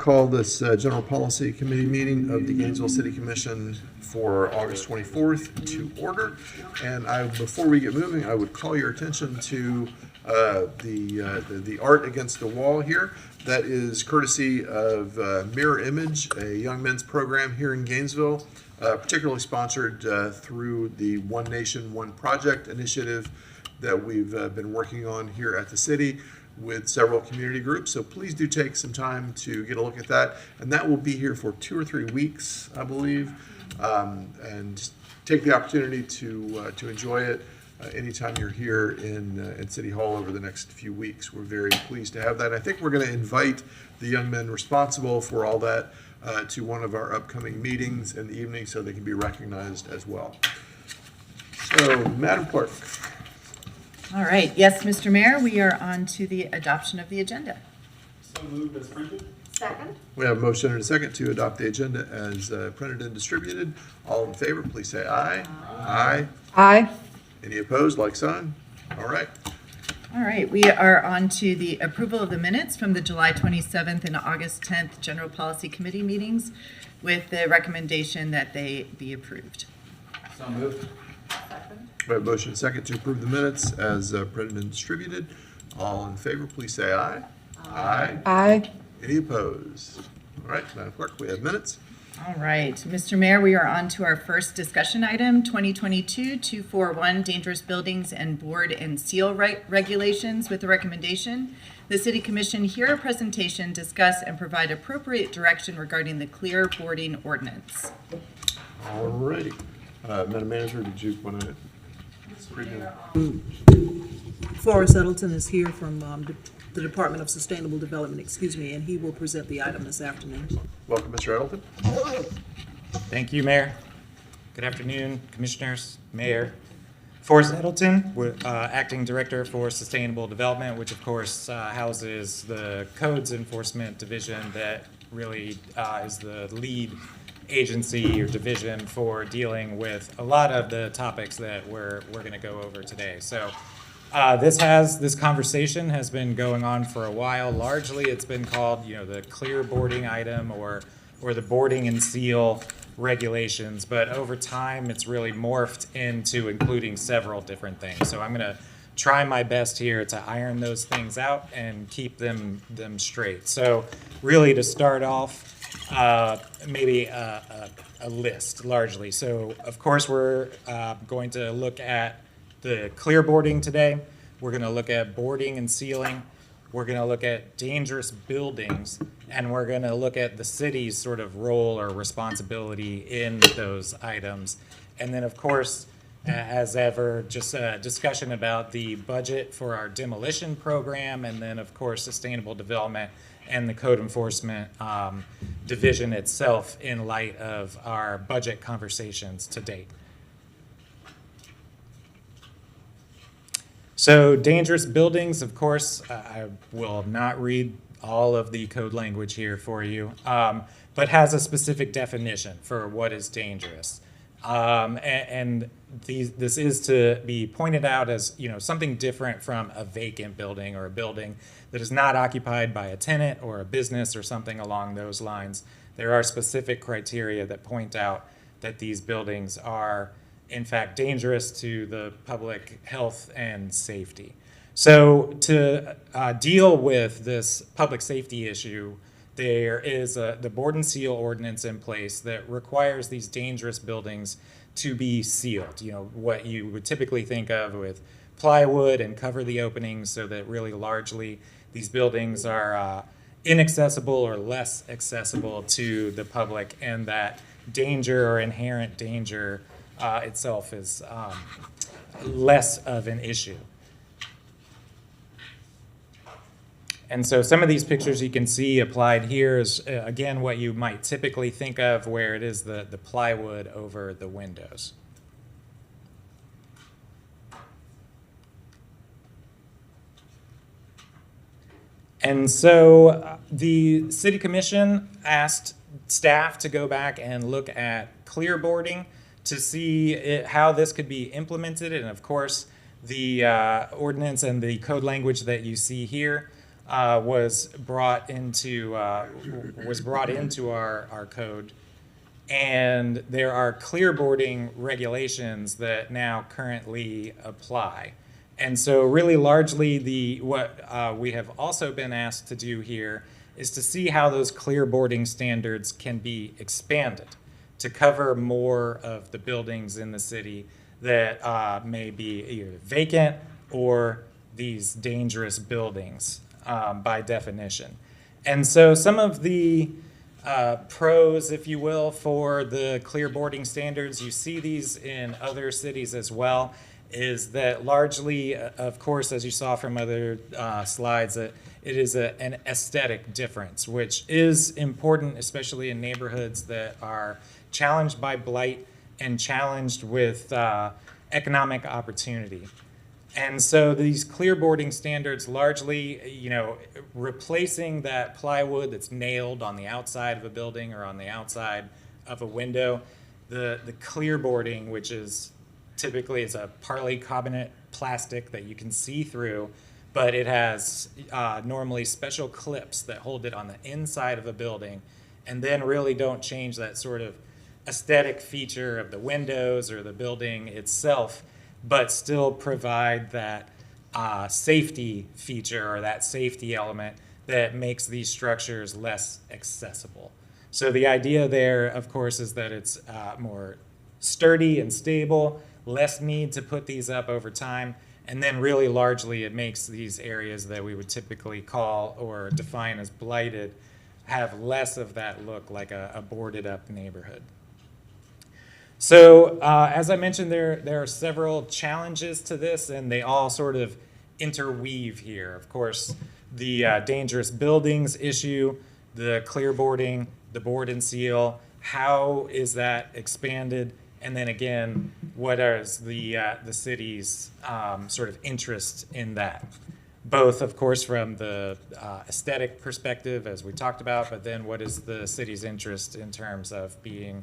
call this General Policy Committee meeting of the Gainesville City Commission for August 24th to order. And before we get moving, I would call your attention to the art against the wall here. That is courtesy of Mirror Image, a young men's program here in Gainesville, particularly sponsored through the One Nation, One Project initiative that we've been working on here at the city with several community groups. So please do take some time to get a look at that. And that will be here for 2 or 3 weeks, I believe. And take the opportunity to enjoy it anytime you're here in City Hall over the next few weeks. We're very pleased to have that. I think we're going to invite the young men responsible for all that to one of our upcoming meetings in the evening so they can be recognized as well. So, Madam Clerk. All right. Yes, Mr. Mayor, we are on to the adoption of the agenda. So moved as printed. Second. We have a motion and a second to adopt the agenda as printed and distributed. All in favor, please say aye. Aye. Aye. Any opposed, like sign? All right. All right. We are on to the approval of the minutes from the July 27th and August 10th General Policy Committee meetings with the recommendation that they be approved. So moved. Second. We have a motion and a second to approve the minutes as printed and distributed. All in favor, please say aye. Aye. Aye. Any opposed? All right, Madam Clerk, we have minutes. All right. Mr. Mayor, we are on to our first discussion item, 2022-241, Dangerous Buildings and Board and Seal Regulations, with the recommendation the City Commission hear a presentation, discuss, and provide appropriate direction regarding the clear boarding ordinance. All righty. Madam Manager, did you want to? Forrest Edelton is here from the Department of Sustainable Development, and he will present the item this afternoon. Welcome, Mr. Edelton. Thank you, Mayor. Good afternoon, Commissioners, Mayor. Forrest Edelton, Acting Director for Sustainable Development, which of course houses the Codes Enforcement Division that really is the lead agency or division for dealing with a lot of the topics that we're going to go over today. So this conversation has been going on for a while. Largely, it's been called, the clear boarding item or the boarding and seal regulations. But over time, it's really morphed into including several different things. So I'm going to try my best here to iron those things out and keep them straight. So really, to start off, maybe a list largely. So of course, we're going to look at the clear boarding today. We're going to look at boarding and sealing. We're going to look at dangerous buildings, and we're going to look at the city's sort of role or responsibility in those items. And then, of course, as ever, just a discussion about the budget for our demolition program, and then, of course, sustainable development and the code enforcement division itself in light of our budget conversations to date. So dangerous buildings, of course, I will not read all of the code language here for you, but has a specific definition for what is dangerous. This is to be pointed out as something different from a vacant building or a building that is not occupied by a tenant or a business or something along those lines. There are specific criteria that point out that these buildings are in fact dangerous to the public health and safety. So to deal with this public safety issue, there is the board and seal ordinance in place that requires these dangerous buildings to be sealed. What you would typically think of with plywood and cover the openings so that really largely these buildings are inaccessible or less accessible to the public, and that danger or inherent danger itself is less of an issue. And so some of these pictures you can see applied here is, again, what you might typically think of where it is the plywood over the windows. And so the City Commission asked staff to go back and look at clear boarding to see how this could be implemented. And of course, the ordinance and the code language that you see here was brought into our code, and there are clearboarding regulations that now currently apply. And so really largely what we have also been asked to do here is to see how those clearboarding standards can be expanded to cover more of the buildings in the city that may be either vacant or these dangerous buildings by definition. And so some of the pros, if you will, for the clearboarding standards, you see these in other cities as well, is that largely, of course, as you saw from other slides, that it is an aesthetic difference, which is important, especially in neighborhoods that are challenged by blight and challenged with economic opportunity. And so these clearboarding standards largely, replacing that plywood that's nailed on the outside of a building or on the outside of a window, the clearboarding, which is typically it's a polycarbonate plastic that you can see through, but it has normally special clips that hold it on the inside of a building and then really don't change that sort of aesthetic feature of the windows or the building itself, but still provide that safety feature or that safety element that makes these structures less accessible. So the idea there, of course, is that it's more sturdy and stable, less need to put these up over time, and then really largely it makes these areas that we would typically call or define as blighted have less of that look like a boarded up neighborhood. So as I mentioned, there are several challenges to this, and they all sort of interweave here. Of course, the dangerous buildings issue, the clearboarding, the board and seal, how is that expanded? And then again, what is the city's sort of interest in that? Both, of course, from the aesthetic perspective, as we talked about, but then what is the city's interest in terms of being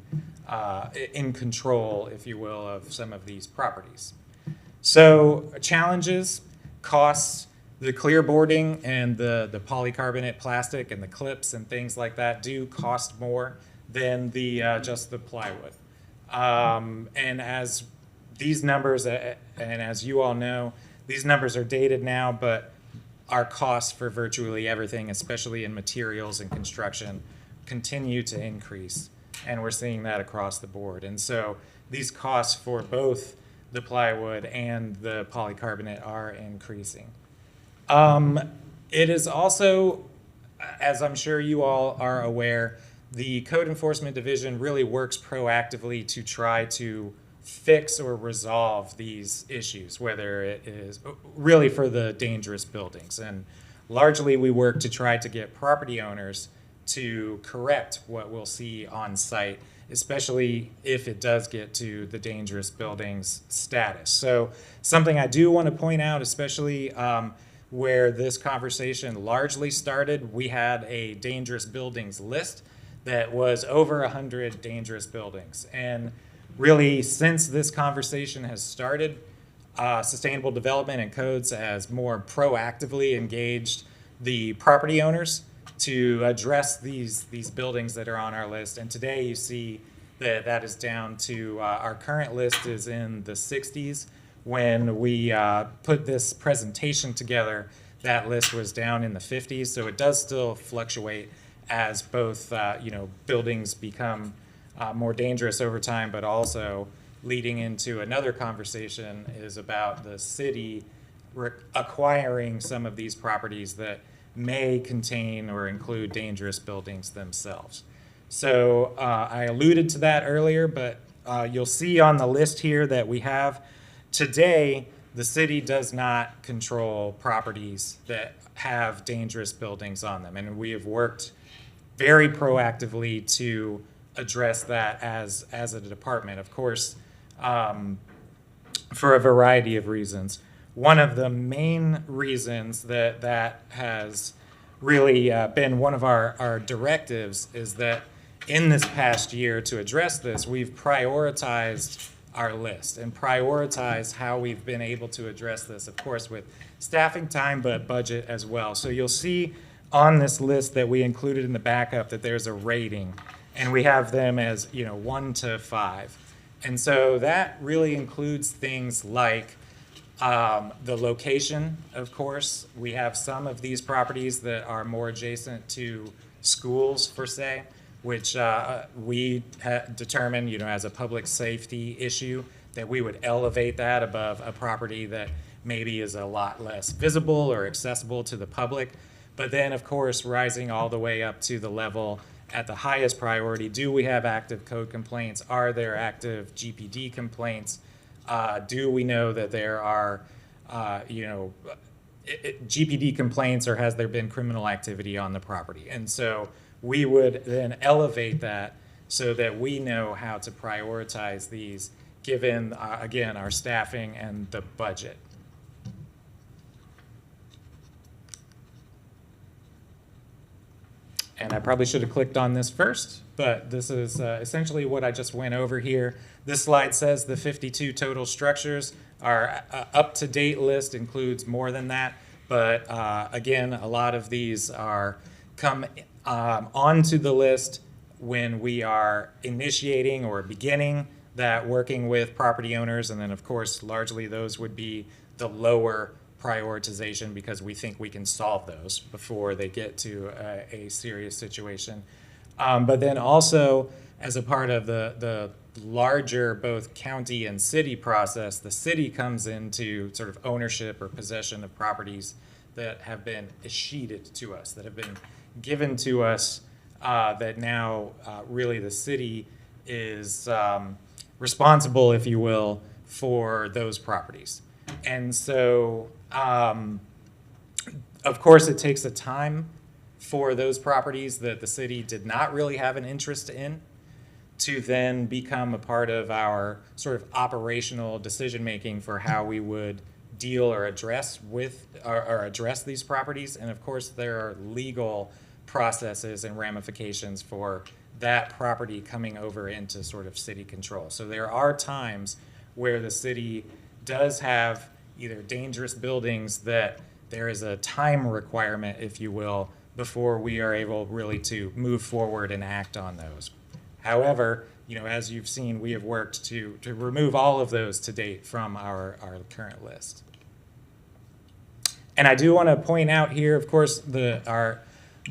in control, if you will, of some of these properties? So challenges, costs, the clearboarding and the polycarbonate plastic and the clips and things like that do cost more than just the plywood. And as these numbers, and as you all know, these numbers are dated now, but our costs for virtually everything, especially in materials and construction, continue to increase. And we're seeing that across the board. And so these costs for both the plywood and the polycarbonate are increasing. It is also, as I'm sure you all are aware, the Code Enforcement Division really works proactively to try to fix or resolve these issues, whether it is really for the dangerous buildings. And largely we work to try to get property owners to correct what we'll see on site, especially if it does get to the dangerous buildings status. So something I do want to point out, especially where this conversation largely started, we had a dangerous buildings list that was over 100 dangerous buildings. And really, since this conversation has started, Sustainable Development and Codes has more proactively engaged the property owners to address these buildings that are on our list. And today you see that is down to, our current list is in the 60s. When we put this presentation together, that list was down in the 50s. So it does still fluctuate as both buildings become more dangerous over time, but also leading into another conversation is about the city acquiring some of these properties that may contain or include dangerous buildings themselves. So I alluded to that earlier, but you'll see on the list here that we have today, the city does not control properties that have dangerous buildings on them. And we have worked very proactively to address that as a department, of course, for a variety of reasons. One of the main reasons that has really been one of our directives is that in this past year to address this, we've prioritized our list and prioritize how we've been able to address this, of course, with staffing time, but budget as well. So you'll see on this list that we included in the backup that there's a rating, and we have them as, 1 to 5. And so that really includes things like the location, of course. We have some of these properties that are more adjacent to schools, per se, which we determined, as a public safety issue, that we would elevate that above a property that maybe is a lot less visible or accessible to the public. But then, of course, rising all the way up to the level at the highest priority, do we have active code complaints? Are there active GPD complaints? Do we know that there are, GPD complaints, or has there been criminal activity on the property? And so we would then elevate that so that we know how to prioritize these given, again, our staffing and the budget. And I probably should have clicked on this first, but this is essentially what I just went over here. This slide says the 52 total structures. Our up-to-date list includes more than that, but again, a lot of these are come onto the list when we are initiating or beginning that working with property owners, and then of course, largely those would be the lower prioritization because we think we can solve those before they get to a serious situation. But then also, as a part of the larger both county and city process, the city comes into sort of ownership or possession of properties that have been escheated to us, that have been given to us, that now really the city is responsible, if you will, for those properties. And so, of course, it takes a time for those properties that the city did not really have an interest in to then become a part of our sort of operational decision-making for how we would deal or address with or address these properties. And of course, there are legal processes and ramifications for that property coming over into sort of city control. So there are times where the city does have either dangerous buildings that there is a time requirement, if you will, before we are able really to move forward and act on those. However, as you've seen, we have worked to remove all of those to date from our current list. And I do want to point out here, of course, our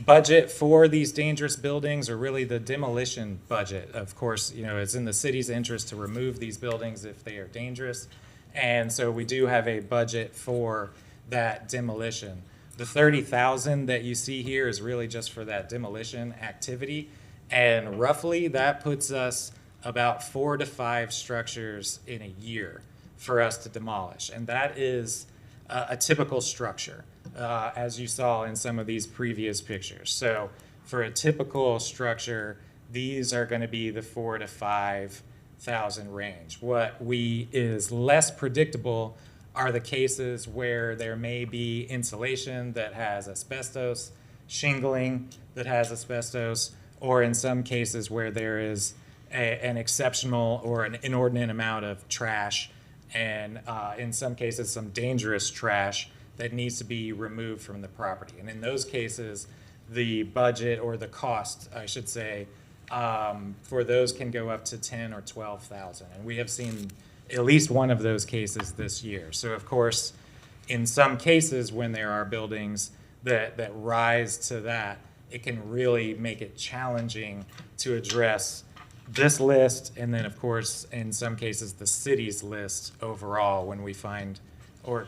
budget for these dangerous buildings, or really the demolition budget. Of course, it's in the city's interest to remove these buildings if they are dangerous. And so we do have a budget for that demolition. The $30,000 that you see here is really just for that demolition activity. And roughly that puts us about 4 to 5 structures in a year for us to demolish. And that is a typical structure, as you saw in some of these previous pictures. So for a typical structure, these are going to be the 4 to 5,000 range. What is less predictable are the cases where there may be insulation that has asbestos, shingling that has asbestos, or in some cases where there is an exceptional or an inordinate amount of trash, and in some cases some dangerous trash that needs to be removed from the property. And in those cases, the budget, or the cost, I should say, for those can go up to $10,000 or $12,000. And we have seen at least one of those cases this year. So of course, in some cases when there are buildings that rise to that, it can really make it challenging to address this list, and then of course, in some cases, the city's list overall when we find or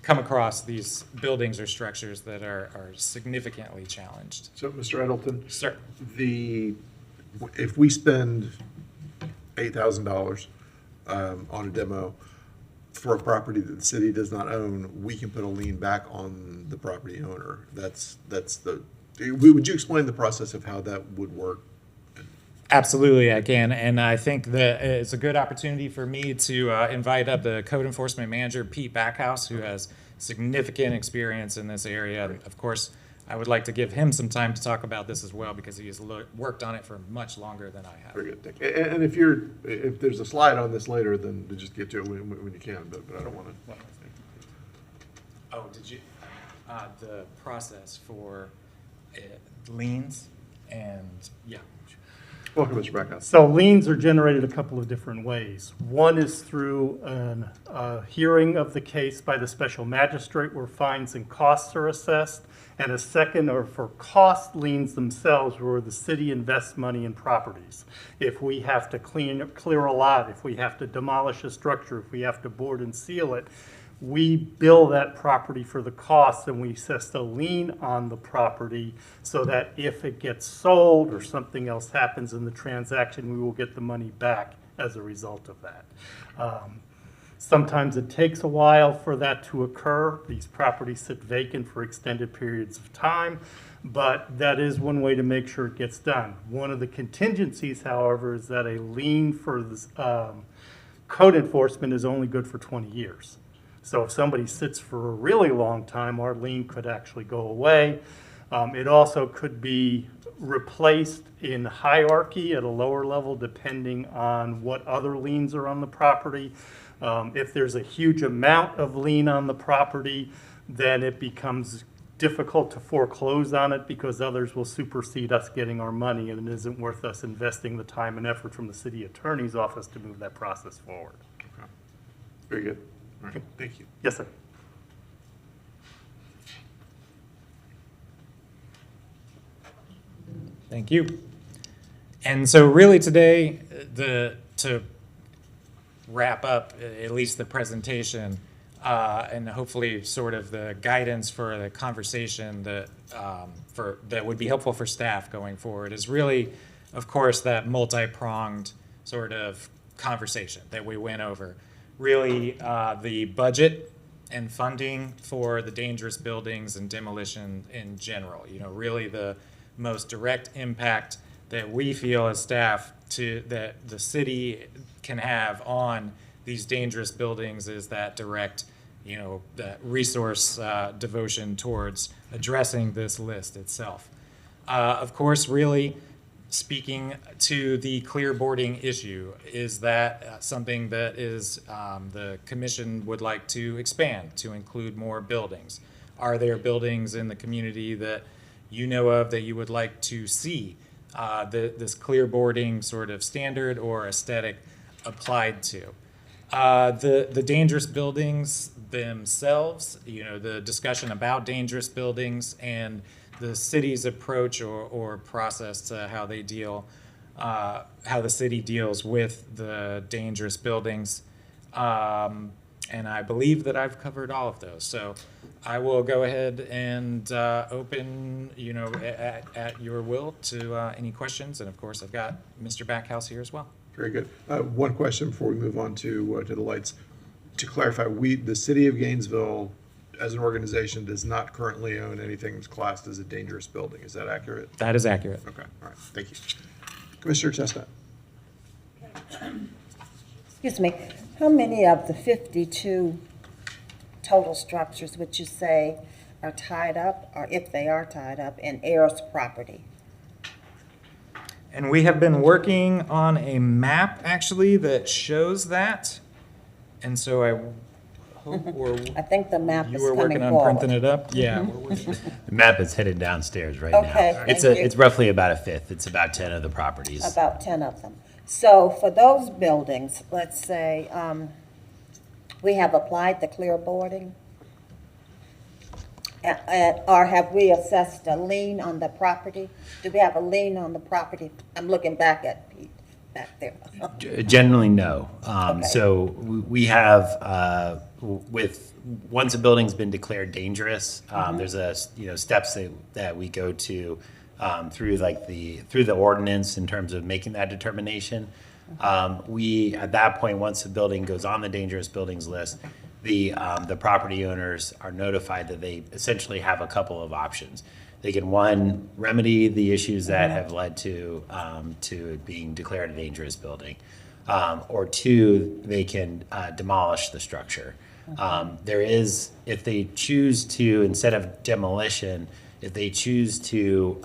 come across these buildings or structures that are significantly challenged. So, Mr. Edelton, Sir. If we spend $8,000 on a demo for a property that the city does not own, we can put a lien back on the property owner. Would you explain the process of how that would work? Absolutely, I can. And I think that it's a good opportunity for me to invite up the code enforcement manager, Pete Backhouse, who has significant experience in this area. Of course, I would like to give him some time to talk about this as well because he has worked on it for much longer than I have. Very good. Thank you. And if there's a slide on this later, then just get to it when you can, but I don't want to. Oh, did you, the process for liens and, yeah. Welcome, Mr. Backhouse. So liens are generated a couple of different ways. One is through a hearing of the case by the special magistrate where fines and costs are assessed. And a second are for cost liens themselves where the city invests money in properties. If we have to clear a lot, if we have to demolish a structure, if we have to board and seal it, we bill that property for the costs and we assess a lien on the property so that if it gets sold or something else happens in the transaction, we will get the money back as a result of that. Sometimes it takes a while for that to occur. These properties sit vacant for extended periods of time, but that is one way to make sure it gets done. One of the contingencies, however, is that a lien for this, code enforcement is only good for 20 years. So if somebody sits for a really long time, our lien could actually go away. It also could be replaced in hierarchy at a lower level depending on what other liens are on the property. If there's a huge amount of lien on the property, then it becomes difficult to foreclose on it because others will supersede us getting our money, and it isn't worth us investing the time and effort from the city attorney's office to move that process forward. Okay. Very good. All right. Thank you. Yes, sir. Thank you. And so really today, to wrap up at least the presentation and hopefully sort of the guidance for the conversation that that would be helpful for staff going forward is really, of course, that multi-pronged sort of conversation that we went over. Really, the budget and funding for the dangerous buildings and demolition in general. You know, really the most direct impact that we feel as staff that the city can have on these dangerous buildings is that direct, you know, that resource devotion towards addressing this list itself. Of course, really speaking to the clearboarding issue, is that something that is the commission would like to expand to include more buildings? Are there buildings in the community that you know of that you would like to see this clearboarding sort of standard or aesthetic applied to? The dangerous buildings themselves, you know, the discussion about dangerous buildings and the city's approach or process to how they deal, how the city deals with the dangerous buildings. And I believe that I've covered all of those. So I will go ahead and open, you know, at your will to any questions. And of course, I've got Mr. Backhouse here as well. Very good. One question before we move on to the lights. To clarify, the city of Gainesville, as an organization, does not currently own anything that's classed as a dangerous building. Is that accurate? That is accurate. Okay, all right, thank you. Commissioner Chestnut. Excuse me, how many of the 52 total structures would you say are tied up, or if they are tied up, in heirs property? And we have been working on a map actually that shows that. And so I hope I think the map you is were coming working on forward. printing it up. Yeah. we're working- The map is headed downstairs right Okay, now. thank you. It's roughly about a fifth. It's about 10 of the properties. About 10 of them. So for those buildings, let's say, we have applied the clearboarding, or have we assessed a lien on the property? Do we have a lien on the property? I'm looking back at Pete back there. Generally, no. Okay. So we have, once a building's been declared dangerous, there's steps that we go to through the ordinance in terms of making that determination. We, at that point, once the building goes on the dangerous buildings list, the property owners are notified that they essentially have a couple of options. They can, one, remedy the issues that have led to it being declared a dangerous building, or two, they can demolish the structure. There is, if they choose to, instead of demolition, if they choose to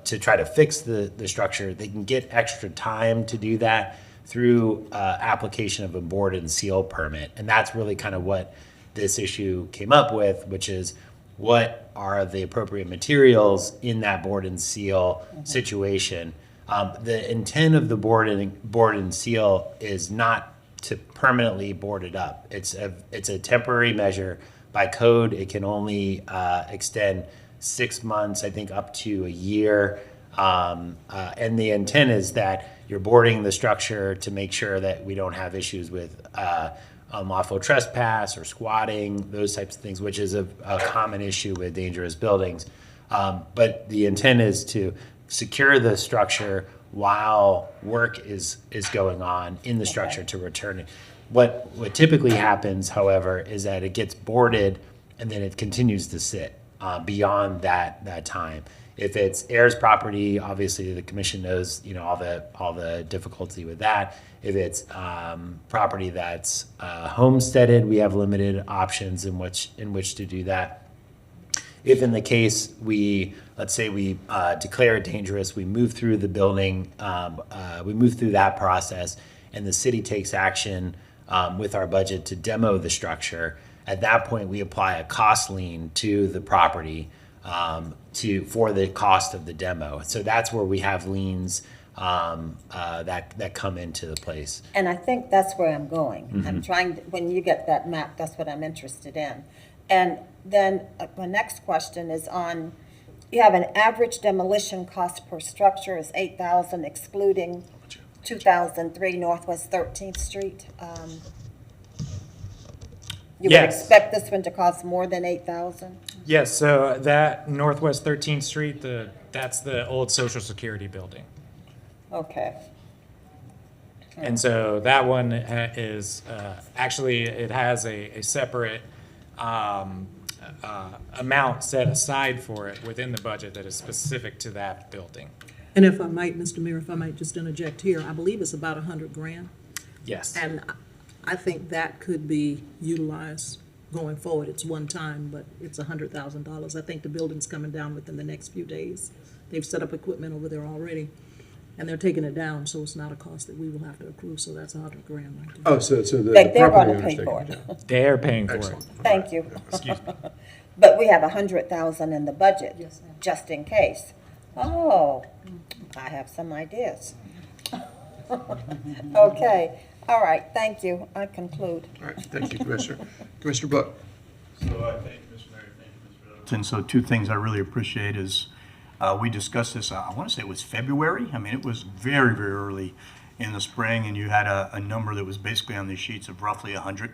try to fix the structure, they can get extra time to do that through application of a board and seal permit. And that's really kind of what this issue came up with, which is what are the appropriate materials in that board and seal situation. The intent of the board and seal is not to permanently board it up. It's a temporary measure. By code, it can only extend 6 months, I think up to a year. And the intent is that you're boarding the structure to make sure that we don't have issues with unlawful trespass or squatting, those types of things, which is a common issue with dangerous buildings. But the intent is to secure the structure while work is going on in the structure to return it. What typically happens, however, is that it gets boarded and then it continues to sit beyond that time. If it's heirs property, obviously the commission knows, all the difficulty with that. If it's property that's homesteaded, we have limited options in which to do that. If in the case let's say we declare it dangerous, we move through the building, we move through that process, and the city takes action with our budget to demo the structure. At that point, we apply a cost lien to the property for the cost of the demo. So that's where we have liens that come into the place. And I think that's where I'm going. I'm trying, when you get that map, that's what I'm interested in. And then my next question is on, you have an average demolition cost per structure is $8,000, excluding 2003 Northwest 13th Street. You would Yes. expect this one to cost more than $8,000? Yes, so that Northwest 13th Street, that's the old Social Security building. Okay. And so that one is, actually, it has a separate amount set aside for it within the budget that is specific to that building. And if I might, Mr. Mayor, if I might just interject here, I believe it's about $100,000. Yes. And I think that could be utilized going forward. It's one time, but it's $100,000. I think the building's coming down within the next few days. They've set up equipment over there already, and they're taking it down, so it's not a cost that we will have to accrue, so that's $100,000 right there. Oh, so the Like they're property gonna owner's pay taking for it it. down. They're paying for it. Excellent. Thank you. Excuse me. But we have $100,000 in the budget, Yes, ma'am. just in case. Oh, I have some ideas. Okay, all right, thank you. I conclude. All right, thank you, Commissioner. Commissioner Buck. So thank you, Mr. Mayor, thank you, Mr. Middleton. So two things I really appreciate is we discussed this, I want to say it was February. I mean, it was very, very early in the spring, and you had a number that was basically on these sheets of roughly 100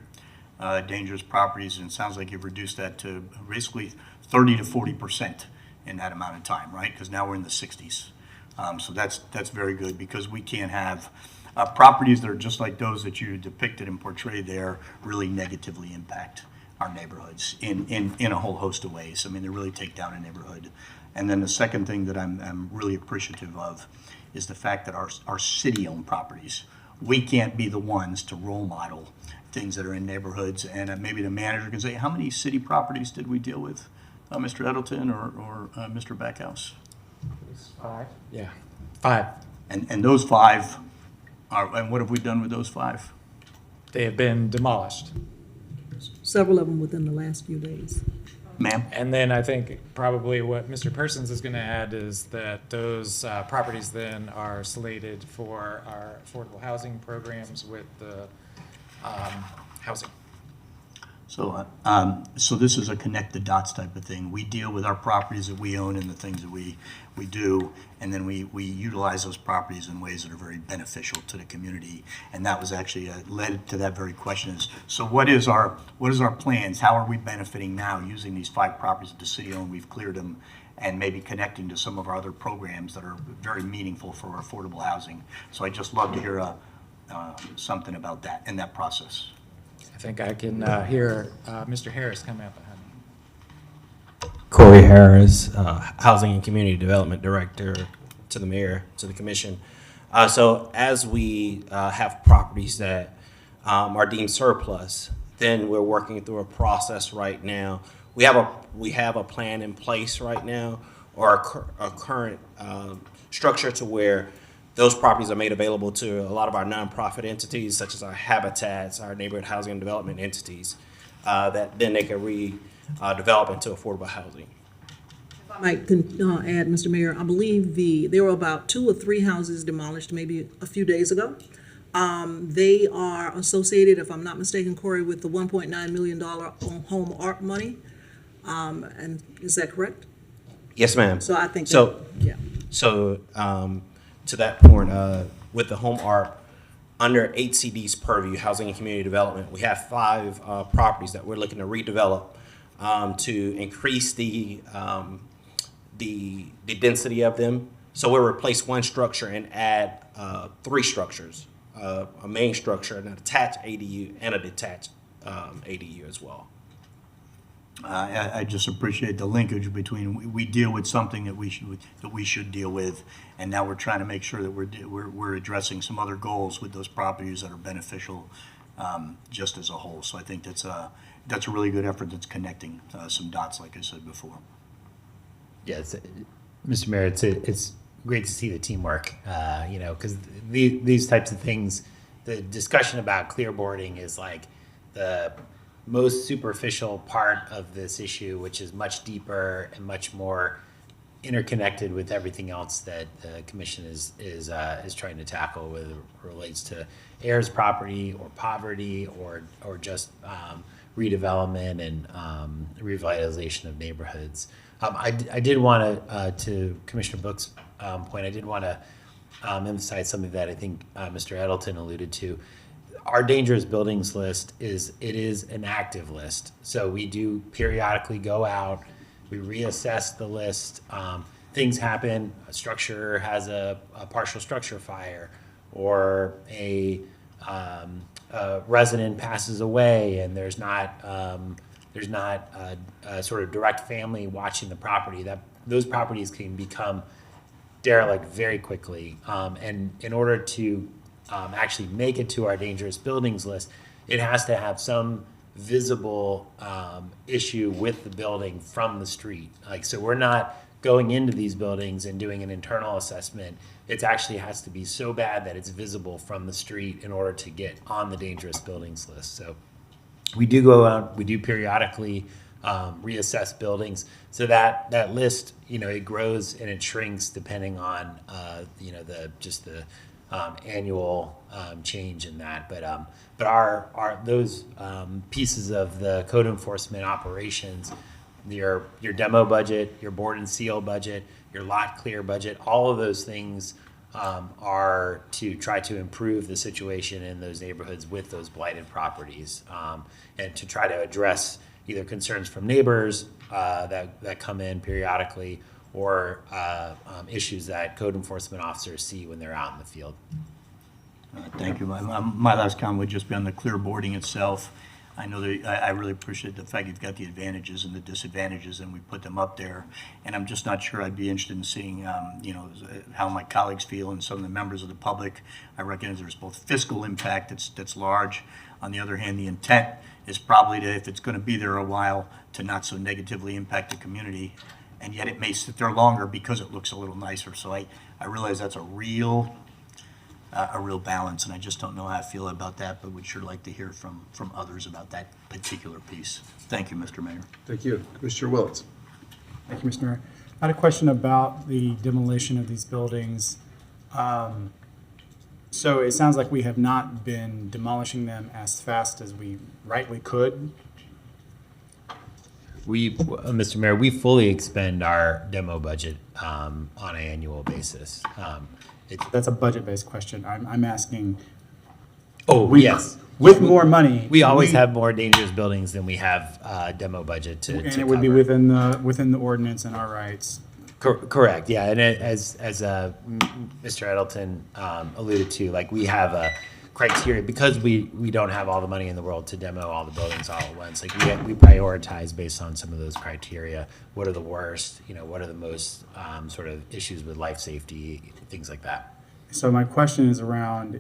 dangerous properties, and it sounds like you've reduced that to basically 30 to 40% in that amount of time, right? Because now we're in the 60s. So that's very good, because we can't have properties that are just like those that you depicted and portrayed there really negatively impact our neighborhoods in a whole host of ways. I mean, they really take down a neighborhood. And then the second thing that I'm really appreciative of is the fact that our city-owned properties, we can't be the ones to role model things that are in neighborhoods. And maybe the manager can say, how many city properties did we deal with, Mr. Edelton or Mr. Backhouse? Yeah, 5. And those 5 are, and what have we done with those 5? They have been demolished. Several of them within the last few days. Ma'am? And then I think probably what Mr. Persons is going to add is that those properties then are slated for our affordable housing programs with the housing. So, so this is a connect the dots type of thing. We deal with our properties that we own and the things that we do, and then we utilize those properties in ways that are very beneficial to the community. And that was actually led to that very question is, so what is our plans? How are we benefiting now using these 5 properties that the city owned? We've cleared them, and maybe connecting to some of our other programs that are very meaningful for affordable housing. So I'd just love to hear something about that in that process. I think I can hear Mr. Harris come out behind me. Corey Harris, Housing and Community Development Director, to the Mayor, to the Commission. So as we have properties that are deemed surplus, then we're working through a process right now we have a plan in place right now, or a current structure to where those properties are made available to a lot of our nonprofit entities, such as our habitats, our neighborhood housing and development entities, that then they can redevelop into affordable housing. Might add, Mr. Mayor, I believe there were about 2 or 3 houses demolished maybe a few days ago. They are associated, if I'm not mistaken, Corey, with the $1.9 million home art money. And is that correct? Yes, ma'am. So I think So- yeah. So, to that point, with the home art, under HCD's purview, Housing and Community Development, we have 5 properties that we're looking to redevelop to increase the density of them. So we'll replace 1 structure and add 3 structures, a main structure, an attached ADU, and a detached ADU as well. I just appreciate the linkage between, we deal with something that we should deal with, and now we're trying to make sure that we're addressing some other goals with those properties that are beneficial, just as a whole. So I think that's a really good effort that's connecting some dots, like I said before. Yes, Mr. Mayor, it's great to see the teamwork, because these types of things, the discussion about clearboarding is like the most superficial part of this issue, which is much deeper and much more interconnected with everything else that the commission is trying to tackle, whether it relates to heirs property or poverty or just redevelopment and revitalization of neighborhoods. I did want to Commissioner Book's point, I did want to emphasize something that I think Mr. Edelton alluded to. Our dangerous buildings list is an active list. So we do periodically go out, we reassess the list. Things happen, a structure has a partial structure fire, or a resident passes away and there's not a sort of direct family watching the property. Those properties can become derelict very quickly. And in order to actually make it to our dangerous buildings list, it has to have some visible issue with the building from the street. So we're not going into these buildings and doing an internal assessment. It actually has to be so bad that it's visible from the street in order to get on the dangerous buildings list. So we do go out, we do periodically reassess buildings. So that list, it grows and it shrinks depending on, the annual change in that. But our those pieces of the code enforcement operations, your demo budget, your board and seal budget, your lot clear budget, all of those things are to try to improve the situation in those neighborhoods with those blighted properties, and to try to address either concerns from neighbors that come in periodically, or issues that code enforcement officers see when they're out in the field. Thank you. My last comment would just be on the clearboarding itself. I know that I really appreciate the fact you've got the advantages and the disadvantages, and we put them up there. And I'm just not sure I'd be interested in seeing, how my colleagues feel and some of the members of the public. I recognize there's both fiscal impact that's large. On the other hand, the intent is probably to, if it's going to be there a while, to not so negatively impact the community. And yet it may sit there longer because it looks a little nicer. So I realize that's a real balance, and I just don't know how I feel about that, but would sure like to hear from others about that particular piece. Thank you, Mr. Mayor. Thank you. Commissioner Willetts. Thank you, Mr. Mayor. I had a question about the demolition of these buildings. So it sounds like we have not been demolishing them as fast as we rightly could. Mr. Mayor, we fully expend our demo budget on an annual basis. That's a budget-based question. I'm asking. Yes. With more money. We always have more dangerous buildings than we have demo budget to And to it would be cover. within the ordinance and our rights. Correct, yeah, and as Mr. Edelton alluded to, like, we have a criteria, because we don't have all the money in the world to demo all the buildings all at once. Like, we prioritize based on some of those criteria. What are the worst, what are the most sort of issues with life safety, things like that. So my question is around,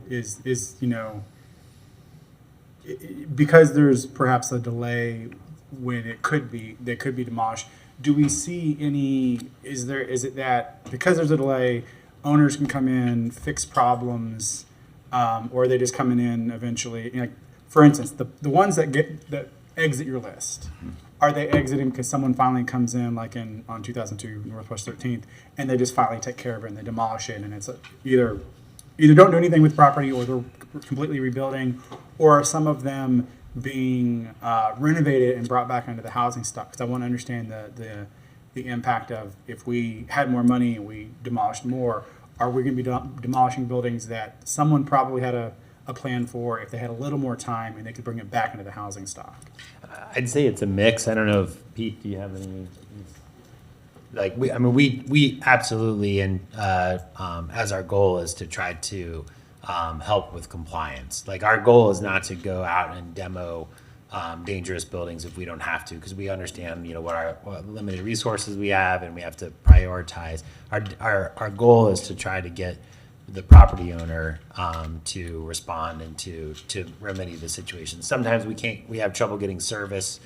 because there's perhaps a delay when they could be demolished. Do we see any, is it that because there's a delay, owners can come in, fix problems, or are they just coming in eventually? Like, for instance, the ones that exit your list, are they exiting because someone finally comes in, like on 2002 Northwest 13th, and they just finally take care of it and they demolish it, and it's either don't do anything with property, or they're completely rebuilding, or are some of them being renovated and brought back into the housing stock? Because I want to understand the impact of, if we had more money and we demolished more, are we going to be demolishing buildings that someone probably had a plan for, if they had a little more time and they could bring it back into the housing stock? I'd say it's a mix. I don't know if Pete, do you have any? Like we absolutely, and as our goal is to try to help with compliance. Like, our goal is not to go out and demo dangerous buildings if we don't have to, because we understand, what limited resources we have, and we have to prioritize. Our goal is to try to get the property owner to respond and to remedy the situation. Sometimes we have trouble getting service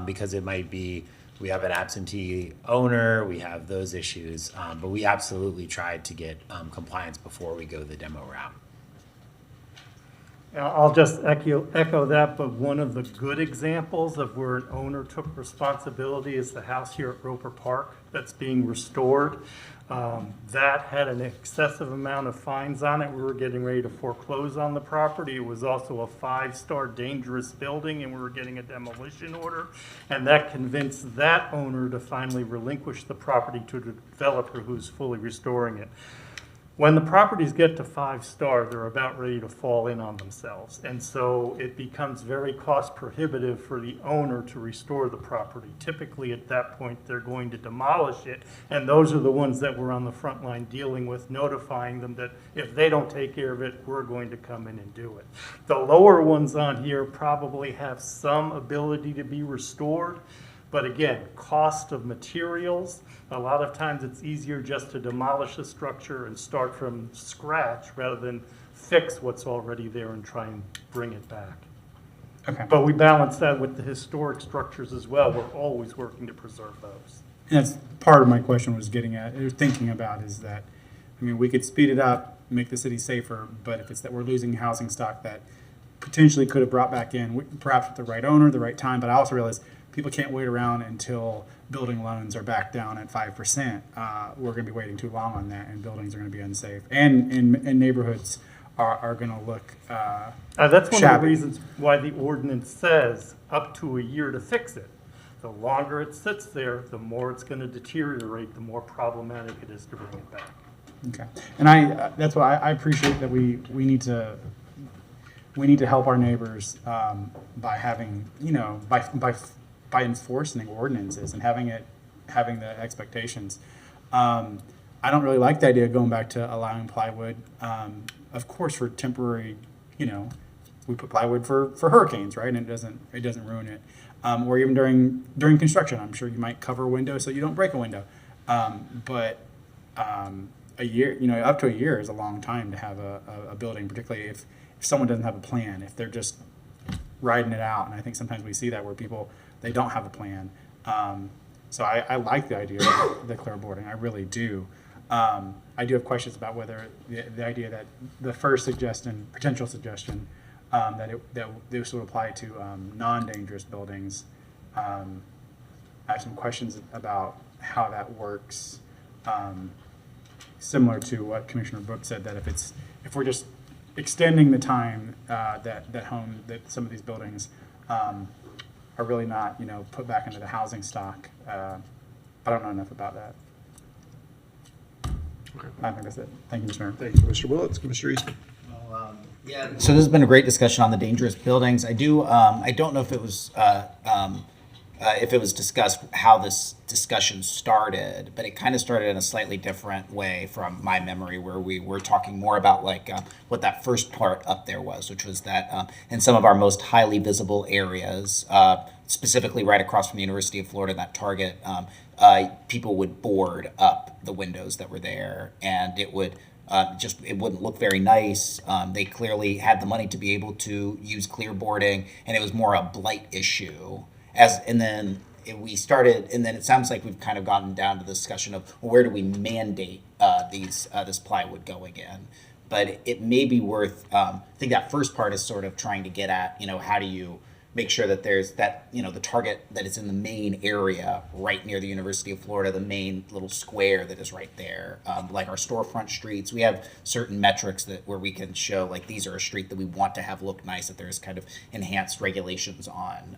because it might be we have an absentee owner, we have those issues, but we absolutely tried to get compliance before we go the demo route. I'll just echo that, but one of the good examples of where an owner took responsibility is the house here at Roper Park that's being restored. That had an excessive amount of fines on it. We were getting ready to foreclose on the property. It was also a 5-star dangerous building, and we were getting a demolition order. And that convinced that owner to finally relinquish the property to the developer who's fully restoring it. When the properties get to 5-star, they're about ready to fall in on themselves. And so it becomes very cost prohibitive for the owner to restore the property. Typically at that point, they're going to demolish it. And those are the ones that we're on the front line dealing with, notifying them that if they don't take care of it, we're going to come in and do it. The lower ones on here probably have some ability to be restored. But again, cost of materials, a lot of times it's easier just to demolish a structure and start from scratch rather than fix what's already there and try and bring it back. Okay. But we balance that with the historic structures as well. We're always working to preserve those. And that's part of my question was getting at, or thinking about, is that, we could speed it up, make the city safer, but if it's that we're losing housing stock that potentially could have brought back in, perhaps with the right owner, the right time, but I also realize people can't wait around until building loans are back down at 5%. We're going to be waiting too long on that, and buildings are going to be unsafe. And neighborhoods are going to look That's one shabby. of the reasons why the ordinance says up to a year to fix it. The longer it sits there, the more it's going to deteriorate, the more problematic it is to bring it back. Okay, and that's why I appreciate that we need to help our neighbors by having, by enforcing ordinances and having the expectations. I don't really like the idea of going back to allowing plywood. Of course, for temporary, we put plywood for hurricanes, right? And it doesn't ruin it. Or even during construction, I'm sure you might cover a window so you don't break a window. But a year, up to a year is a long time to have a building, particularly if someone doesn't have a plan, if they're just riding it out. And I think sometimes we see that where people, they don't have a plan. So I like the idea of the clairboarding. I really do. I do have questions about whether the idea that the first potential suggestion, that this would apply to non-dangerous buildings. I have some questions about how that works. Similar to what Commissioner Brooks said, that if we're just extending the time that some of these buildings are really not, put back into the housing stock. I don't know enough about that. Okay. I think that's it. Thank you, Mr. Mayor. Thank you, Mr. Willets. Commissioner Eastman. Yeah, so this has been a great discussion on the dangerous buildings. I don't know if it was discussed how this discussion started, but it kind of started in a slightly different way from my memory, where we were talking more about what that first part up there was, which was that in some of our most highly visible areas, specifically right across from the University of Florida, that Target, people would board up the windows that were there, and it would it wouldn't look very nice. They clearly had the money to be able to use clear boarding, and it was more a blight issue. we started, and then it sounds like we've kind of gotten down to the discussion of, well, where do we mandate this plywood going in? But it may be worth, I think that first part is sort of trying to get at, how do you make sure that there's that, the target that is in the main area right near the University of Florida, the main little square that is right there. Like our storefront streets, we have certain metrics where we can show like these are a street that we want to have look nice, that there's kind of enhanced regulations on.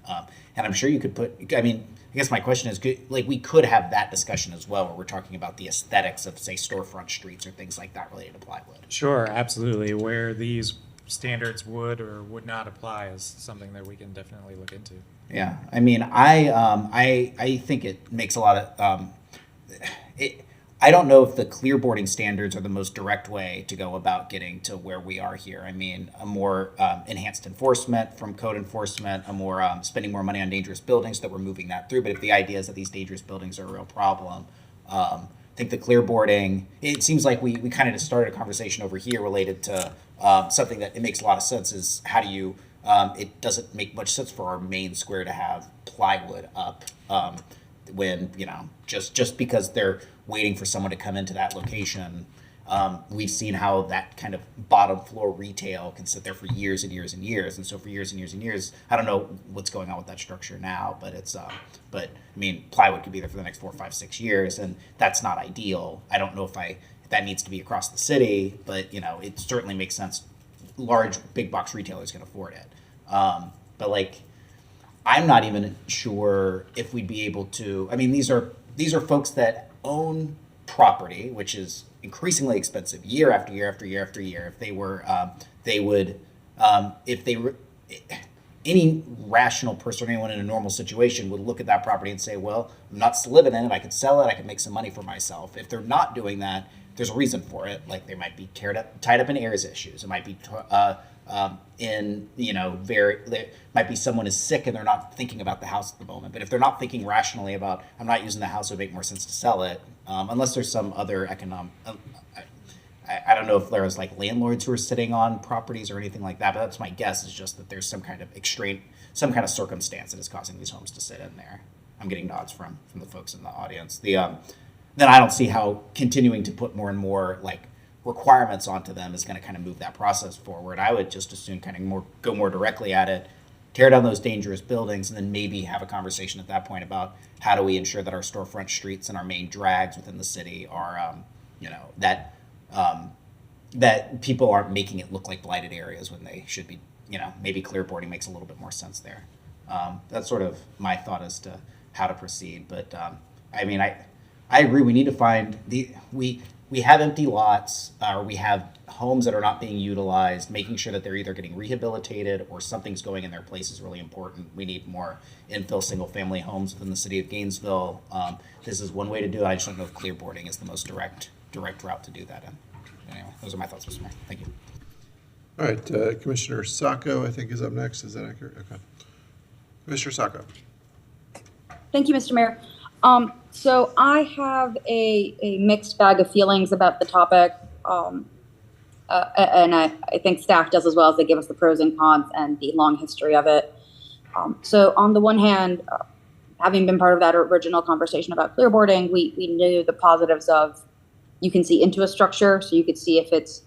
And I'm sure you could I guess my question is, we could have that discussion as well, where we're talking about the aesthetics of, say, storefront streets or things like that related to plywood. Sure, absolutely. Where these standards would or would not apply is something that we can definitely look into. Yeah, I think it makes a lot of I don't know if the clearboarding standards are the most direct way to go about getting to where we are here. A more enhanced enforcement from code enforcement, a more spending more money on dangerous buildings so that we're moving that through. But if the idea is that these dangerous buildings are a real problem, I think the clearboarding, it seems like we kind of just started a conversation over here related to something that it makes a lot of sense is how do you, it doesn't make much sense for our main square to have plywood up when, just because they're waiting for someone to come into that location. We've seen how that kind of bottom floor retail can sit there for years and years and years. And so for years and years and years, I don't know what's going on with that structure now, but plywood could be there for the next 4, 5, 6 years, and that's not ideal. I don't know if that needs to be across the city, but it certainly makes sense. Large big box retailers can afford it. But I'm not even sure if we'd be able to, these are folks that own property, which is increasingly expensive year after year after year after year. If they were, any rational person or anyone in a normal situation would look at that property and say, well, I'm not living in it. I could sell it. I could make some money for myself. If they're not doing that, there's a reason for it. Like they might be tied up in heirs issues. It might be there might be someone is sick and they're not thinking about the house at the moment. But if they're not thinking rationally about, I'm not using the house, it would make more sense to sell it, unless there's some other economic. I don't know if there was landlords who are sitting on properties or anything like that, but that's my guess, is just that there's some kind of circumstance that is causing these homes to sit in there. I'm getting nods from the folks in the audience. Then I don't see how continuing to put more and more requirements onto them is going to kind of move that process forward. I would just as soon go more directly at it, tear down those dangerous buildings, and then maybe have a conversation at that point about how do we ensure that our storefront streets and our main drags within the city are, that people aren't making it look like blighted areas when they should be, maybe clearboarding makes a little bit more sense there. That's sort of my thought as to how to proceed. But I agree. We need to find we have empty lots, or we have homes that are not being utilized. Making sure that they're either getting rehabilitated or something's going in their place is really important. We need more infill single-family homes within the city of Gainesville. This is one way to do it. I just don't know if clearboarding is the most direct route to do that in. Anyway, those are my thoughts, Mr. Mayor. Thank you. All right, Commissioner Sacco, I think, is up next. Is that accurate? Okay. Commissioner Sacco. Thank you, Mr. Mayor. So I have a mixed bag of feelings about the topic, and I think staff does as well, as they give us the pros and cons and the long history of it. So on the one hand, having been part of that original conversation about clearboarding, we knew the positives of you can see into a structure, so you could see if it's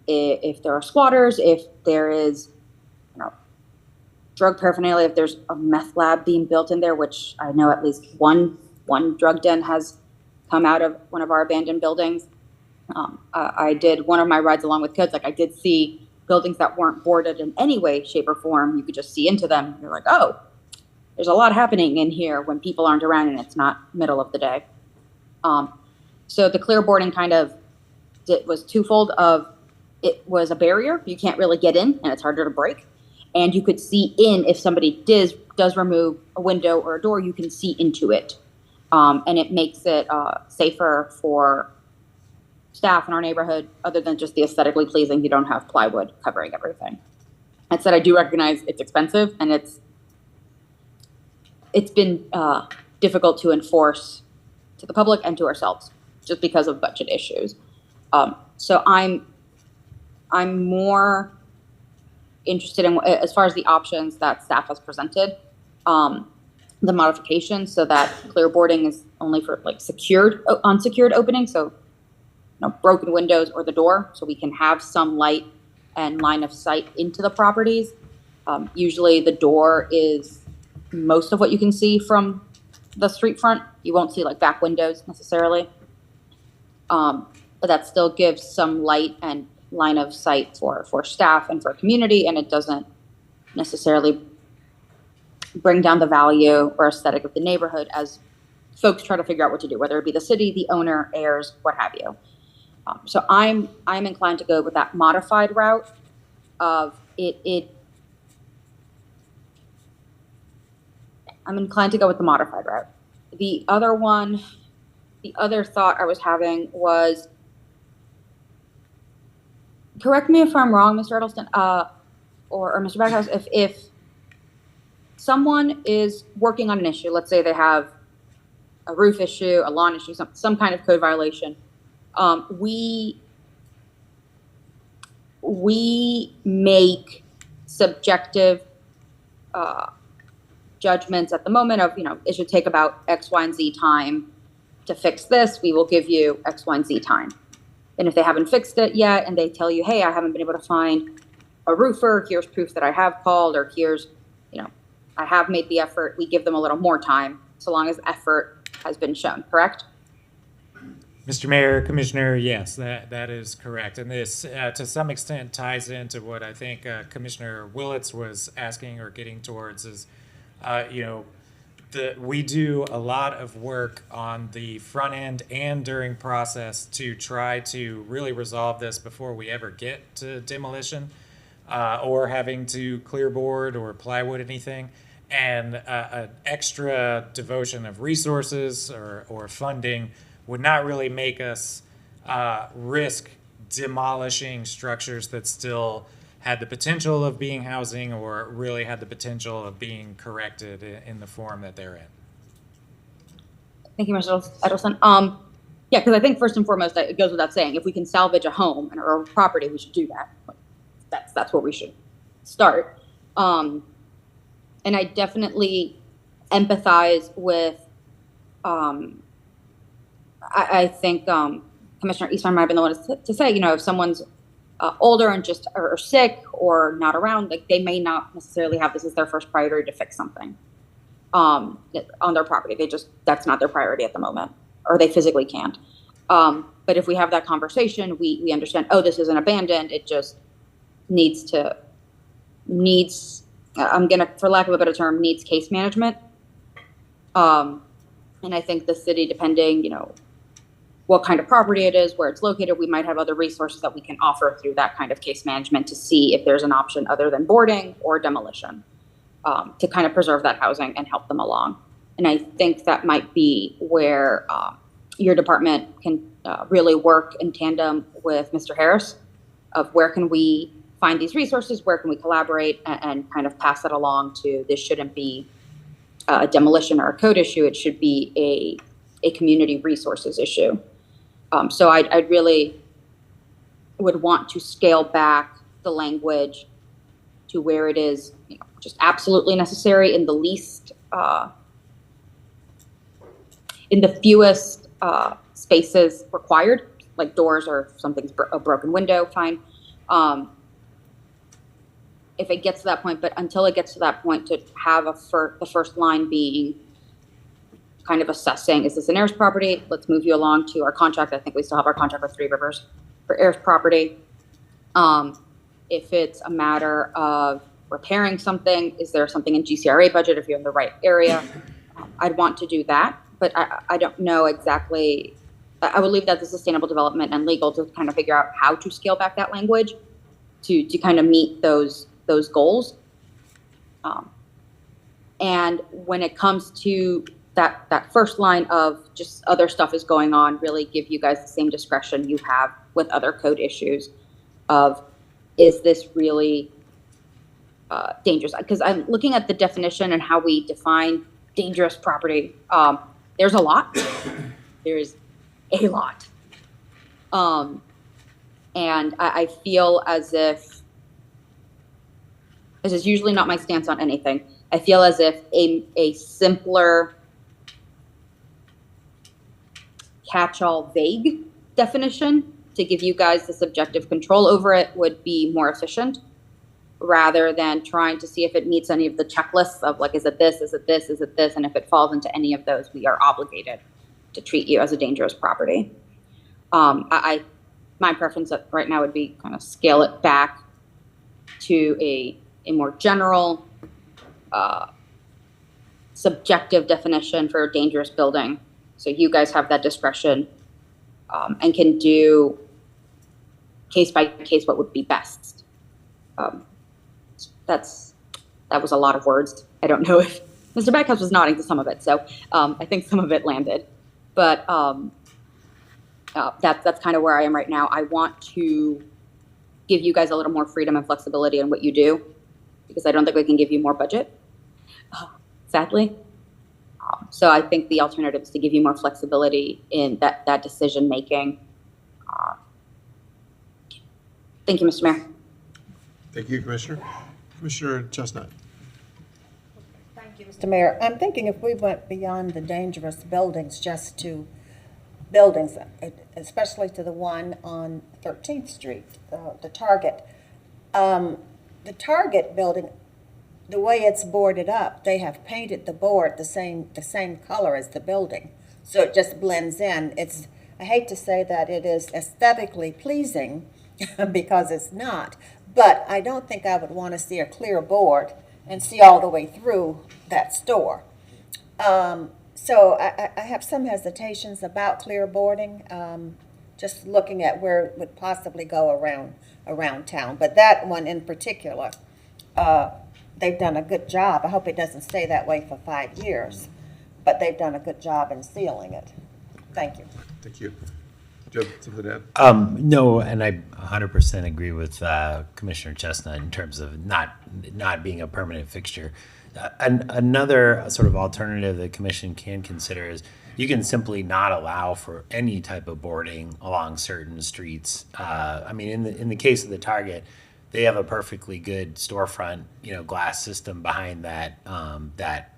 if there are squatters, if there is drug paraphernalia, if there's a meth lab being built in there, which I know at least one drug den has come out of one of our abandoned buildings. I did one of my rides along with kids. I did see buildings that weren't boarded in any way, shape, or form. You could just see into them. You're like, oh, there's a lot happening in here when people aren't around and it's not middle of the day. So the clearboarding was twofold. It was a barrier. You can't really get in and it's harder to break. And you could see in, if somebody does remove a window or a door, you can see into it. And it makes it safer for staff in our neighborhood, other than just the aesthetically pleasing. You don't have plywood covering everything. That said, I do recognize it's expensive, and it's been difficult to enforce to the public and to ourselves, just because of budget issues. So I'm more interested in, as far as the options that staff has presented, the modification so that clear boarding is only for like unsecured openings, so broken windows or the door, so we can have some light and line of sight into the properties. Usually the door is most of what you can see from the street front. You won't see like back windows necessarily. But that still gives some light and line of sight for staff and for community, and it doesn't necessarily bring down the value or aesthetic of the neighborhood as folks try to figure out what to do, whether it be the city, the owner, heirs, what have you. So I'm inclined to go with that modified route of it. I'm inclined to go with the modified route. The other thought I was having was, correct me if I'm wrong, Mr. Edelston, or Mr. Backhouse, if someone is working on an issue, let's say they have a roof issue, a lawn issue, some kind of code violation, we make subjective judgments at the moment of, it should take about X, Y, and Z time to fix this. We will give you X, Y, and Z time. And if they haven't fixed it yet and they tell you, hey, I haven't been able to find a roofer, here's proof that I have called, or here's, I have made the effort, we give them a little more time, so long as effort has been shown, correct? Mr. Mayor, Commissioner, yes, that is correct. And this, to some extent, ties into what I think Commissioner Willits was asking or getting towards is, we do a lot of work on the front end and during process to try to really resolve this before we ever get to demolition or having to clear board or plywood anything. And an extra devotion of resources or funding would not really make us risk demolishing structures that still had the potential of being housing or really had the potential of being corrected in the form that they're in. Thank you, Mr. Edelson. Yeah, because I think first and foremost, it goes without saying, if we can salvage a home or a property, we should do that. That's where we should start. And I definitely empathize with, I think Commissioner Eastman might have been the one to say, if someone's older and just or sick or not around, like they may not necessarily have this as their first priority to fix something on their property. That's not their priority at the moment, or they physically can't. But if we have that conversation, we understand, oh, this isn't abandoned. It just needs, I'm gonna, for lack of a better term, needs case management. And I think the city, depending, what kind of property it is, where it's located, we might have other resources that we can offer through that kind of case management to see if there's an option other than boarding or demolition to kind of preserve that housing and help them along. And I think that might be where your department can really work in tandem with Mr. Harris of where can we find these resources, where can we collaborate and kind of pass that along to, this shouldn't be a demolition or a code issue, it should be a community resources issue. So I really would want to scale back the language to where it is just absolutely necessary in the least, in the fewest spaces required, like doors or something's a broken window, fine. If it gets to that point, but until it gets to that point, to have the first line being kind of assessing, is this an heirs property? Let's move you along to our contract. I think we still have our contract with Three Rivers for heirs property. If it's a matter of repairing something, is there something in GCRA budget if you're in the right area? I'd want to do that, but I don't know exactly. I would leave that to sustainable development and legal to kind of figure out how to scale back that language to kind of meet those goals. And when it comes to that first line of just other stuff is going on, really give you guys the same discretion you have with other code issues of, is this really dangerous? Because I'm looking at the definition and how we define dangerous property. There's a lot. There's a lot. And I feel as if, this is usually not my stance on anything, I feel as if a simpler catch-all vague definition to give you guys the subjective control over it would be more efficient, rather than trying to see if it meets any of the checklists of like, is it this, is it this, is it this? And if it falls into any of those, we are obligated to treat you as a dangerous property. My preference right now would be kind of scale it back to a more general, subjective definition for a dangerous building. So you guys have that discretion, and can do case by case what would be best. That was a lot of words. I don't know if Mr. Backhouse was nodding to some of it, so I think some of it landed. But that's kind of where I am right now. I want to give you guys a little more freedom and flexibility in what you do, because I don't think we can give you more budget, sadly. So I think the alternative is to give you more flexibility in that decision making. Thank you, Mr. Mayor. Thank you, Commissioner. Commissioner Chestnut. Thank you, Mr. Mayor. I'm thinking if we went beyond the dangerous buildings just to buildings, especially to the one on 13th Street, the Target. The Target building, the way it's boarded up, they have painted the board the same color as the building, so it just blends in. I hate to say that it is aesthetically pleasing because it's not, but I don't think I would want to see a clear board and see all the way through that store. So I have some hesitations about clear boarding, just looking at where it would possibly go around town. But that one in particular, they've done a good job. I hope it doesn't stay that way for 5 years, but they've done a good job in sealing it. Thank you. Thank you. Do you have something to add? No, and I 100% agree with Commissioner Chestnut in terms of not being a permanent fixture. Another sort of alternative the commission can consider is you can simply not allow for any type of boarding along certain streets. I mean, in the case of the Target, they have a perfectly good storefront, glass system behind that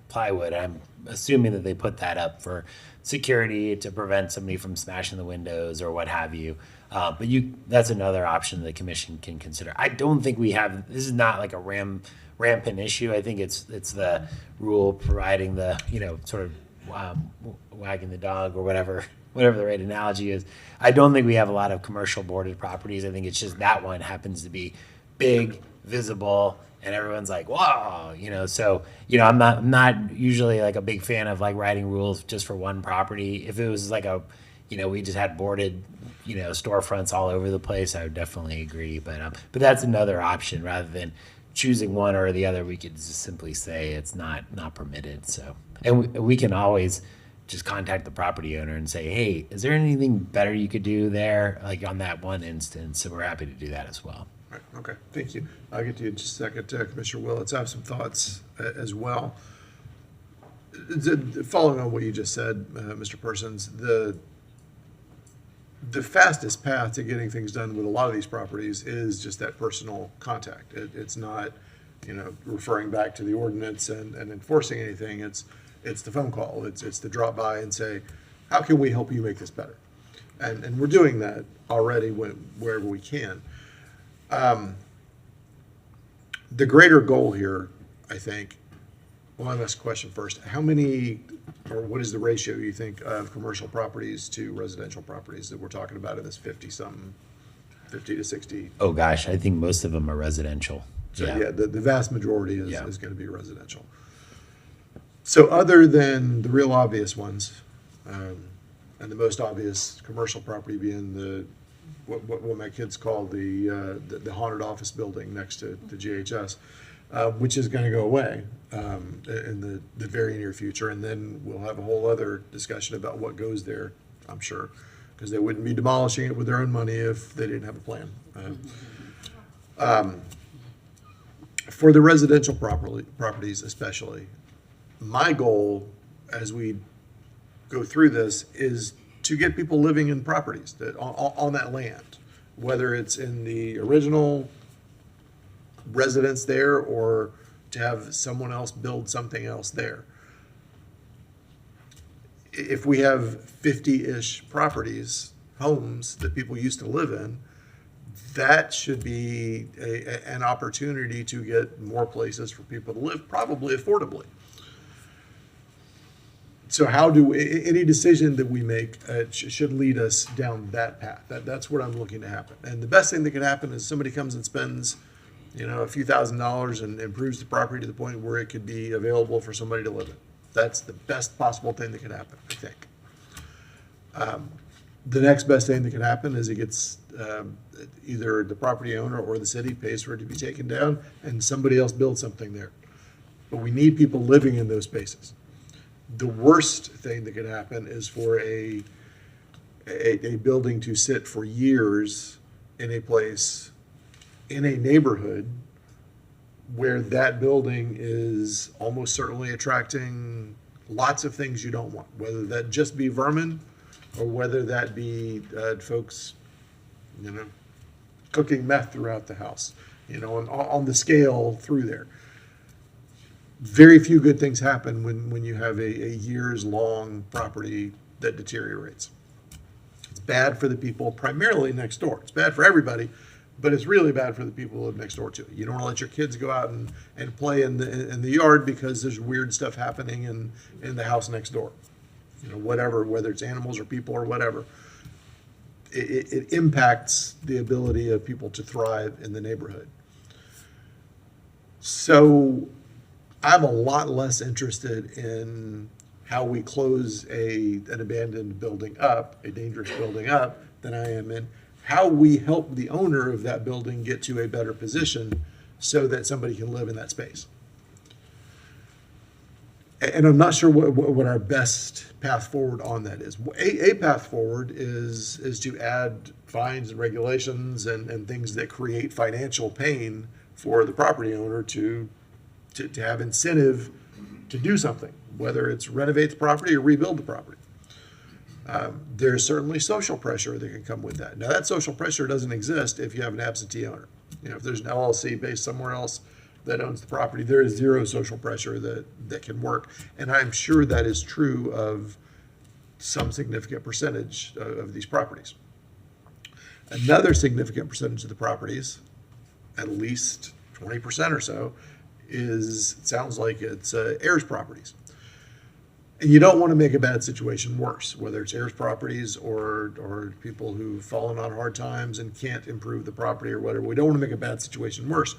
plywood. I'm assuming that they put that up for security to prevent somebody from smashing the windows or what have you. But that's another option the commission can consider. I don't think this is not like a rampant issue. I think it's the rule providing the, sort of wagging the dog or whatever the right analogy is. I don't think we have a lot of commercial boarded properties. I think it's just that one happens to be big, visible, and everyone's like, whoa, so, I'm not usually like a big fan of like writing rules just for one property. If it was like we just had boarded, storefronts all over the place, I would definitely agree. But that's another option rather than choosing one or the other. We could just simply say it's not permitted. So, and we can always just contact the property owner and say, hey, is there anything better you could do there? Like on that one instance. So we're happy to do that as well. Right, okay, thank you. I'll get to you in just a second. Commissioner Willits, I have some thoughts as well. Following on what you just said, Mr. Persons, the fastest path to getting things done with a lot of these properties is just that personal contact. It's not, referring back to the ordinance and enforcing anything. It's the phone call. It's the drop by and say, how can we help you make this better? And we're doing that already wherever we can. The greater goal here, I think, well, I'll ask a question first. How many, or what is the ratio you think of commercial properties to residential properties that we're talking about in this 50 to 60? Oh gosh, I think most of them are residential. So yeah, the vast majority is going to be residential. So other than the real obvious ones, and the most obvious commercial property being what my kids call the haunted office building next to the GHS, which is going to go away in the very near future, and then we'll have a whole other discussion about what goes there, I'm sure, because they wouldn't be demolishing it with their own money if they didn't have a plan. For the residential properties especially, my goal as we go through this is to get people living in properties that on that land, whether it's in the original residence there or to have someone else build something else there. If we have 50-ish properties, homes that people used to live in, that should be an opportunity to get more places for people to live, probably affordably. So any decision that we make should lead us down that path. That's what I'm looking to happen. And the best thing that can happen is somebody comes and spends, a few $1,000s and improves the property to the point where it could be available for somebody to live in. That's the best possible thing that could happen, I think. The next best thing that could happen is it gets, either the property owner or the city pays for it to be taken down and somebody else builds something there. But we need people living in those spaces. The worst thing that could happen is for a building to sit for years in a place, in a neighborhood, where that building is almost certainly attracting lots of things you don't want, whether that just be vermin or whether that be folks, cooking meth throughout the house, on the scale through there. Very few good things happen when you have a years-long property that deteriorates. It's bad for the people primarily next door. It's bad for everybody, but it's really bad for the people who live next door to it. You don't want to let your kids go out and play in the yard because there's weird stuff happening in the house next door. Whatever, whether it's animals or people or whatever. It impacts the ability of people to thrive in the neighborhood. So I'm a lot less interested in how we close an abandoned building up, a dangerous building up, than I am in how we help the owner of that building get to a better position so that somebody can live in that space. And I'm not sure what our best path forward on that is. A path forward is to add fines and regulations and things that create financial pain for the property owner to have incentive to do something, whether it's renovate the property or rebuild the property. There's certainly social pressure that can come with that. Now, that social pressure doesn't exist if you have an absentee owner. If there's an LLC based somewhere else that owns the property, there is zero social pressure that can work. And I'm sure that is true of some significant percentage of these properties. Another significant percentage of the properties, at least 20% or so, sounds like it's heirs properties. And you don't want to make a bad situation worse, whether it's heirs properties or people who've fallen on hard times and can't improve the property or whatever. We don't want to make a bad situation worse.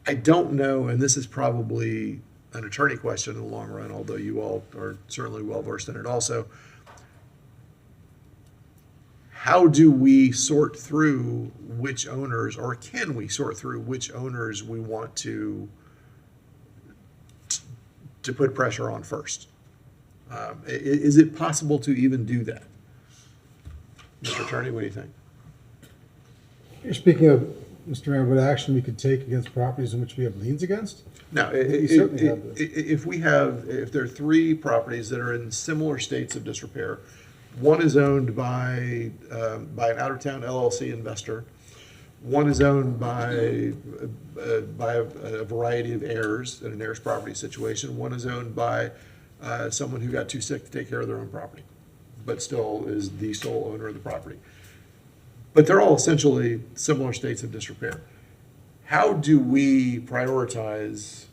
I don't know, and this is probably an attorney question in the long run, although you all are certainly well versed in it also. How do we sort through which owners, or can we sort through which owners we want to put pressure on first? Is it possible to even do that? Mr. Attorney, what do you think? You're speaking of, Mr. Mayor, what action we could take against properties in which we have liens against? Now, We certainly have this. if there are three properties that are in similar states of disrepair, one is owned by an out-of-town LLC investor, one is owned by a variety of heirs in an heirs property situation, one is owned by someone who got too sick to take care of their own property, but still is the sole owner of the property. But they're all essentially similar states of disrepair. How do we prioritize,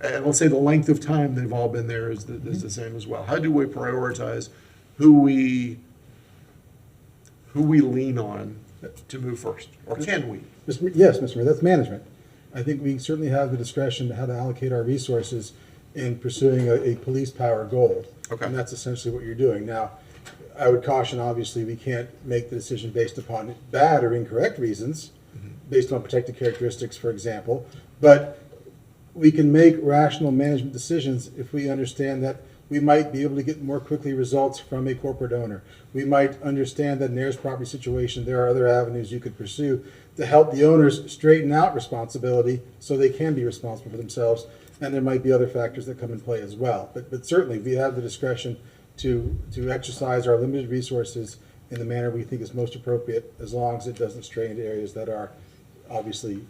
and let's say the length of time they've all been there is the same as well. How do we prioritize who we lean on to move first, or can we? Yes, Mr. Mayor, that's management. I think we certainly have the discretion to how to allocate our resources in pursuing a police power goal. Okay. And that's essentially what you're doing. Now, I would caution, obviously, we can't make the decision based upon bad or incorrect reasons, based on protected characteristics, for example, but we can make rational management decisions if we understand that we might be able to get more quickly results from a corporate owner. We might understand that in heirs property situation, there are other avenues you could pursue to help the owners straighten out responsibility so they can be responsible for themselves. And there might be other factors that come in play as well. But certainly we have the discretion to exercise our limited resources in the manner we think is most appropriate, as long as it doesn't stray into areas that are obviously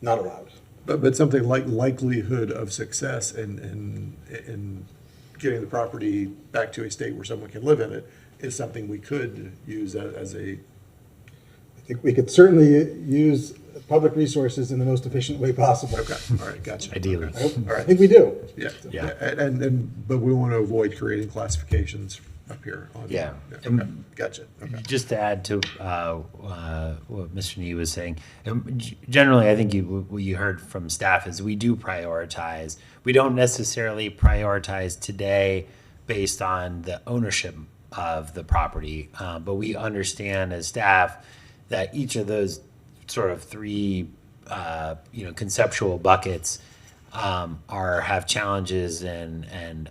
not allowed. But something like likelihood of success in getting the property back to a state where someone can live in it is something we could use as a, I think we could certainly use public resources in the most efficient way possible. okay, all right, gotcha. Ideally. I think we do. Yeah, Yeah. but we want to avoid creating classifications up here on. Yeah. Okay, gotcha, okay. Just to add to what Mr. Nee was saying, generally, I think what you heard from staff is we do prioritize. We don't necessarily prioritize today based on the ownership of the property, but we understand as staff that each of those sort of three, conceptual buckets have challenges and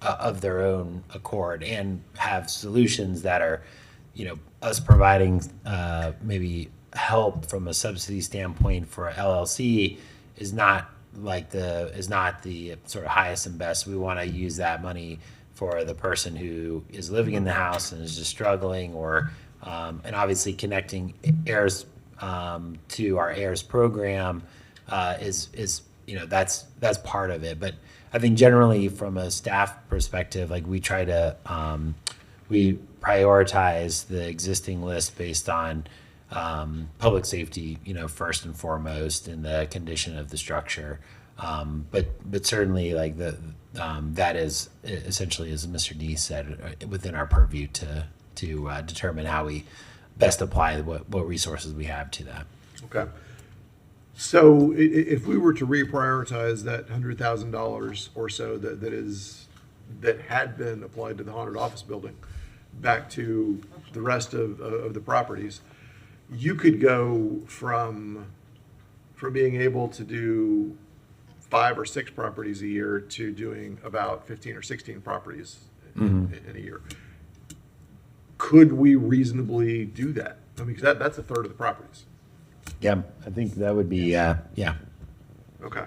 of their own accord, and have solutions that are, us providing maybe help from a subsidy standpoint for LLC is not the sort of highest and best. We want to use that money for the person who is living in the house and is just struggling, or and obviously connecting heirs to our heirs program is that's part of it. But I think generally from a staff perspective, like we try to we prioritize the existing list based on public safety, first and foremost, and the condition of the structure. But certainly like that is essentially, as Mr. D said, within our purview to determine how we best apply what resources we have to that. Okay. So if we were to reprioritize that $100,000 or so that had been applied to the haunted office building back to the rest of the properties, you could go from being able to do 5 or 6 properties a year to doing about 15 or 16 properties in a year. Could we reasonably do that? I mean, because that's a third of the properties. Yeah, I think that would be yeah. Okay.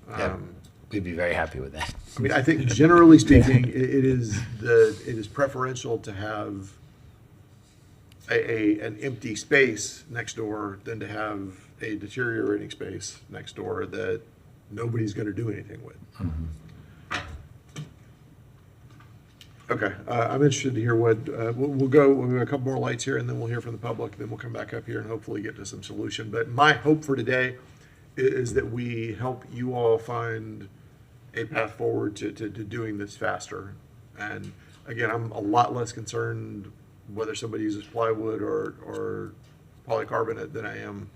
Yeah, we'd be very happy with that. I mean, I think generally speaking, it is preferential to have an empty space next door than to have a deteriorating space next door that nobody's going to do anything with. Okay, I'm interested to hear what, we'll go a couple more lights here, and then we'll hear from the public, then we'll come back up here and hopefully get to some solution. But my hope for today is that we help you all find a path forward to doing this faster. And again, I'm a lot less concerned whether somebody uses plywood or polycarbonate than I am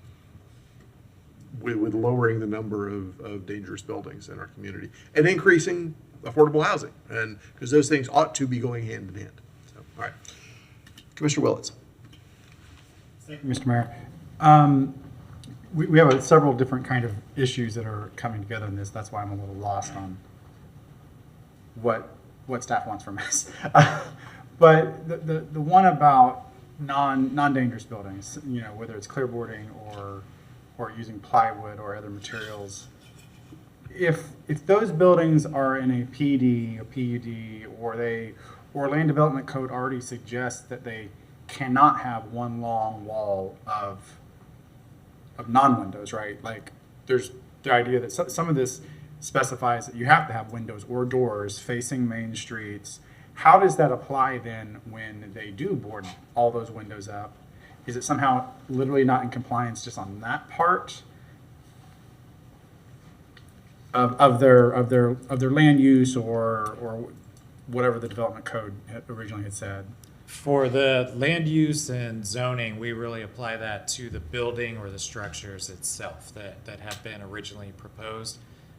with lowering the number of dangerous buildings in our community and increasing affordable housing, and because those things ought to be going hand in hand. So, all right, Commissioner Willits. Thank you, Mr. Mayor. We have several different kind of issues that are coming together in this. That's why I'm a little lost on what staff wants from us. But the one about non-dangerous buildings, whether it's clearboarding or using plywood or other materials, if those buildings are in a PD or PUD, or land development code already suggests that they cannot have one long wall of non-windows, right? Like there's the idea that some of this specifies that you have to have windows or doors facing main streets. How does that apply then when they do board all those windows up? Is it somehow literally not in compliance just on that part of their land use or whatever the development code originally had said? For the land use and zoning, we really apply that to the building or the structures itself that have been originally proposed.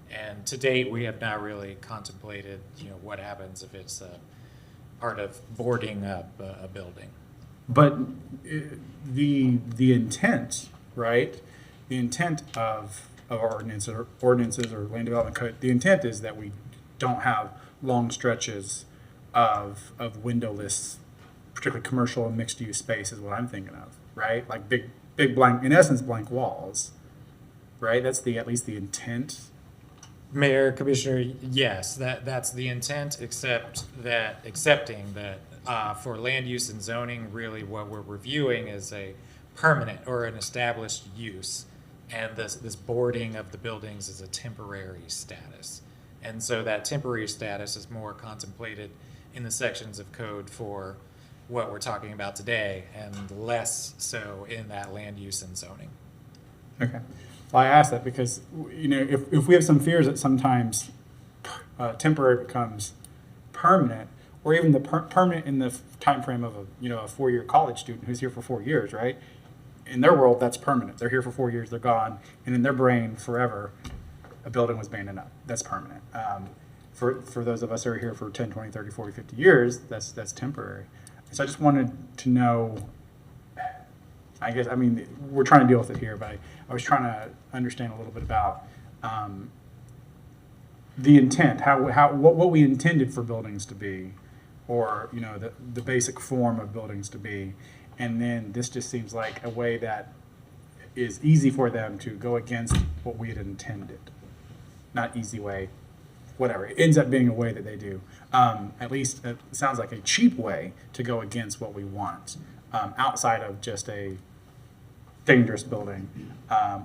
And to date, we have not really contemplated, what happens if it's a part of boarding up a building. But the intent, right? The intent of ordinances or land development code, the intent is that we don't have long stretches of windowless, particularly commercial and mixed use space is what I'm thinking of, right? Like big blank, in essence, blank walls, right? That's at least the intent. Mayor, Commissioner, yes, that's the intent, accepting that for land use and zoning, really what we're reviewing is a permanent or an established use And this boarding of the buildings is a temporary status. And so that temporary status is more contemplated in the sections of code for what we're talking about today, and less so in that land use and zoning. Okay. Well, I asked that because, if we have some fears that sometimes temporary becomes permanent, or even the permanent in the time frame of a 4-year college student who's here for 4 years, right? In their world, that's permanent. They're here for 4 years, they're gone, and in their brain, forever, a building was abandoned up. That's permanent. For those of us who are here for 10, 20, 30, 40, 50 years, that's temporary. So I just wanted to know, we're trying to deal with it here, but I was trying to understand a little bit about the intent, what we intended for buildings to be, or the basic form of buildings to be, and then this just seems like a way that is easy for them to go against what we had intended. Not easy way, whatever. It ends up being a way that they do. At least it sounds like a cheap way to go against what we want, outside of just a dangerous building,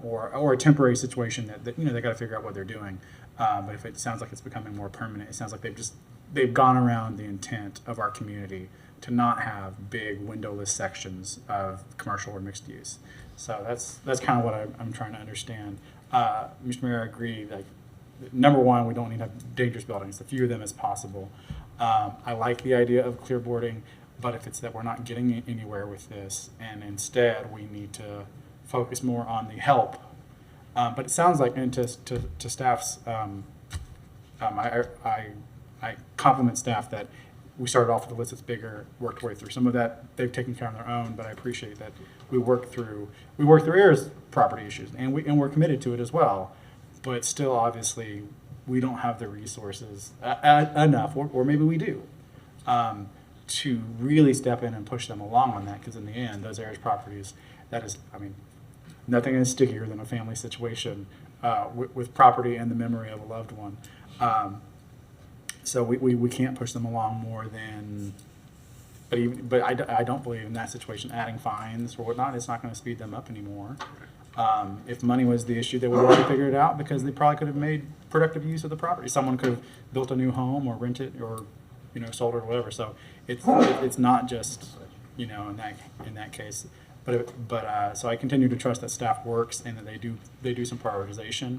or a temporary situation that they got to figure out what they're doing. But if it sounds like it's becoming more permanent, it sounds like they've gone around the intent of our community to not have big windowless sections of commercial or mixed use. So that's kind of what I'm trying to understand. Mr. Mayor, I agree. Like, number one, we don't need to have dangerous buildings, the fewer of them as possible. I like the idea of clearboarding, but if it's that we're not getting anywhere with this, and instead we need to focus more on the help. But it sounds like, and to staff's, I compliment staff that we started off with a list that's bigger, worked our way through. Some of that they've taken care of on their own, but I appreciate that we work through areas property issues, and we're committed to it as well. But still, obviously, we don't have the resources enough, or maybe we do, to really step in and push them along on that. Because in the end, those areas properties, nothing is stickier than a family situation with property and the memory of a loved one. So we can't push them along more than, but I don't believe in that situation, adding fines or whatnot, it's not going to speed them up anymore. If money was the issue, they would have already figured it out, because they probably could have made productive use of the property. Someone could have built a new home or rented or, sold it or whatever. So it's not just, in that case. So I continue to trust that staff works and that they do some prioritization.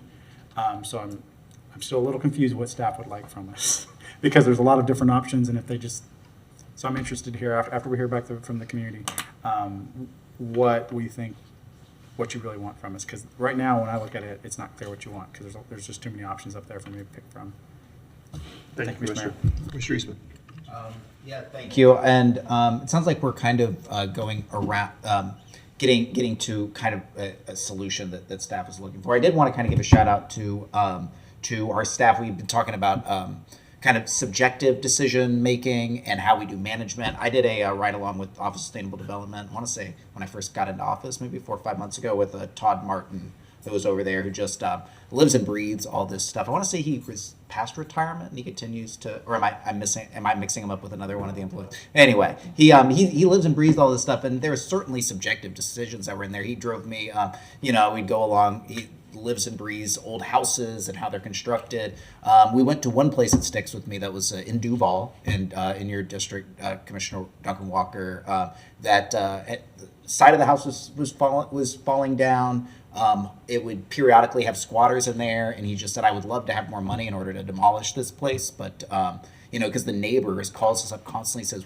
So I'm still a little confused what staff would like from us, because there's a lot of different options, and if they just, so I'm interested to hear after we hear back from the community, what you really want from us, because right now when I look at it, it's not clear what you want, because there's just too many options up there for me to pick from. Thank you, Commissioner. Commissioner Eastman. Thank you. And it sounds like we're kind of going around, getting to kind of a solution that staff is looking for. I did want to kind of give a shout out to our staff. We've been talking about kind of subjective decision making and how we do management. I did a ride along with Office of Sustainable Development, I want to say when I first got into office, maybe 4 or 5 months ago, with Todd Martin, who was over there, who just lives and breathes all this stuff. I want to say he was past retirement and he continues to, or am I mixing him up with another one of the employees? Anyway, he lives and breathes all this stuff, and there are certainly subjective decisions that were in there. He drove me, we'd go along, he lives and breathes old houses and how they're constructed. We went to one place that sticks with me that was in Duval, and in your district, Commissioner Duncan Walker, that side of the house was falling down. It would periodically have squatters in there, and he just said, I would love to have more money in order to demolish this place, but because the neighbor calls us up constantly, says,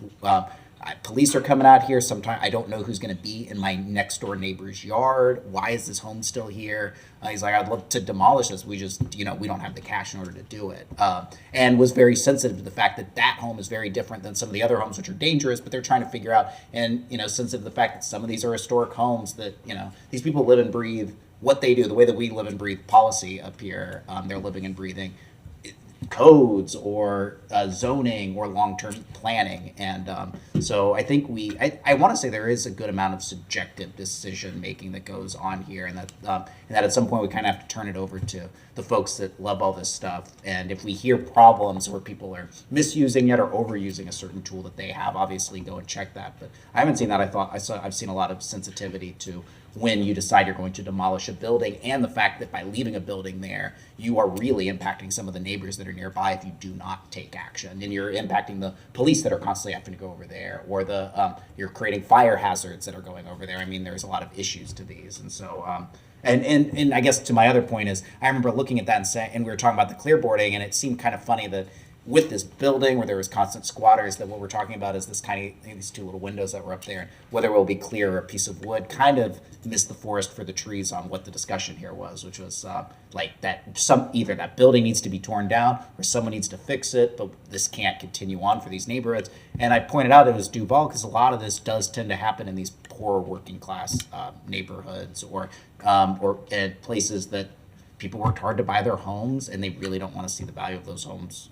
police are coming out here. Sometimes I don't know who's going to be in my next door neighbor's yard. Why is this home still here? He's like, I'd love to demolish this. We just, we don't have the cash in order to do it. And was very sensitive to the fact that home is very different than some of the other homes, which are dangerous, but they're trying to figure out, and, sensitive to the fact that some of these are historic homes that, these people live and breathe what they do, the way that we live and breathe policy up here. They're living and breathing codes or zoning or long-term planning, and so I think I want to say there is a good amount of subjective decision making that goes on here, and that at some point we kind of have to turn it over to the folks that love all this stuff. And if we hear problems where people are misusing it or overusing a certain tool that they have, obviously go and check that. But I haven't seen that. I've seen a lot of sensitivity to when you decide you're going to demolish a building, and the fact that by leaving a building there, you are really impacting some of the neighbors that are nearby if you do not take action. And you're impacting the police that are constantly having to go over there, or you're creating fire hazards that are going over there. I mean, there's a lot of issues to these. And so, and I guess to my other point is, I remember looking at that and we were talking about the clearboarding, and it seemed kind of funny that with this building where there was constant squatters, that what we're talking about is this tiny, these two little windows that were up there, whether it will be clear or a piece of wood, kind of missed the forest for the trees on what the discussion here was, which was like that either that building needs to be torn down or someone needs to fix it, but this can't continue on for these neighborhoods. And I pointed out it was Duval because a lot of this does tend to happen in these poor working class neighborhoods or at places that people worked hard to buy their homes, and they really don't want to see the value of those homes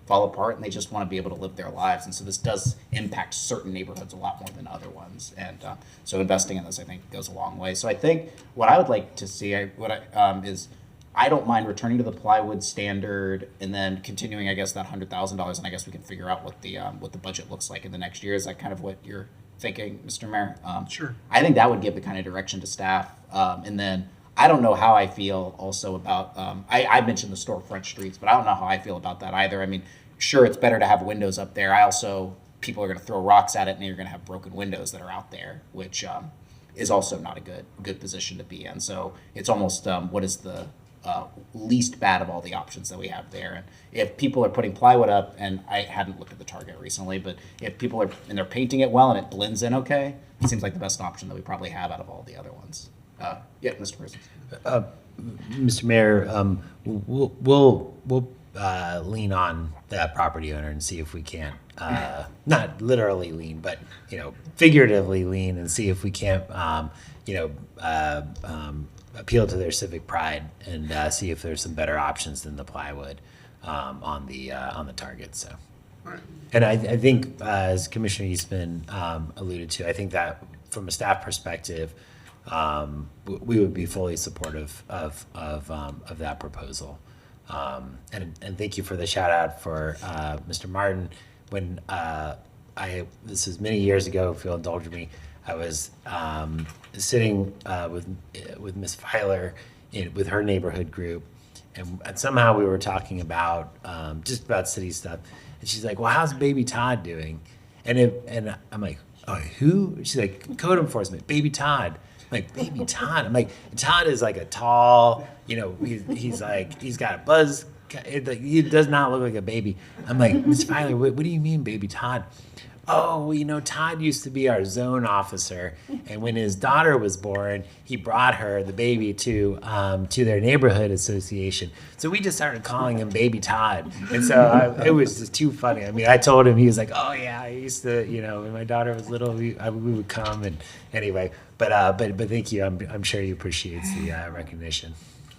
fall apart, and they just want to be able to live their lives. And so this does impact certain neighborhoods a lot more than other ones. And so investing in this, I think, goes a long way. So I think what I would like to see, is I don't mind returning to the plywood standard and then continuing, I guess, that $100,000, and I guess we can figure out what the budget looks like in the next year. Is that kind of what you're thinking, Mr. Mayor? Sure. I think that would give the kind of direction to staff, and then I don't know how I feel also about, I mentioned the storefront streets, but I don't know how I feel about that either. I mean, sure, it's better to have windows up there. People are going to throw rocks at it, and you're going to have broken windows that are out there, which is also not a good position to be in. So it's almost what is the least bad of all the options that we have there. And if people are putting plywood up, and I hadn't looked at the Target recently, but if people are, and they're painting it well and it blends in okay, it seems like the best option that we probably have out of all the other ones. Yeah, Mr. President. Mr. Mayor, we'll lean on that property owner and see if we can't, not literally lean, but, figuratively lean and see if we can't, appeal to their civic pride and see if there's some better options than the plywood on the Target. So, All right. and I think as Commissioner Eastman alluded to, I think that from a staff perspective, we would be fully supportive of that proposal. And thank you for the shout out for Mr. Martin. When this is many years ago, if you'll indulge me, I was sitting with Ms. Filer with her neighborhood group, and somehow we were talking about just about city stuff, and she's like, "Well, how's Baby Todd doing?" And I'm like, "Oh, who?" She's like, "Code enforcement, Baby Todd." I'm like, "Baby Todd." I'm like, Todd is like a tall, he's got a buzz. He does not look like a baby. I'm like, "Ms. Filer, what do you mean, Baby Todd?" "Oh, Todd used to be our zone officer, and when his daughter was born, he brought her, the baby, to their neighborhood association. So we just started calling him Baby Todd." And so it was just too funny. I mean, I told him, he was like, "Oh yeah, I used to, when my daughter was little, we would come." And anyway, but thank you. I'm sure he appreciates the recognition.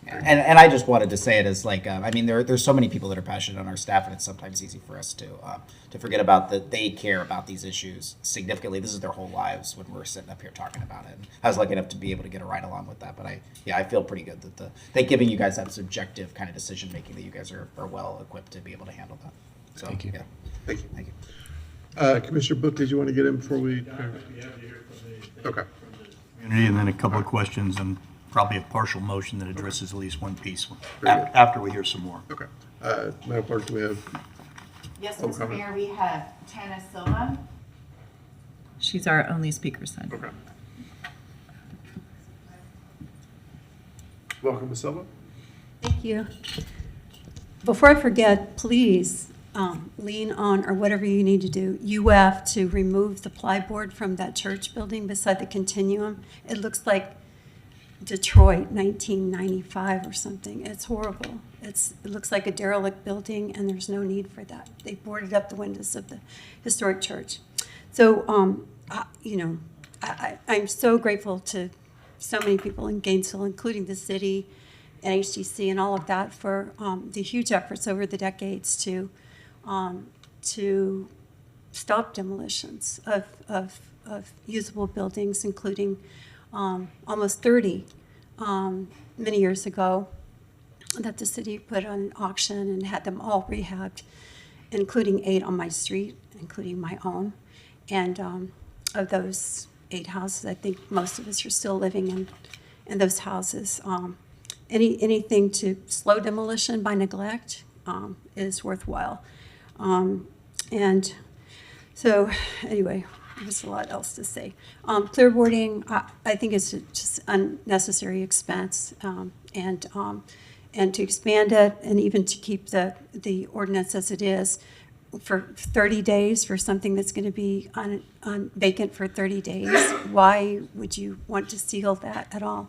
And I just wanted to say it as like, there's so many people that are passionate on our staff, and it's sometimes easy for us to forget about that they care about these issues significantly. This is their whole lives when we're sitting up here talking about it. And I was lucky enough to be able to get a ride along with that. But I feel pretty good that giving you guys that subjective kind of decision making, that you guys are well equipped to be able to handle that. So Thank you. Yeah. Thank you. Thank you. Commissioner Book, did you want to get in before we? Okay. Community, and then a couple of questions and probably a partial motion that addresses at least one piece Very good. after we hear some more. Okay. Madam Clerk, do we have? Yes, Public Mr. comment? Mayor, we have Tana Silva. She's our only speaker, son. Okay. Welcome, Ms. Silva. Thank you. Before I forget, please lean on, or whatever you need to do, UF to remove the plyboard from that church building beside the Continuum. It looks like Detroit 1995 or something. It's horrible. It looks like a derelict building, and there's no need for that. They boarded up the windows of the historic church. So, I'm so grateful to so many people in Gainesville, including the city and HTC and all of that, for the huge efforts over the decades to stop demolitions of usable buildings, including almost 30 many years ago that the city put on auction and had them all rehabbed, including 8 on my street, including my own. And of those 8 houses. I think most of us are still living in those houses. Anything to slow demolition by neglect is worthwhile. And so, anyway, there's a lot else to say. Clearboarding, I think it's just unnecessary expense, and to expand it, and even to keep the ordinance as it is for 30 days for something that's going to be on vacant for 30 days. Why would you want to seal that at all?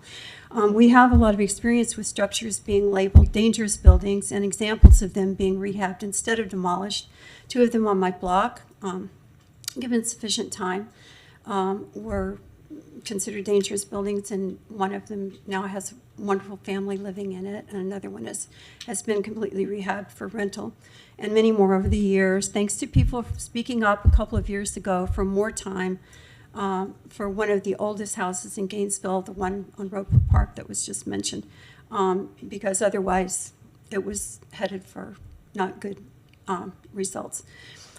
We have a lot of experience with structures being labeled dangerous buildings and examples of them being rehabbed instead of demolished. 2 of them on my block, given sufficient time, were considered dangerous buildings, and one of them now has a wonderful family living in it, and another one has been completely rehabbed for rental, and many more over the years, thanks to people speaking up a couple of years ago for more time for one of the oldest houses in Gainesville, the one on Roper Park that was just mentioned, because otherwise it was headed for not good results.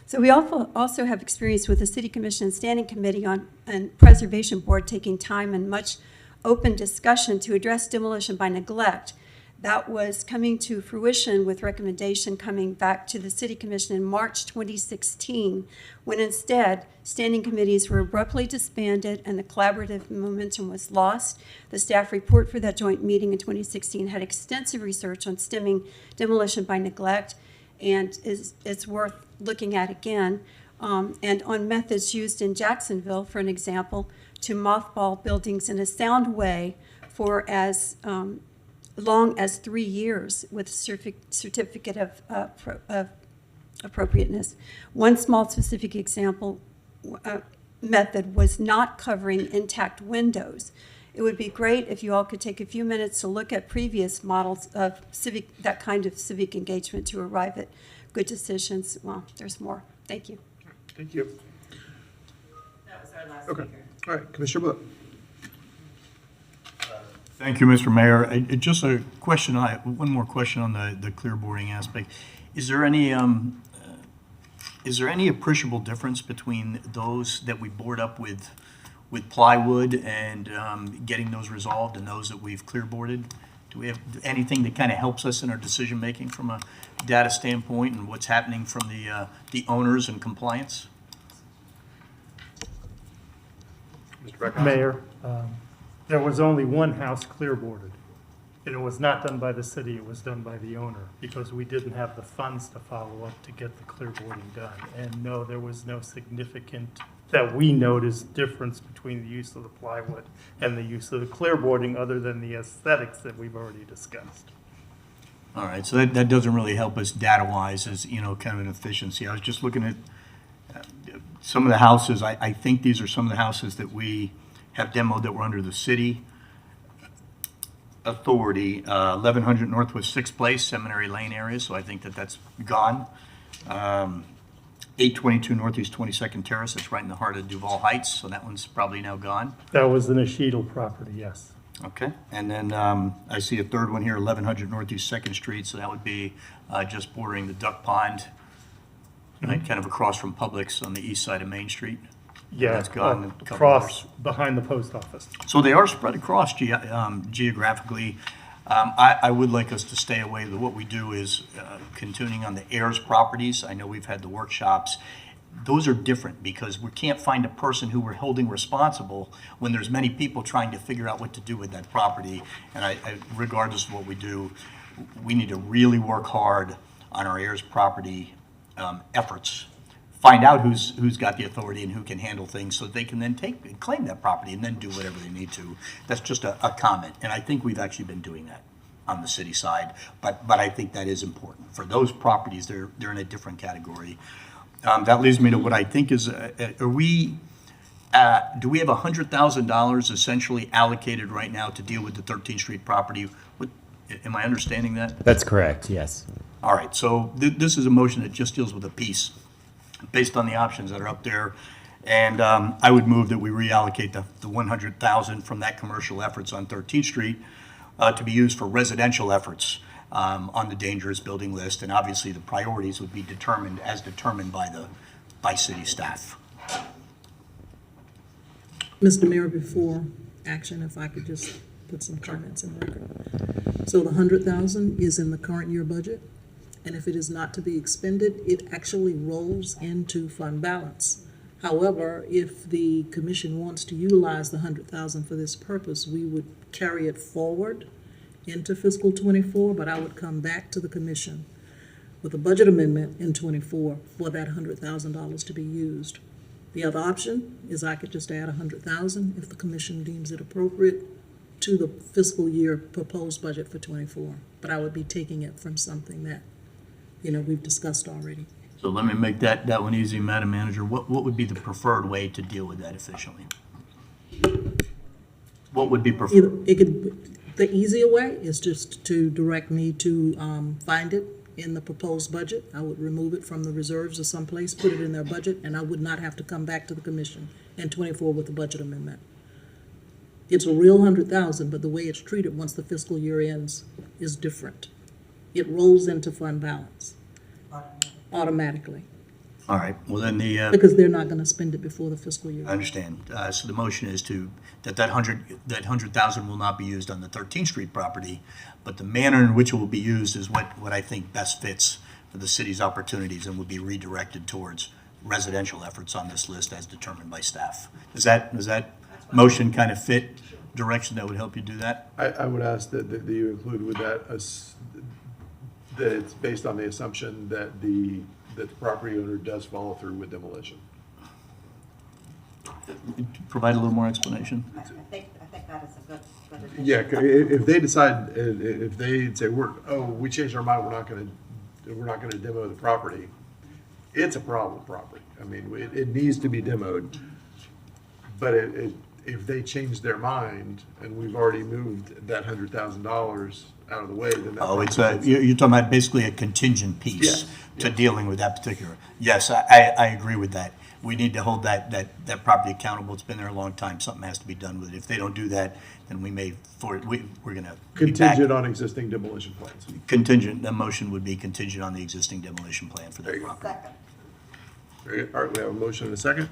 So we also have experience with the City Commission and Standing Committee and Preservation Board taking time and much open discussion to address demolition by neglect. That was coming to fruition with recommendation coming back to the City Commission in March 2016, when instead standing committees were abruptly disbanded and the collaborative momentum was lost. The staff report for that joint meeting in 2016 had extensive research on stemming demolition by neglect, and it's worth looking at again, and on methods used in Jacksonville, for an example, to mothball buildings in a sound way for as long as 3 years with certificate of appropriateness. One small specific example method was not covering intact windows. It would be great if you all could take a few minutes to look at previous models of that kind of civic engagement to arrive at good decisions. Well, there's more. Thank you. Thank you. That was our last Okay. speaker. All right, Commissioner Blue. Thank you, Mr. Mayor. Just a question, one more question on the clearboarding aspect. Is there any appreciable difference between those that we board up with plywood and getting those resolved and those that we've clearboarded? Do we have anything that kind of helps us in our decision-making from a data standpoint and what's happening from the owners and compliance? Mr. Becker. Mayor, there was only one house clearboarded. And it was not done by the city, it was done by the owner, because we didn't have the funds to follow up to get the clearboarding done. And no, there was no significant, that we noticed, difference between the use of the plywood and the use of the clearboarding, other than the aesthetics that we've already discussed. All right, so that doesn't really help us data-wise as, kind of an efficiency. I was just looking at some of the houses. I think these are some of the houses that we have demoed that were under the city authority. 1100 Northwest 6th Place, Seminary Lane area, so I think that's gone. 822 Northeast 22nd Terrace, that's right in the heart of Duval Heights, so that one's probably now gone. That was an Ashido property, yes. Okay, and then I see a third one here, 1100 Northeast 2nd Street, so that would be just bordering the Duck Pond, right, kind of across from Publix on the east side of Main Street. Yeah, That's gone. A couple across, others. behind the post office. So they are spread across geographically. I would like us to stay away. What we do is continuing on the heirs properties. I know we've had the workshops. Those are different because we can't find a person who we're holding responsible when there's many people trying to figure out what to do with that property. And regardless of what we do, we need to really work hard on our heirs property efforts. Find out who's got the authority and who can handle things so they can then claim that property and then do whatever they need to. That's just a comment, and I think we've actually been doing that on the city side, but I think that is important. For those properties, they're in a different category. That leads me to what I think is, do we have $100,000 essentially allocated right now to deal with the 13th Street property? Am I understanding that? That's correct, yes. All right, so this is a motion that just deals with a piece based on the options that are up there. And I would move that we reallocate the $100,000 from that commercial efforts on 13th Street to be used for residential efforts on the dangerous building list. And obviously the priorities would be determined by city staff. Mr. Mayor, before action, if I could just put some comments in the record. So the 100,000 is in the current year budget, and if it is not to be expended, it actually rolls into fund balance. However, if the commission wants to utilize the 100,000 for this purpose, we would carry it forward into fiscal '24, but I would come back to the commission with a budget amendment in '24 for that $100,000 to be used. The other option is I could just add 100,000 if the commission deems it appropriate to the fiscal year proposed budget for '24. But I would be taking it from something that, we've discussed already. So let me make that one easy, Madam Manager. What would be the preferred way to deal with that efficiently? What would be preferred? The easier way is just to direct me to find it in the proposed budget. I would remove it from the reserves or someplace, put it in their budget, and I would not have to come back to the commission in '24 with a budget amendment. It's a real 100,000, but the way it's treated once the fiscal year ends is different. It rolls into fund balance automatically, All right, well then because they're not gonna spend it before the fiscal year. I understand. So the motion is that 100,000 will not be used on the 13th Street property, but the manner in which it will be used is what I think best fits for the city's opportunities and will be redirected towards residential efforts on this list as determined by staff. Does that motion kind of fit direction that would help you do that? I would ask that you include with that, that it's based on the assumption that the property owner does follow through with demolition. Provide a little more explanation. I think that is a good addition. Yeah, if they decide, if they say, we changed our mind, we're not gonna demo the property, it's a problem property. I mean, it needs to be demoed. But if they change their mind and we've already moved that $100,000 out of the way, then that. You're talking about basically a contingent piece to dealing with that particular. Yes, I agree with that. We need to hold that property accountable. It's been there a long time. Something has to be done with it. If they don't do that, then we're gonna. Contingent on existing demolition plans. Contingent, the motion would be contingent on the existing demolition plan for that property. Second. Very good. All right, we have a motion and a second.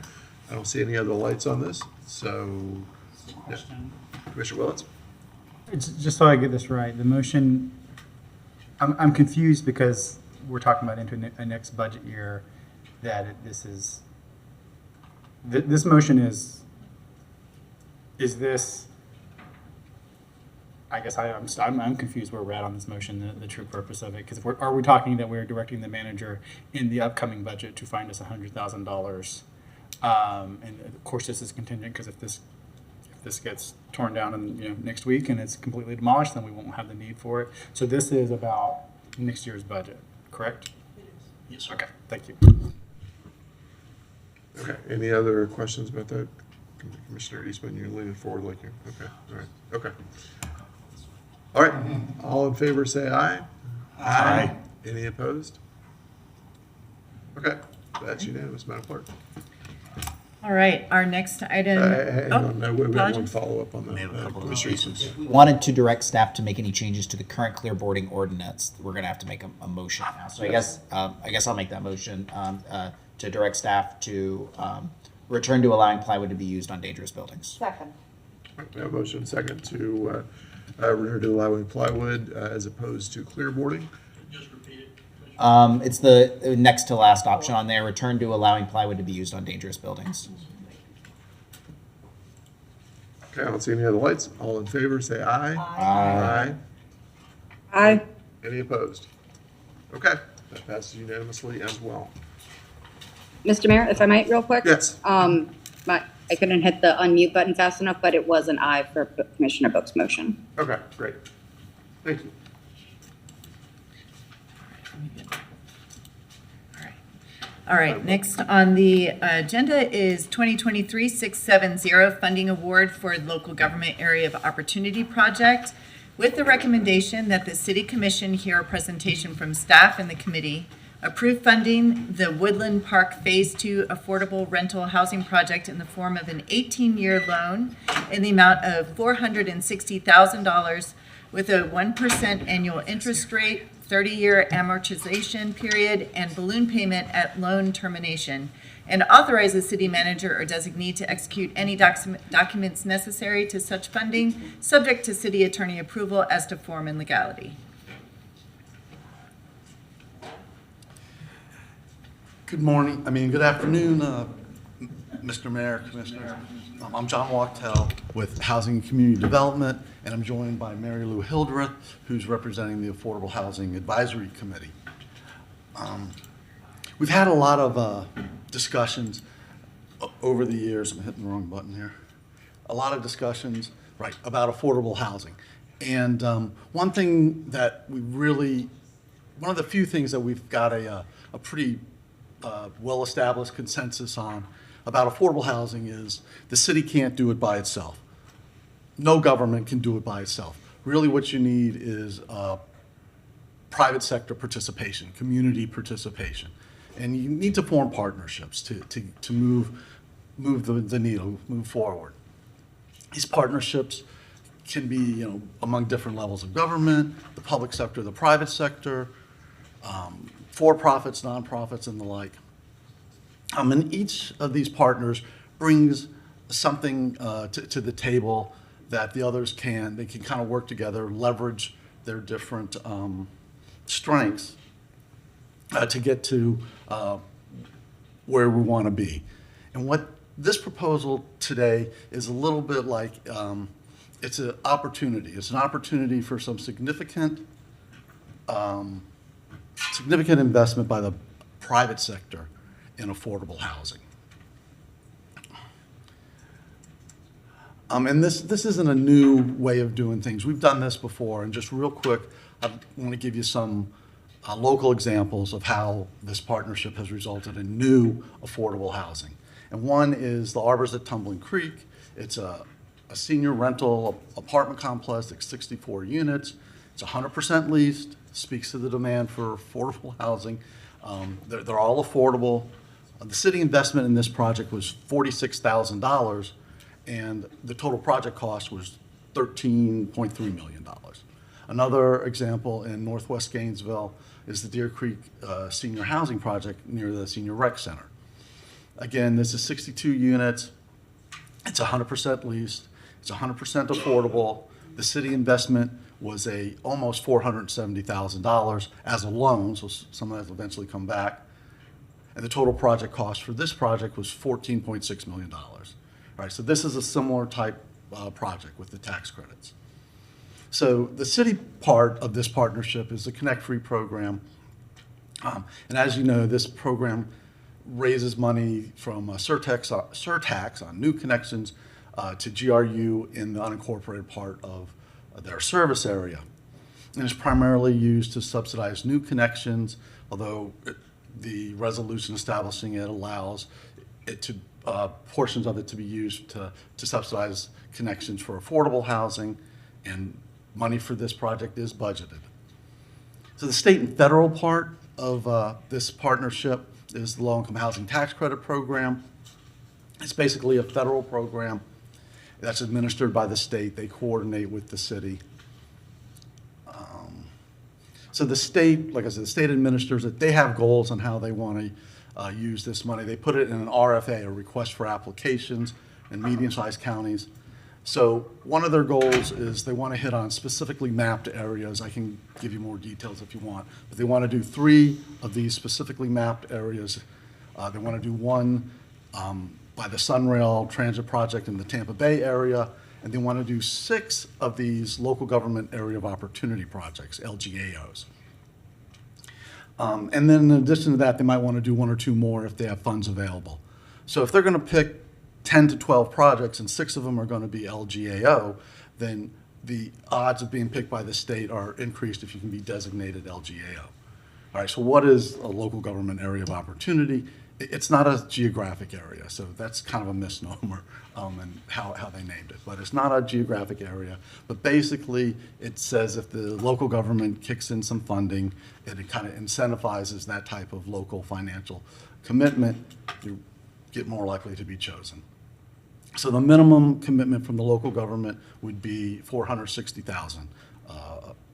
I don't see any other lights on this, so. Yeah. Commissioner Willetts? It's just so I get this right, the motion, I'm confused because we're talking about into a next budget year, that this motion is this, I guess I'm confused where we're at on this motion, the true purpose of it, because are we talking that we're directing the manager in the upcoming budget to find us $100,000? And of course, this is contingent, because if this gets torn down in, next week and it's completely demolished, then we won't have the need for it. So this is about next year's budget, correct? Yes. Okay, thank you. Okay, any other questions about that? Commissioner Eastman, you're leaning forward like you, okay, all right, okay. All right, all in favor say aye. Aye. Any opposed? Okay, that's unanimous, Madam Clerk. All right, our next item. Hang on, no, we have one apologies. follow-up on We have a that. couple of Commissioner reasons. Eastman. Wanted to direct staff to make any changes to the current clearboarding ordinance, we're gonna have to make a motion now. So I guess I'll make that motion, to direct staff to, return to allowing plywood to be used on dangerous buildings. Second. We have a motion second to return to allowing plywood as opposed to clearboarding. It's the next to last option on there, return to allowing plywood to be used on dangerous buildings. Okay, I don't see any other lights. All in favor, say aye. Aye. Aye. Any opposed? Okay, that passes unanimously as well. Mr. Mayor, if I might, real quick? Yes. I couldn't hit the unmute button fast enough, but it was an aye for Commissioner Boak's motion. Okay, great. Thank you. All right, next on the agenda is 2023-670 Funding Award for Local Government Area of Opportunity Project, with the recommendation that the City Commission hear a presentation from staff and the committee, approve funding the Woodland Park Phase 2 Affordable Rental Housing Project in the form of an 18-year loan in the amount of $460,000 with a 1% annual interest rate, 30-year amortization period, and balloon payment at loan termination, and authorize the city manager or designee to execute any documents necessary to such funding, subject to city attorney approval as to form and legality. Good afternoon, Mr. Mayor, Commissioners. I'm John Wachtel with Housing and Community Development, and I'm joined by Mary Lou Hildreth, who's representing the Affordable Housing Advisory Committee. We've had a lot of discussions over the years. I'm hitting the wrong button here. A lot of discussions, right, about affordable housing. And one of the few things that we've got a pretty well-established consensus on about affordable housing is the city can't do it by itself. No government can do it by itself. Really what you need is private sector participation, community participation. And you need to form partnerships to move the needle, move forward. These partnerships can be among different levels of government, the public sector, the private sector, for-profits, nonprofits, and the like. And each of these partners brings something to the table that the others can. They can kind of work together, leverage their different strengths to get to where we want to be. And what this proposal today is a little bit like, it's an opportunity. It's an opportunity for some significant investment by the private sector in affordable housing. And this isn't a new way of doing things. We've done this before, and just real quick, I want to give you some local examples of how this partnership has resulted in new affordable housing. And one is the Arbors at Tumbling Creek. It's a senior rental apartment complex, it's 64 units. It's 100% leased, speaks to the demand for affordable housing. They're all affordable. The city investment in this project was $46,000, and the total project cost was $13.3 million. Another example in Northwest Gainesville is the Deer Creek Senior Housing Project near the Senior Rec Center. Again, this is 62 units. It's 100% leased. It's 100% affordable. The city investment was almost $470,000 as a loan, so some of that will eventually come back. And the total project cost for this project was $14.6 million. All right, so this is a similar type project with the tax credits. So the city part of this partnership is the Connect Free program. And as you know, this program raises money from surtax on new connections to GRU in the unincorporated part of their service area. And it's primarily used to subsidize new connections, although the resolution establishing it allows it to portions of it to be used to subsidize connections for affordable housing, and money for this project is budgeted. So the state and federal part of this partnership is the Low-Income Housing Tax Credit Program. It's basically a federal program that's administered by the state. They coordinate with the city. So the state, like I said, the state administers it. They have goals on how they want to use this money. They put it in an RFA, a request for applications, in medium-sized counties. So one of their goals is they want to hit on specifically mapped areas. I can give you more details if you want, but they want to do 3 of these specifically mapped areas. They want to do one by the Sunrail Transit Project in the Tampa Bay area, and they want to do 6 of these local government area of opportunity projects, LGAOs. And then in addition to that, they might want to do 1 or 2 more if they have funds available. So if they're going to pick 10 to 12 projects and 6 of them are going to be LGAO, then the odds of being picked by the state are increased if you can be designated LGAO. All right, so what is a local government area of opportunity? It's not a geographic area, so that's kind of a misnomer and how they named it. But it's not a geographic area. But basically, it says if the local government kicks in some funding, it kind of incentivizes that type of local financial commitment, you get more likely to be chosen. So the minimum commitment from the local government would be $460,000,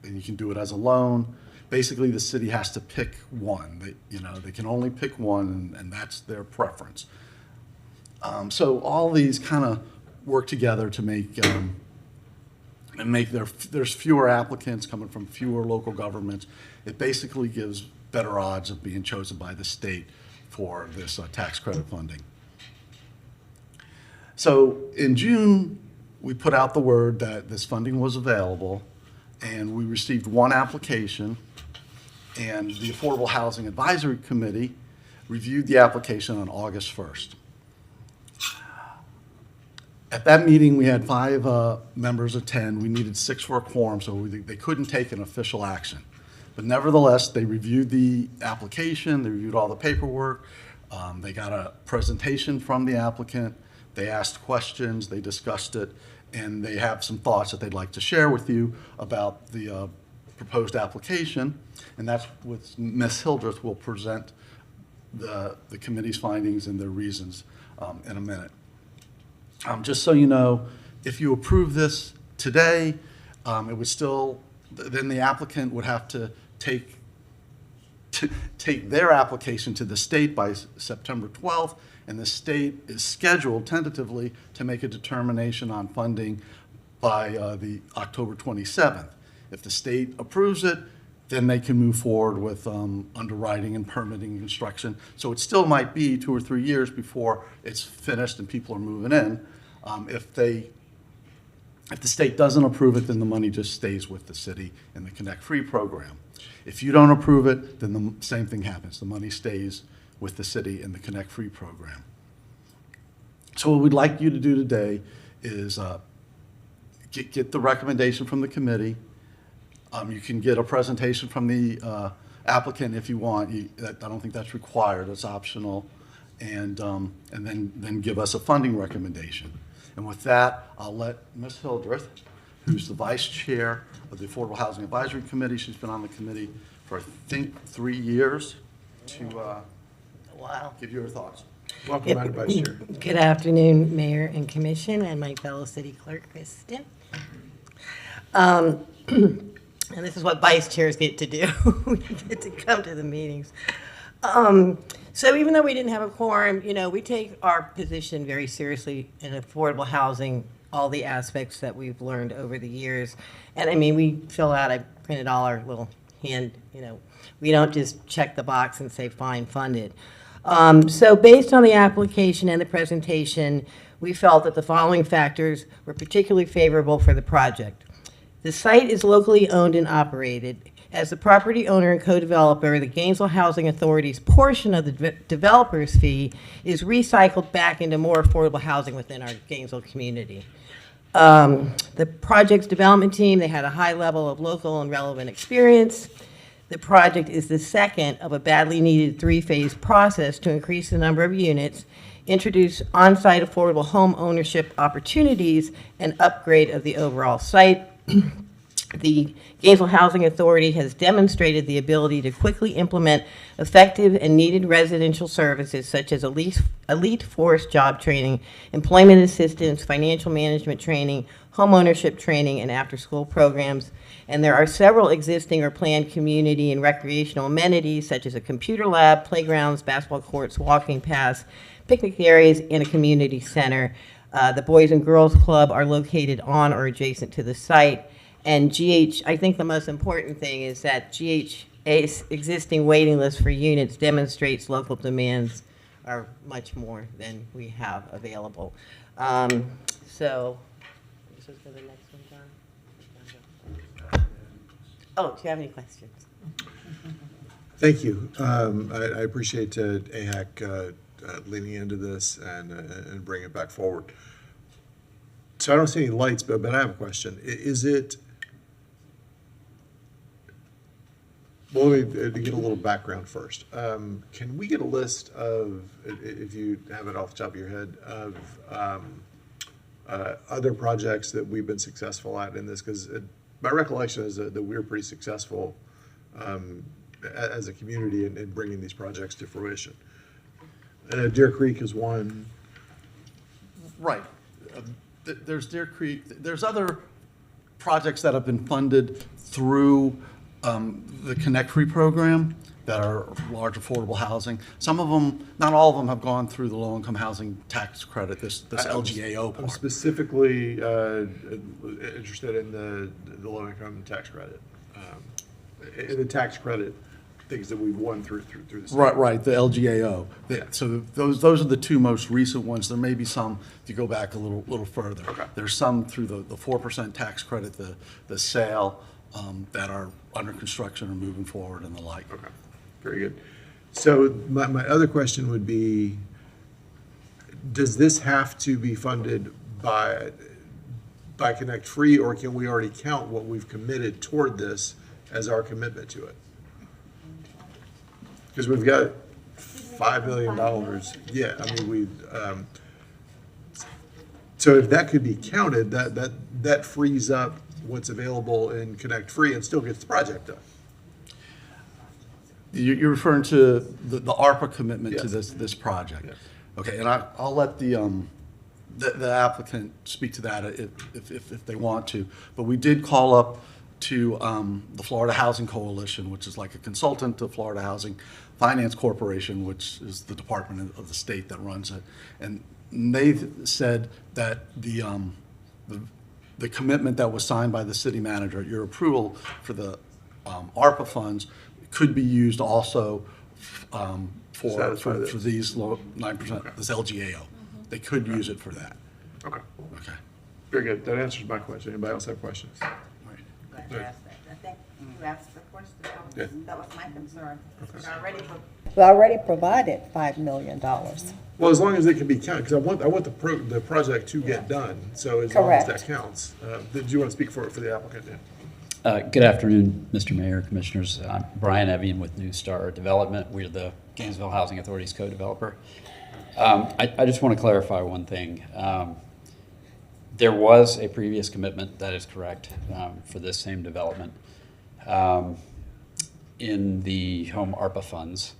and you can do it as a loan. basically the city has to pick one. They can only pick one, and that's their preference. So all these kind of work together to make there's fewer applicants coming from fewer local governments. It basically gives better odds of being chosen by the state for this tax credit funding. So in June, we put out the word that this funding was available, and we received one application, and the Affordable Housing Advisory Committee reviewed the application on August 1st. At that meeting, we had 5 members attend. We needed 6 for a quorum, so they couldn't take an official action. But nevertheless, they reviewed the application, they reviewed all the paperwork, they got a presentation from the applicant, they asked questions, they discussed it, and they have some thoughts that they'd like to share with you about the proposed application. And that's what Ms. Hildreth will present the committee's findings and their reasons in a minute. Just so you know, if you approve this today, it would still, then the applicant would have to take their application to the state by September 12th, and the state is scheduled tentatively to make a determination on funding by the October 27th. If the state approves it, then they can move forward with underwriting and permitting and construction. So it still might be 2 or 3 years before it's finished and people are moving in. If the state doesn't approve it, then the money just stays with the city in the Connect Free program. If you don't approve it, then the same thing happens. The money stays with the city in the Connect Free program. So what we'd like you to do today is get the recommendation from the committee. You can get a presentation from the applicant if you want. I don't think that's required. It's optional. And then give us a funding recommendation. And with that, I'll let Ms. Hildreth, who's the vice chair of the Affordable Housing Advisory Committee, she's been on the committee for, I think, 3 years, to give you her thoughts. Welcome, Madam Vice Chair. Good afternoon, Mayor and Commission, and my fellow City Clerk, Kristen. And this is what vice chairs get to do. We get to come to the meetings. So even though we didn't have a quorum, we take our position very seriously in affordable housing, all the aspects that we've learned over the years. And I mean, we fill out, I printed all our little hand, we don't just check the box and say, fine, fund it. So based on the application and the presentation, we felt that the following factors were particularly favorable for the project. The site is locally owned and operated. As the property owner and co-developer, the Gainesville Housing Authority's portion of the developer's fee is recycled back into more affordable housing within our Gainesville community. The project's development team, they had a high level of local and relevant experience. The project is the second of a badly needed 3-phase process to increase the number of units, introduce on-site affordable home ownership opportunities, and upgrade of the overall site. The Gainesville Housing Authority has demonstrated the ability to quickly implement effective and needed residential services such as elite force job training, employment assistance, financial management training, home ownership training, and after-school programs. And there are several existing or planned community and recreational amenities such as a computer lab, playgrounds, basketball courts, walking paths, picnic areas, and a community center. The Boys and Girls Club are located on or adjacent to the site. And I think the most important thing is that GHA's existing waiting list for units demonstrates local demands are much more than we have available. So, this is for the next one, John? Oh, do you have any questions? Thank you. I appreciate AHAC leaning into this and bringing it back forward. So I don't see any lights, but I have a question. Is it... Well, let me get a little background first. Can we get a list of, if you have it off the top of your head, of other projects that we've been successful at in this? Because my recollection is that we're pretty successful as a community in bringing these projects to fruition. Deer Creek is one. Right. There's Deer Creek. There's other projects that have been funded through the Connect Free program that are large affordable housing. Some of them, not all of them, have gone through the low-income housing tax credit, this LGAO I'm part. specifically interested in the low-income tax credit, in the tax credit things that we've won through the state. Right, the LGAO. Yeah. So those are the two most recent ones. There may be some, if you go back a little further. Okay. There's some through the 4% tax credit, the sale, that are under construction or moving forward and the like. Okay, very good. So my other question would be, does this have to be funded by Connect Free, or can we already count what we've committed toward this as our commitment to it? Because we've got $5 million. Yeah, I mean, so if that could be counted, that frees up what's available in Connect Free and still gets the project done. You're referring to the ARPA commitment to Yes. this project? Yes. Okay, and I'll let the applicant speak to that if they want to. But we did call up to the Florida Housing Coalition, which is like a consultant to Florida Housing Finance Corporation, which is the department of the state that runs it. And they said that the commitment that was signed by the city manager, your approval for the ARPA funds, could be used also for these low 9%, this LGAO. They could use it for that. Okay, Okay. very good. That answers my question. Anybody else have questions? Glad you asked that. I think you asked the question. Yeah. That was my concern. We already provided $5 million. Well, as long as it can be counted, because I want the project to get done, so as long as that Correct. counts. Did you want to speak for the applicant? Yeah. Good afternoon, Mr. Mayor, Commissioners. I'm Brian Evian with New Star Development. We're the Gainesville Housing Authority's co-developer. I just want to clarify one thing. There was a previous commitment, that is correct, for this same development in the home ARPA funds.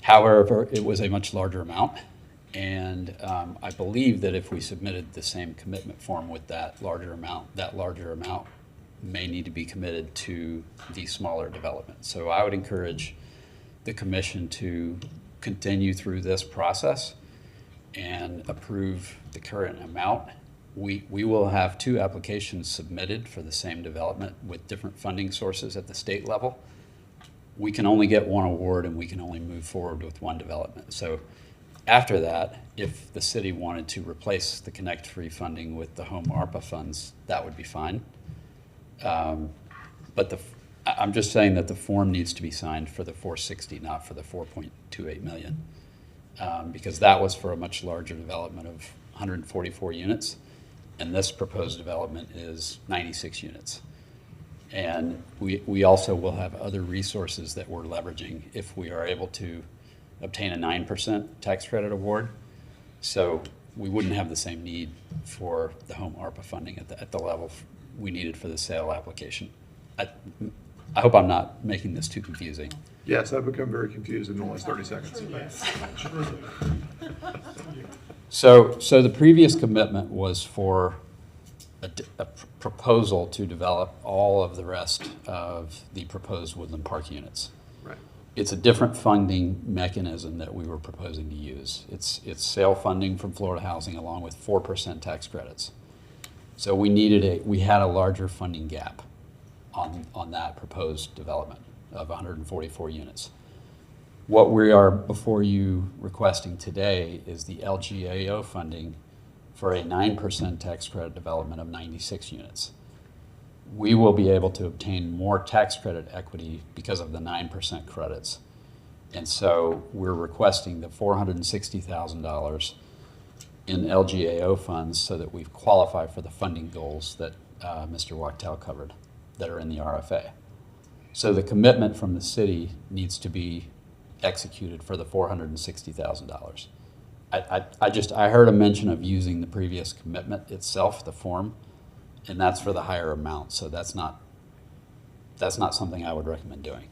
However, it was a much larger amount, and I believe that if we submitted the same commitment form with that larger amount may need to be committed to the smaller development. So I would encourage the commission to continue through this process and approve the current amount. We will have 2 applications submitted for the same development with different funding sources at the state level. We can only get 1 award and we can only move forward with 1 development. So after that, if the city wanted to replace the Connect Free funding with the home ARPA funds, that would be fine. But I'm just saying that the form needs to be signed for the 460, not for the 4.28 million, because that was for a much larger development of 144 units, and this proposed development is 96 units. And we also will have other resources that we're leveraging if we are able to obtain a 9% tax credit award. So we wouldn't have the same need for the home ARPA funding at the level we needed for the sale application. I hope I'm not making this too confusing. Yes, I've become very confused in the last 30 seconds. So the previous commitment was for a proposal to develop all of the rest of the proposed Woodland Park units. Right. It's a different funding mechanism that we were proposing to use. It's sale funding from Florida Housing along with 4% tax credits. So we had a larger funding gap on that proposed development of 144 units. What we are before you requesting today is the LGAO funding for a 9% tax credit development of 96 units. We will be able to obtain more tax credit equity because of the 9% credits. And so we're requesting the $460,000 in LGAO funds so that we qualify for the funding goals that Mr. Wachtel covered that are in the RFA. So the commitment from the city needs to be executed for the $460,000. I heard a mention of using the previous commitment itself, the form, and that's for the higher amount. So that's not something I would recommend doing.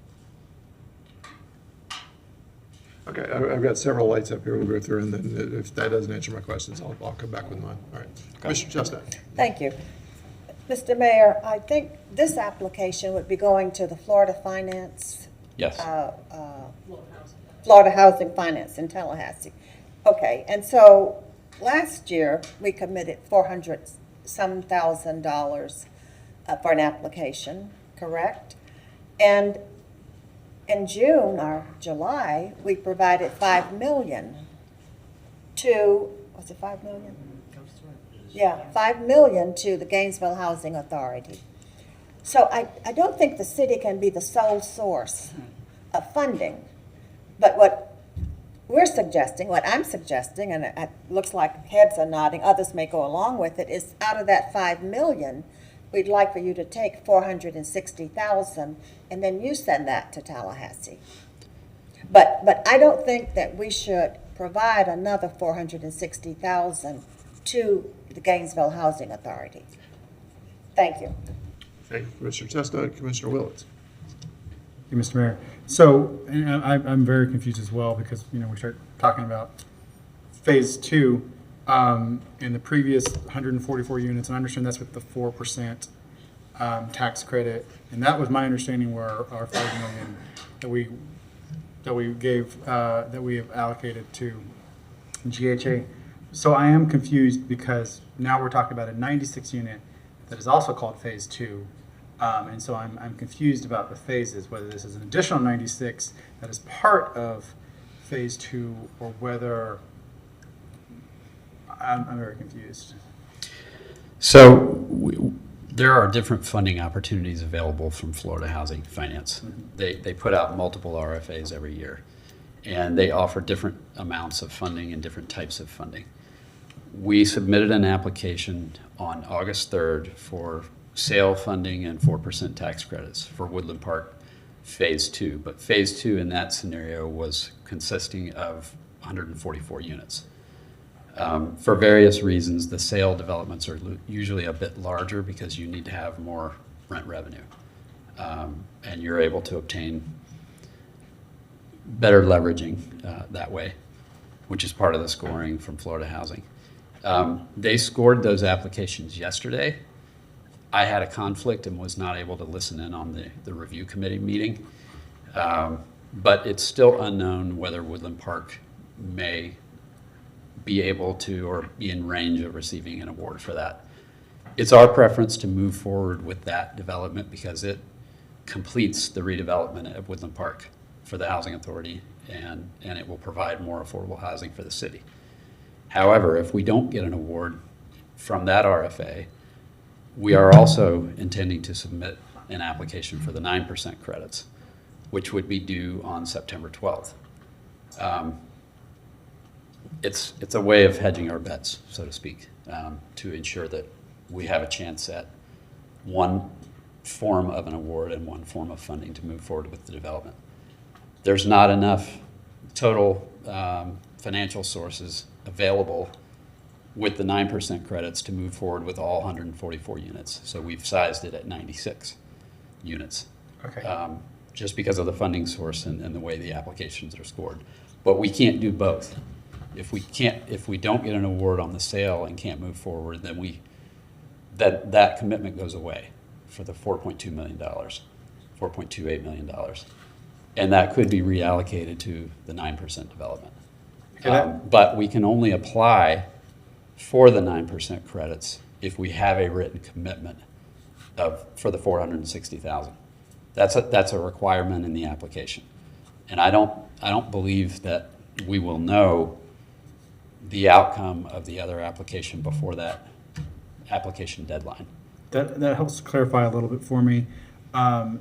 Okay, I've got several lights up here we'll go through, and then if that doesn't answer my questions, I'll come back with mine. All right. Commissioner Chestnut. Thank you. Mr. Mayor, I think this application would be going to the Florida Finance. Yes. Florida Housing Finance in Tallahassee. Okay, and so last year, we committed $400-some thousand for an application, correct? And in June or July, we provided $5 million to, was it $5 million? Yeah, $5 million to the Gainesville Housing Authority. So I don't think the city can be the sole source of funding. But what we're suggesting, what I'm suggesting, and it looks like heads are nodding, others may go along with it, is out of that $5 million, we'd like for you to take $460,000 and then you send that to Tallahassee. But I don't think that we should provide another $460,000 to the Gainesville Housing Authority. Thank you. Thank you, Commissioner Chestnut. Commissioner Willets. Thank you, Mr. Mayor. So, and I'm very confused as well because, you know, we start talking about phase two in the previous 144 units, and I understand that's with the 4% tax credit, and that was my understanding where our $5 million that we gave that we have allocated to GHA. So I am confused because now we're talking about a 96 unit that is also called phase two. And so I'm confused about the phases, whether this is an additional 96 that is part of phase two or whether I'm very confused. So there are different funding opportunities available from Florida Housing Finance. Mm-hmm. They put out multiple RFAs every year, and they offer different amounts of funding and different types of funding. We submitted an application on August 3rd for sale funding and 4% tax credits for Woodland Park Phase 2. But Phase 2 in that scenario was consisting of 144 units. For various reasons, the sale developments are usually a bit larger because you need to have more rent revenue. And you're able to obtain better leveraging that way, which is part of the scoring from Florida Housing. They scored those applications yesterday. I had a conflict and was not able to listen in on the review committee meeting. But it's still unknown whether Woodland Park may be able to or be in range of receiving an award for that. It's our preference to move forward with that development because it completes the redevelopment of Woodland Park for the Housing Authority, and it will provide more affordable housing for the city. However, if we don't get an award from that RFA, we are also intending to submit an application for the 9% credits, which would be due on September 12th. It's a way of hedging our bets, so to speak, to ensure that we have a chance at one form of an award and one form of funding to move forward with the development. There's not enough total financial sources available with the 9% credits to move forward with all 144 units. So we've sized it at 96 units. Okay. Just because of the funding source and the way the applications are scored. But we can't do both. If we don't get an award on the sale and can't move forward, then that commitment goes away for the $4.2 million, $4.28 million. And that could be reallocated to the 9% development. But we can only apply for the 9% credits if we have a written commitment for the $460,000. That's a requirement in the application. And I don't believe that we will know the outcome of the other application before that application deadline. That helps clarify a little bit for me.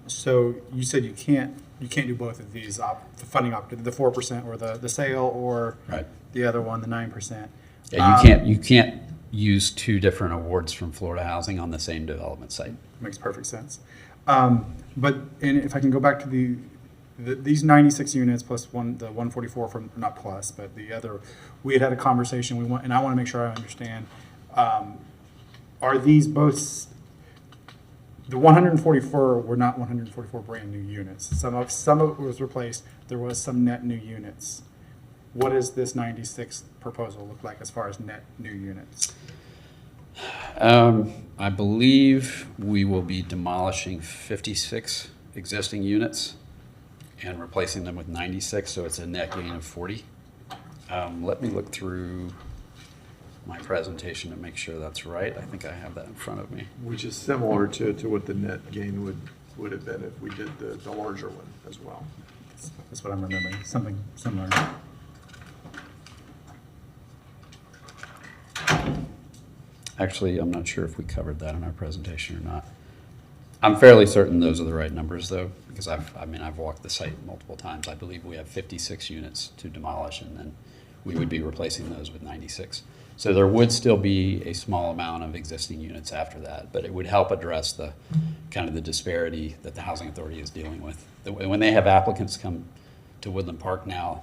So you said you can't do both of these, the funding the 4% or the sale or right. The other one, the 9%. Yeah, you can't use two different awards from Florida Housing on the same development site. Makes perfect sense. But if I can go back to these 96 units plus the 144 from, not plus, but the other, we had a conversation. And I want to make sure I understand. Are these both? The 144 were not 144 brand new units. Some of it was replaced. There was some net new units. What does this 96 proposal look like as far as net new units? I believe we will be demolishing 56 existing units and replacing them with 96, so it's a net gain of 40. Let me look through my presentation to make sure that's right. I think I have that in front of me. Which is similar to what the net gain would have been if we did the larger one as well. That's what I'm remembering, something similar. Actually, I'm not sure if we covered that in our presentation or not. I'm fairly certain those are the right numbers, though, because I've walked the site multiple times. I believe we have 56 units to demolish, and then we would be replacing those with 96. So there would still be a small amount of existing units after that, but it would help address the kind of the disparity that the Housing Authority is dealing with. When they have applicants come to Woodland Park now,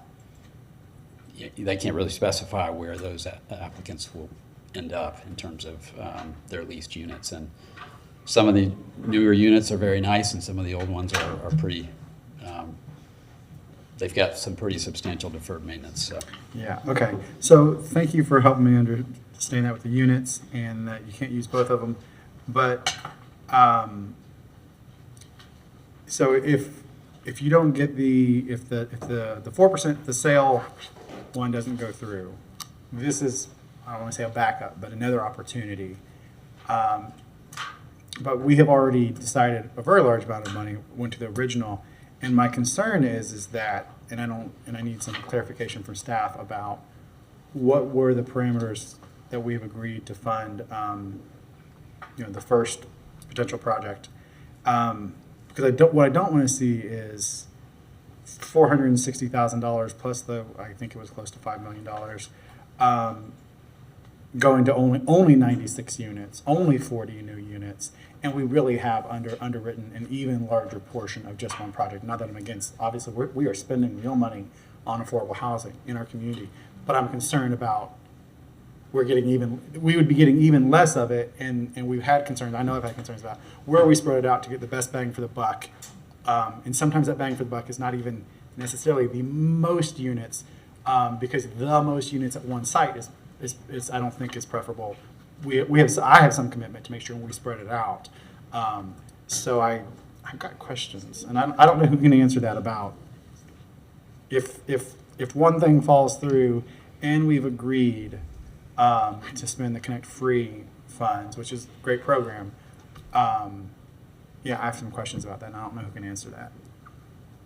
they can't really specify where those applicants will end up in terms of their leased units. And some of the newer units are very nice, and some of the old ones are pretty, they've got some pretty substantial deferred maintenance. So. Yeah, okay. So thank you for helping me understand that with the units and that you can't use both of them. But, so if you don't get if the 4%, the sale one doesn't go through, this is, I don't want to say a backup, but another opportunity. But we have already decided a very large amount of money went to the original. And my concern is that, and I need some clarification from staff about what were the parameters that we've agreed to fund, the first potential project. Because what I don't want to see is $460,000 plus I think it was close to $5 million, going to only 96 units, only 40 new units, and we really have underwritten an even larger portion of just one project. Not that I'm against, obviously, we are spending real money on affordable housing in our community, but I'm concerned about we would be getting even less of it, and we've had concerns, I know I've had concerns about where we spread it out to get the best bang for the buck. And sometimes that bang for the buck is not even necessarily the most units, because the most units at one site is I don't think is preferable. I have some commitment to make sure we spread it out. So I've got questions, and I don't know who can answer that about if one thing falls through and we've agreed to spend the Connect Free funds, which is a great program. Yeah, I have some questions about that, and I don't know who can answer that.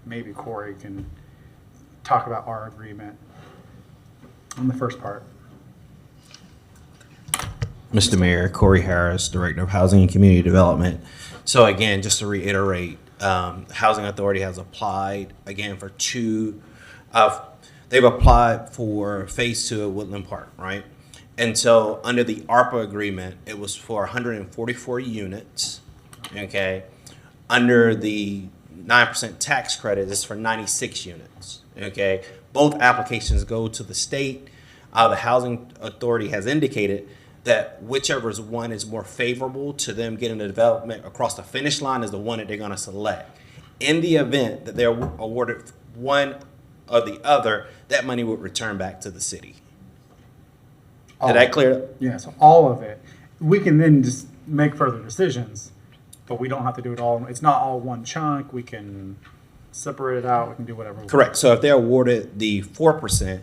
Maybe Corey can talk about our agreement on the first part. Mr. Mayor, Corey Harris, Director of Housing and Community Development. So again, just to reiterate, the Housing Authority has applied again for they've applied for phase 2 of Woodland Park, right? And so under the ARPA agreement, it was for 144 units, okay? Under the 9% tax credit, it's for 96 units, okay? Both applications go to the state. The Housing Authority has indicated that whichever one is more favorable to them getting the development across the finish line is the one that they're going to select. In the event that they're awarded one or the other, that money would return back to the city. Did that clear? Yeah, so all of it. We can then just make further decisions, but we don't have to do it all. It's not all one chunk. We can separate it out. We can do whatever. Correct. So if they're awarded the 4%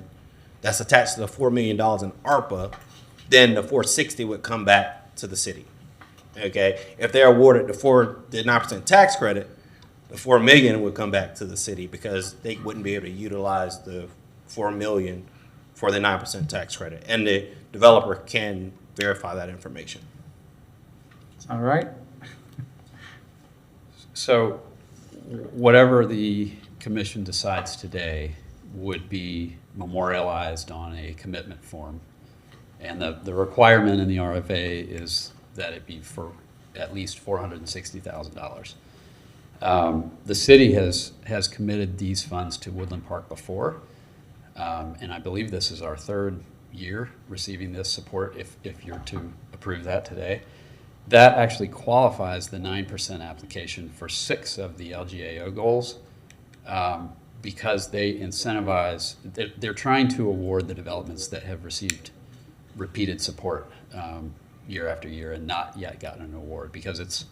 that's attached to the $4 million in ARPA, then the 460 would come back to the city. Okay. If they're awarded the 9% tax credit, the $4 million would come back to the city because they wouldn't be able to utilize the $4 million for the 9% tax credit, and the developer can verify that information. All right. So whatever the commission decides today would be memorialized on a commitment form. And the requirement in the RFA is that it be for at least $460,000. The city has committed these funds to Woodland Park before, and I believe this is our third year receiving this support if you're to approve that today. That actually qualifies the 9% application for 6 of the LGAO goals because they incentivize, they're trying to award the developments that have received repeated support year after year and not yet gotten an award, because it's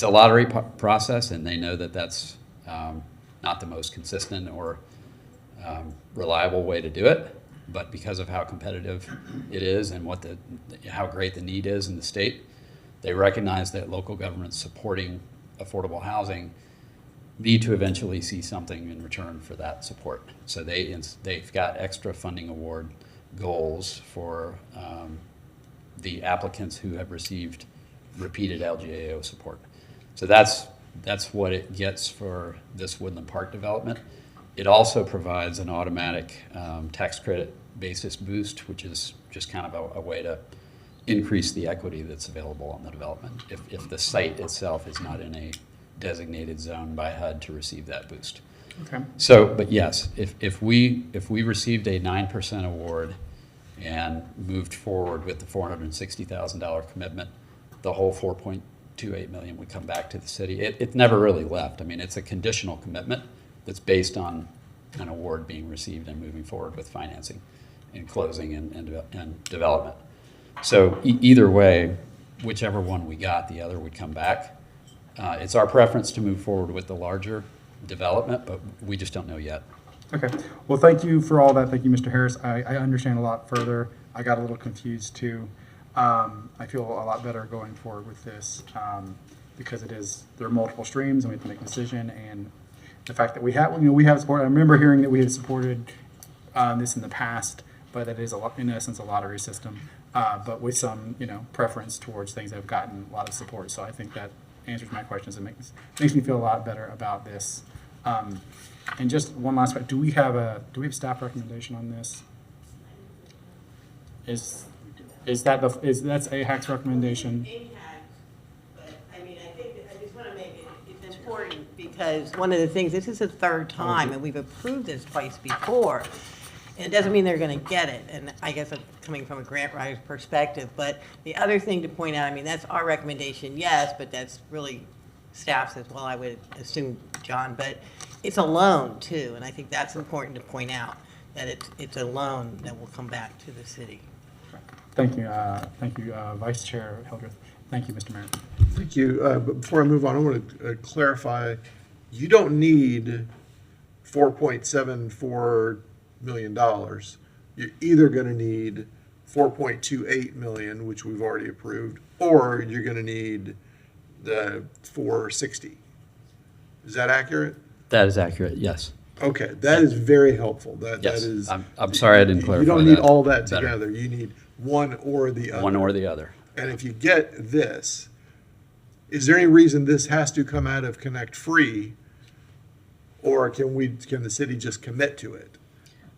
a lottery process, and they know that that's not the most consistent or reliable way to do it. But because of how competitive it is and how great the need is in the state, they recognize that local governments supporting affordable housing need to eventually see something in return for that support. So they've got extra funding award goals for the applicants who have received repeated LGAO support. So that's what it gets for this Woodland Park development. It also provides an automatic tax credit basis boost, which is just kind of a way to increase the equity that's available on the development if the site itself is not in a designated zone by HUD to receive that boost. Okay. So, but yes, if we received a 9% award and moved forward with the $460,000 commitment, the whole 4.28 million would come back to the city. It never really left. I mean, it's a conditional commitment that's based on an award being received and moving forward with financing and closing and development. So either way, whichever one we got, the other would come back. It's our preference to move forward with the larger development, but we just don't know yet. Okay. Well, thank you for all that. Thank you, Mr. Harris. I understand a lot further. I got a little confused too. I feel a lot better going forward with this because there are multiple streams and we have to make a decision. And the fact that we have support. I remember hearing that we had supported this in the past, but that is in essence a lottery system, but with some preference towards things that have gotten a lot of support. So I think that answers my questions and makes me feel a lot better about this. And just one last question: do we have staff recommendation on this? That's AHAC's recommendation? But I mean, I think I just want to make it's important because one of the things, this is the third time and we've approved this twice before. And it doesn't mean they're going to get it. And I guess I'm coming from a grant writer's perspective. But the other thing to point out, I mean, that's our recommendation, yes, but that's really staff's as well, I would assume, John. But it's a loan too, and I think that's important to point out, that it's a loan that will come back to the city. Thank you, Vice Chair Hildreth. Thank you, Mr. Mayor. Thank you. But before I move on, I want to clarify, you don't need $4.74 million. You're either going to need 4.28 million, which we've already approved, or you're going to need the 460. Is that accurate? That is accurate, yes. Okay, that is very helpful. Yes. That is. I'm sorry I didn't clarify You don't need that all that better. together. You need one or the other. One or the other. And if you get this, is there any reason this has to come out of Connect Free, or can the city just commit to it?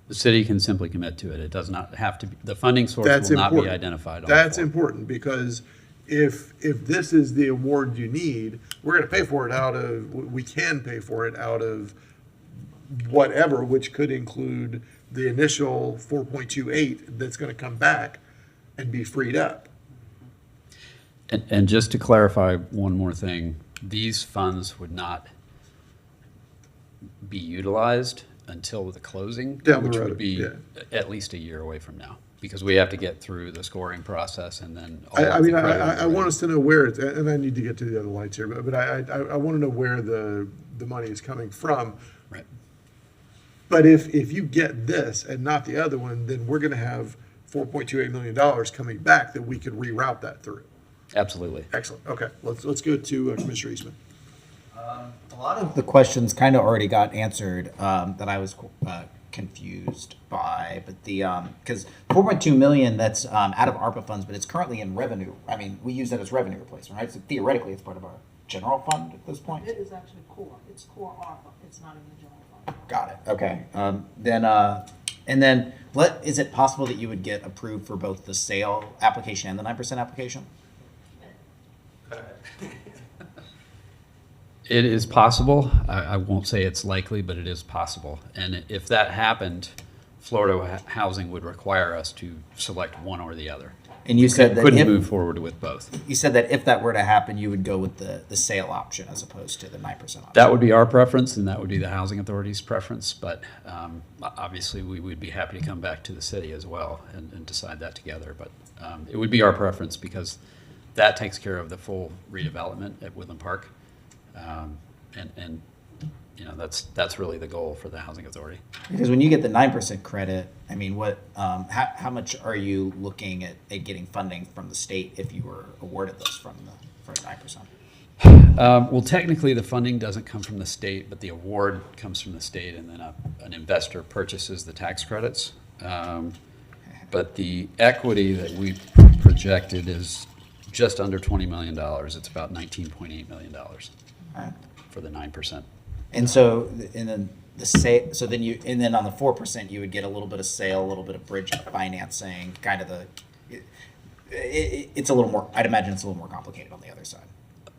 The city can simply commit to it. It does not have to be, the funding source That's will not be important. identified. on That's the form. important, because if this is the award you need, we're going to pay for it we can pay for it out of whatever, which could include the initial 4.28 that's going to come back and be freed up. And just to clarify one more thing, these funds would not be utilized until the closing, Down the which road, would be yeah. at least a year away from now, because we have to get through the scoring process and then. I want us to know where it's, and I need to get to the other lights here, but I want to know where the money is coming from. Right. But if you get this and not the other one, then we're going to have $4.28 million coming back that we could reroute that through. Absolutely. Excellent. Okay, let's go to Commissioner Eastman. A lot of the questions kind of already got answered that I was confused by, but because 4.2 million, that's out of ARPA funds, but it's currently in revenue. I mean, we use that as revenue replacement, right? So theoretically, it's part of our general fund at this point. It is actually core. It's core ARPA. It's not in the general fund. Got it. Okay. And then is it possible that you would get approved for both the sale application and the 9% application? It is possible. I won't say it's likely, but it is possible. And if that happened, Florida Housing would require us to select one or the other. And you said that couldn't if- move forward with both. You said that if that were to happen, you would go with the sale option as opposed to the 9% option. That would be our preference, and that would be the housing authority's preference. But obviously, we would be happy to come back to the city as well and decide that together. But it would be our preference because that takes care of the full redevelopment at Woodland Park, and you know that's really the goal for the housing authority. Because when you get the 9% credit, I mean, what, how much are you looking at getting funding from the state if you were awarded this for 9%? Well, technically, the funding doesn't come from the state, but the award comes from the state, and then an investor purchases the tax credits. But the equity that we projected is just under $20 million. It's about $19.8 million for the 9%. And so, and then and then on the 4%, you would get a little bit of sale, a little bit of bridge financing, kind of it's a little more, I'd imagine it's a little more complicated on the other side.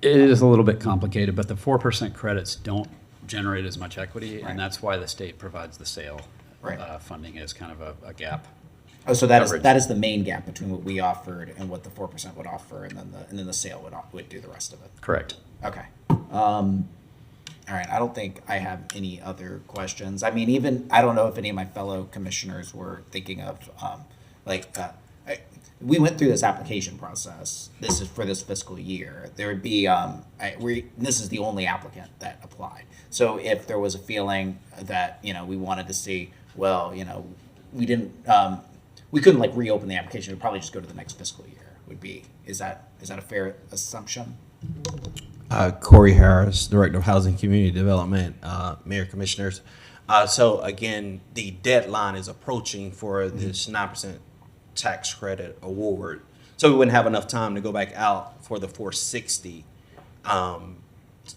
It is a little bit complicated, but the 4% credits don't generate as much equity, Right. and that's why the state provides the sale Right. funding as kind of a gap. Oh, so that coverage. is the main gap between what we offered and what the 4% would offer, and then the sale would do the rest of it. Correct. Okay. All right. I don't think I have any other questions. I mean, I don't know if any of my fellow commissioners were thinking of we went through this application process. This is for this fiscal year. There would be this is the only applicant that applied. So if there was a feeling that we wanted to see, well, we didn't. We couldn't reopen the application. We'd probably just go to the next fiscal year. Is that a fair assumption? Corey Harris, Director of Housing Community Development, Mayor, Commissioners. So again, the deadline is approaching for this 9% tax credit award. So we wouldn't have enough time to go back out for the 460.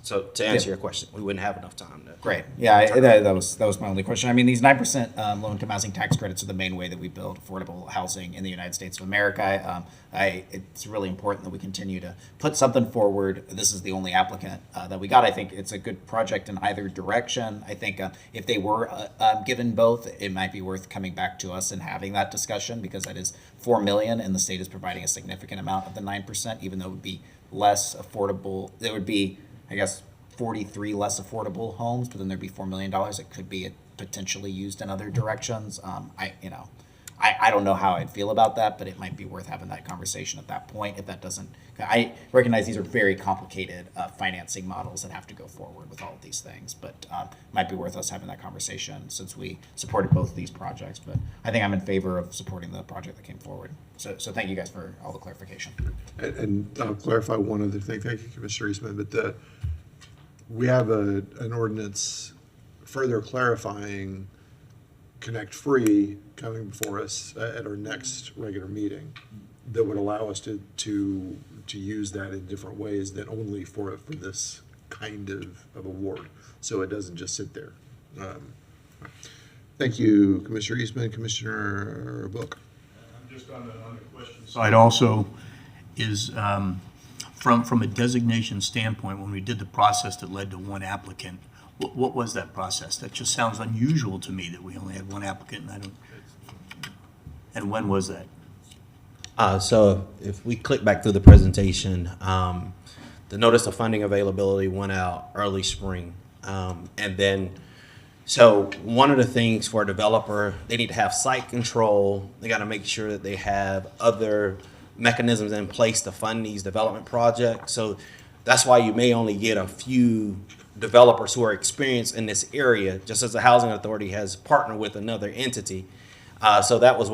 So to answer your question, we wouldn't have enough time to. Great. Yeah, that was my only question. I mean, these 9% low-income housing tax credits are the main way that we build affordable housing in the United States of America. It's really important that we continue to put something forward. This is the only applicant that we got. I think it's a good project in either direction. I think if they were given both, it might be worth coming back to us and having that discussion, because that is $4 million, and the state is providing a significant amount of the 9%, even though it would be less affordable. There would be, I guess, 43 less affordable homes, but then there'd be $4 million that could be potentially used in other directions. I don't know how I'd feel about that, but it might be worth having that conversation at that point. If that doesn't, I recognize these are very complicated financing models that have to go forward with all of these things, but it might be worth us having that conversation since we supported both of these projects. But I think I'm in favor of supporting the project that came forward. So thank you guys for all the clarification. And I'll clarify one other thing. Thank you, Commissioner Eastman. But we have an ordinance further clarifying Connect Free coming before us at our next regular meeting that would allow us to use that in different ways than only for this kind of award. So it doesn't just sit there. Thank you, Commissioner Eastman. Commissioner Book. Just on the question side also is from a designation standpoint, when we did the process that led to one applicant, what was that process? That just sounds unusual to me that we only had one applicant, and when was that? So if we click back through the presentation, the notice of funding availability went out early spring. And then, so one of the things for a developer, they need to have site control. They got to make sure that they have other mechanisms in place to fund these development projects. So that's why you may only get a few developers who are experienced in this area, just as the housing authority has partnered with another entity. So that was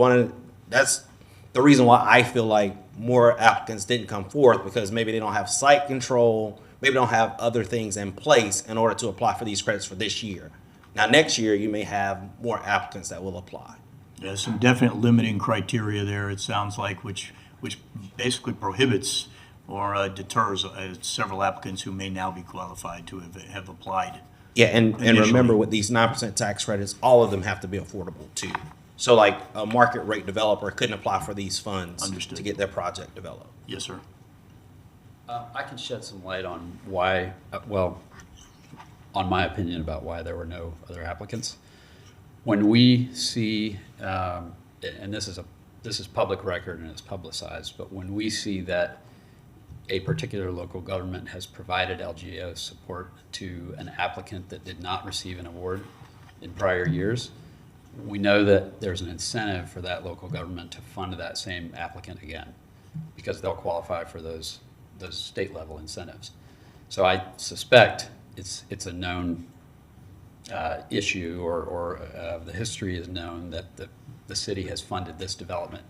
that's the reason why I feel like more applicants didn't come forth, because maybe they don't have site control, maybe don't have other things in place in order to apply for these credits for this year. Now, next year, you may have more applicants that will apply. There's some definite limiting criteria there, it sounds like, which basically prohibits or deters several applicants who may now be qualified to have applied. Yeah, and initially. remember, with these 9% tax credits, all of them have to be affordable too. So like a market rate developer couldn't apply for these funds to get their project developed. Yes, sir. I can shed some light on why, on my opinion about why there were no other applicants. When we see, and this is public record and it's publicized, but when we see that a particular local government has provided LGO support to an applicant that did not receive an award in prior years, we know that there's an incentive for that local government to fund that same applicant again, because they'll qualify for those state level incentives. So I suspect it's a known issue, or the history is known that the city has funded this development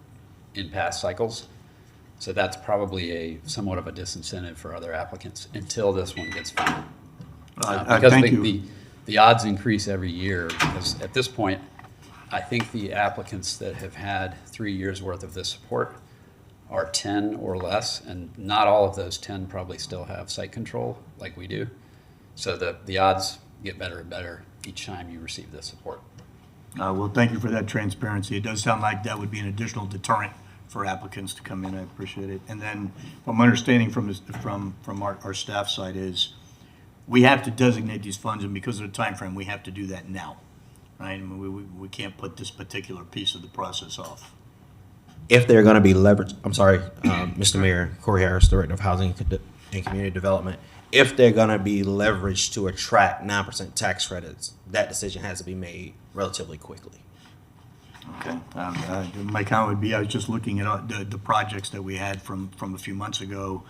in past cycles. So that's probably somewhat of a disincentive for other applicants until this one gets funded. Because thank you. The odds increase every year, because at this point, I think the applicants that have had 3 years worth of this support are 10 or less, and not all of those 10 probably still have site control like we do. So the odds get better and better each time you receive this support. Well, thank you for that transparency. It does sound like that would be an additional deterrent for applicants to come in. I appreciate it. And then what I'm understanding from our staff side is we have to designate these funds, and because of the time frame, we have to do that now, right? I mean, we can't put this particular piece of the process off. If they're going to be leveraged, I'm sorry, Mr. Mayor, Corey Harris, Director of Housing and Community Development. If they're going to be leveraged to attract 9% tax credits, that decision has to be made relatively quickly. Okay. My comment would be, I was just looking at the projects that we had from a few months ago,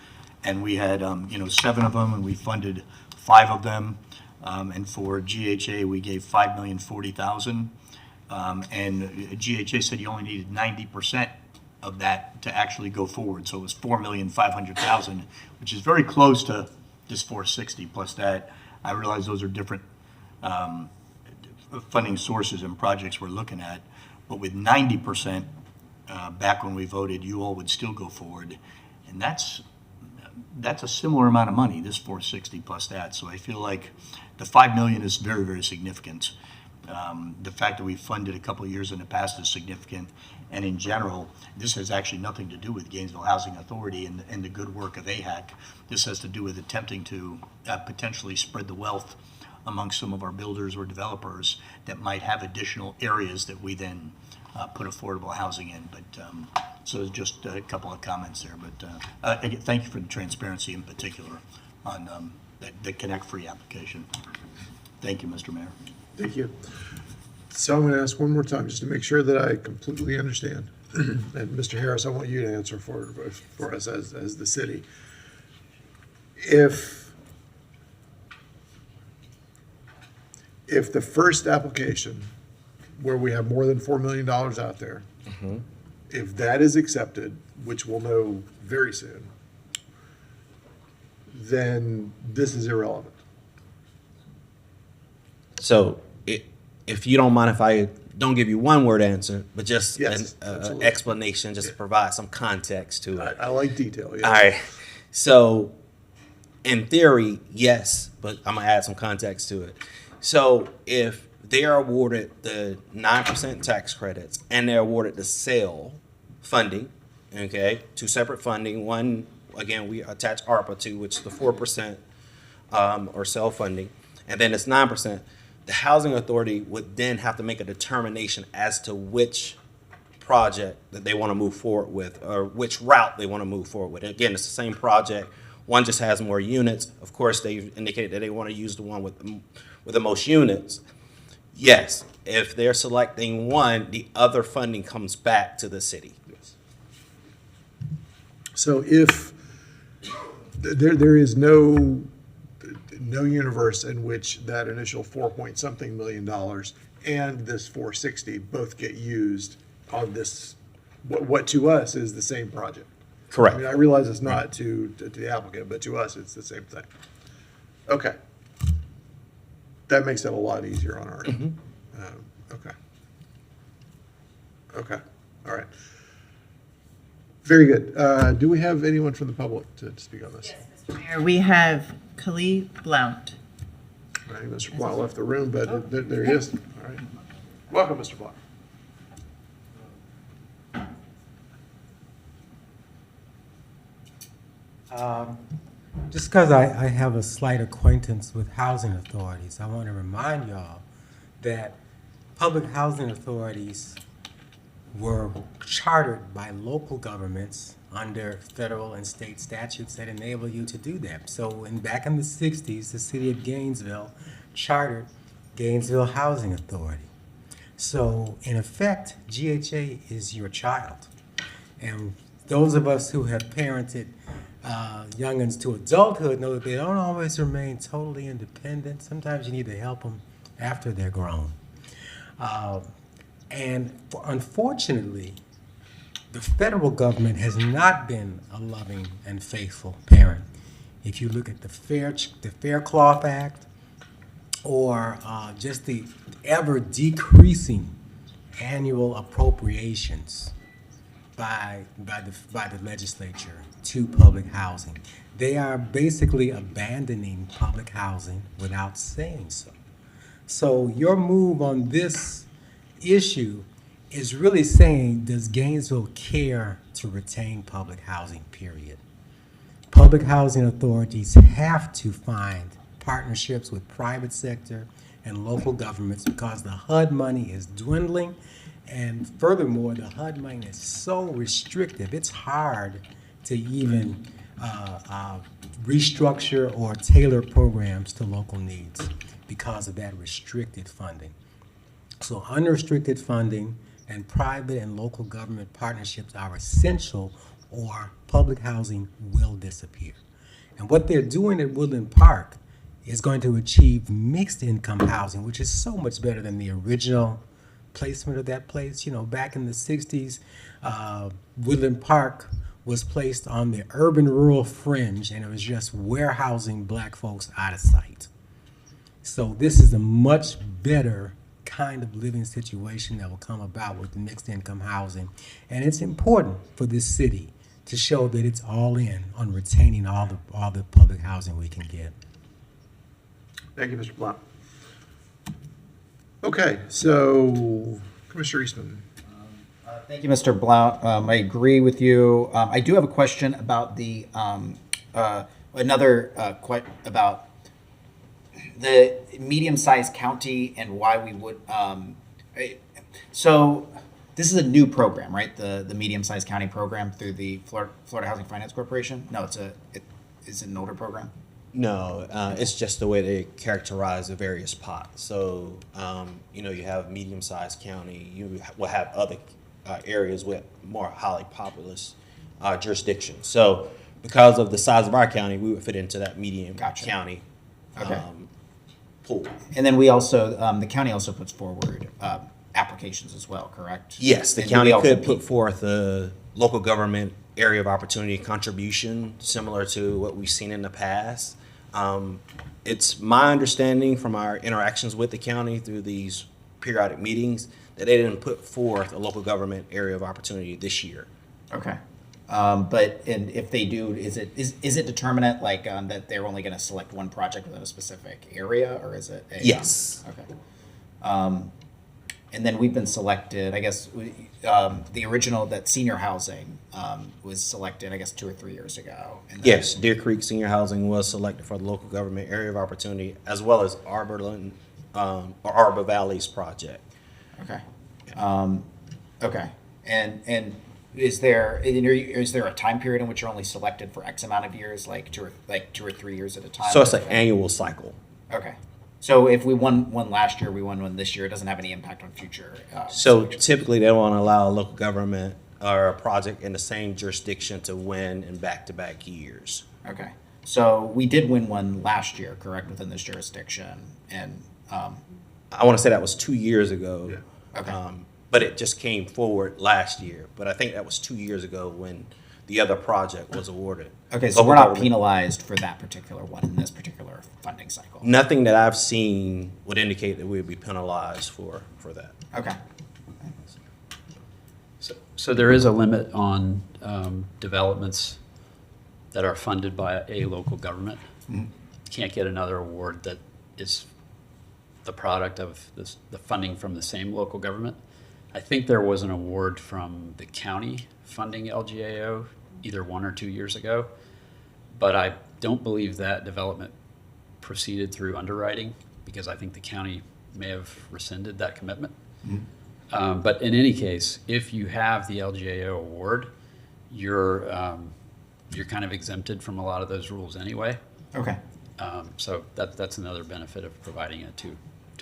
and we had 7 of them, and we funded 5 of them. And for GHA, we gave $5,040,000, and GHA said you only needed 90% of that to actually go forward. So it was $4,500,000, which is very close to this 460 plus that. I realize those are different funding sources and projects we're looking at, but with 90% back when we voted, you all would still go forward, and that's a similar amount of money, this 460 plus that. So I feel like the 5 million is very, very significant. The fact that we funded a couple of years in the past is significant, and in general, this has actually nothing to do with Gainesville Housing Authority and the good work of AHAC. This has to do with attempting to potentially spread the wealth among some of our builders or developers that might have additional areas that we then put affordable housing in. But so just a couple of comments there. But again, thank you for the transparency in particular on the Connect Free application. Thank you, Mr. Mayor. Thank you. So I'm going to ask one more time just to make sure that I completely understand. And Mr. Harris, I want you to answer for us as the city. If the first application where we have more than $4 million out there, if that is accepted, which we'll know very soon, then this is irrelevant. So if you don't mind if I don't give you one word answer, but just an explanation, just to provide some context to it. I like detail. Yes. All right. So in theory, yes, but I'm going to add some context to it. So if they are awarded the 9% tax credits and they're awarded the sale funding, okay, 2 separate funding. One, again, we attach ARPA to, which is the 4% or sale funding, and then it's 9%. The housing authority would then have to make a determination as to which project that they want to move forward with, or which route they want to move forward with. And again, it's the same project. One just has more units. Of course, they've indicated that they want to use the one with the most units. Yes, if they're selecting one, the other funding comes back to the city. Yes. So if there is no universe in which that initial $4-point-something million and this 460 both get used on this, what to us is the same project. Correct. I mean, I realize it's not to the applicant, but to us, it's the same thing. Okay. That makes it a lot easier on our end. Okay. Okay. All right. Very good. Do we have anyone from the public to speak on this? Yes, Mr. Mayor, we have Khalid Blount. All right, Mr. Blount left the room, but there he is. All right. Welcome, Mr. Blount. Just because I have a slight acquaintance with housing authorities, I want to remind y'all that public housing authorities were chartered by local governments under federal and state statutes that enable you to do that. So back in the 60s, the city of Gainesville chartered Gainesville Housing Authority. So in effect, GHA is your child. And those of us who have parented youngins to adulthood know that they don't always remain totally independent. Sometimes you need to help them after they're grown. Unfortunately, the federal government has not been a loving and faithful parent. If you look at the Fair Cloth Act, or just the ever decreasing annual appropriations by the legislature to public housing, they are basically abandoning public housing without saying so. So your move on this issue is really saying, does Gainesville care to retain public housing, period? Public housing authorities have to find partnerships with private sector and local governments because the HUD money is dwindling, and furthermore, the HUD money is so restrictive, it's hard to even restructure or tailor programs to local needs because of that restricted funding. So unrestricted funding and private and local government partnerships are essential, or public housing will disappear. And what they're doing at Woodland Park is going to achieve mixed income housing, which is so much better than the original placement of that place. You know, back in the 60s, Woodland Park was placed on the urban-rural fringe, and it was just warehousing black folks out of sight. So this is a much better kind of living situation that will come about with mixed income housing. And it's important for this city to show that it's all in on retaining all the public housing we can get. Thank you, Mr. Blount. Okay, so Commissioner Eastman. Thank you, Mr. Blount. I agree with you. I do have a question about the about the medium-sized county and why we would. So this is a new program, right? The medium-sized county program through the Florida Housing Finance Corporation. No, it's an older program. No, it's just the way they characterize the various pots. So, you have medium-sized county. You will have other areas with more highly populous jurisdictions. So, because of the size of our county, we would fit into that medium county pool. And then we also, the county also puts forward applications as well, correct? Yes, the county could put forth a local government area of opportunity contribution, similar to what we've seen in the past. It's my understanding from our interactions with the county through these periodic meetings that they didn't put forth a local government area of opportunity this year. Okay. But if they do, is it determinate that they're only going to select one project within a specific area, or is it? Yes. Okay. And then we've been selected, I guess, the original, that senior housing was selected, I guess, 2 or 3 years ago. And Yes, Deer Creek Senior Housing was selected for the local government area of opportunity, as well as Arbor Valley's project. Okay. Okay. And is there a time period in which you're only selected for X amount of years, like 2 or 3 years at a time? So it's an annual cycle. Okay. So if we won one last year, we won one this year, it doesn't have any impact on future. So typically they want to allow a local government or a project in the same jurisdiction to win in back-to-back years. Okay. So we did win one last year, correct, within this jurisdiction? And I want to say that was 2 years ago. Yeah. Okay. But it just came forward last year. But I think that was 2 years ago when the other project was awarded. Okay, so we're not penalized for that particular one in this particular funding cycle? Nothing that I've seen would indicate that we would be penalized for that. Okay. So there is a limit on developments that are funded by a local government. Mhm. Can't get another award that is the product of the funding from the same local government. I think there was an award from the county funding LGAO either 1 or 2 years ago, but I don't believe that development proceeded through underwriting because I think the county may have rescinded that commitment. But in any case, if you have the LGAO award, you're kind of exempted from a lot of those rules anyway. Okay. So that's another benefit of providing it to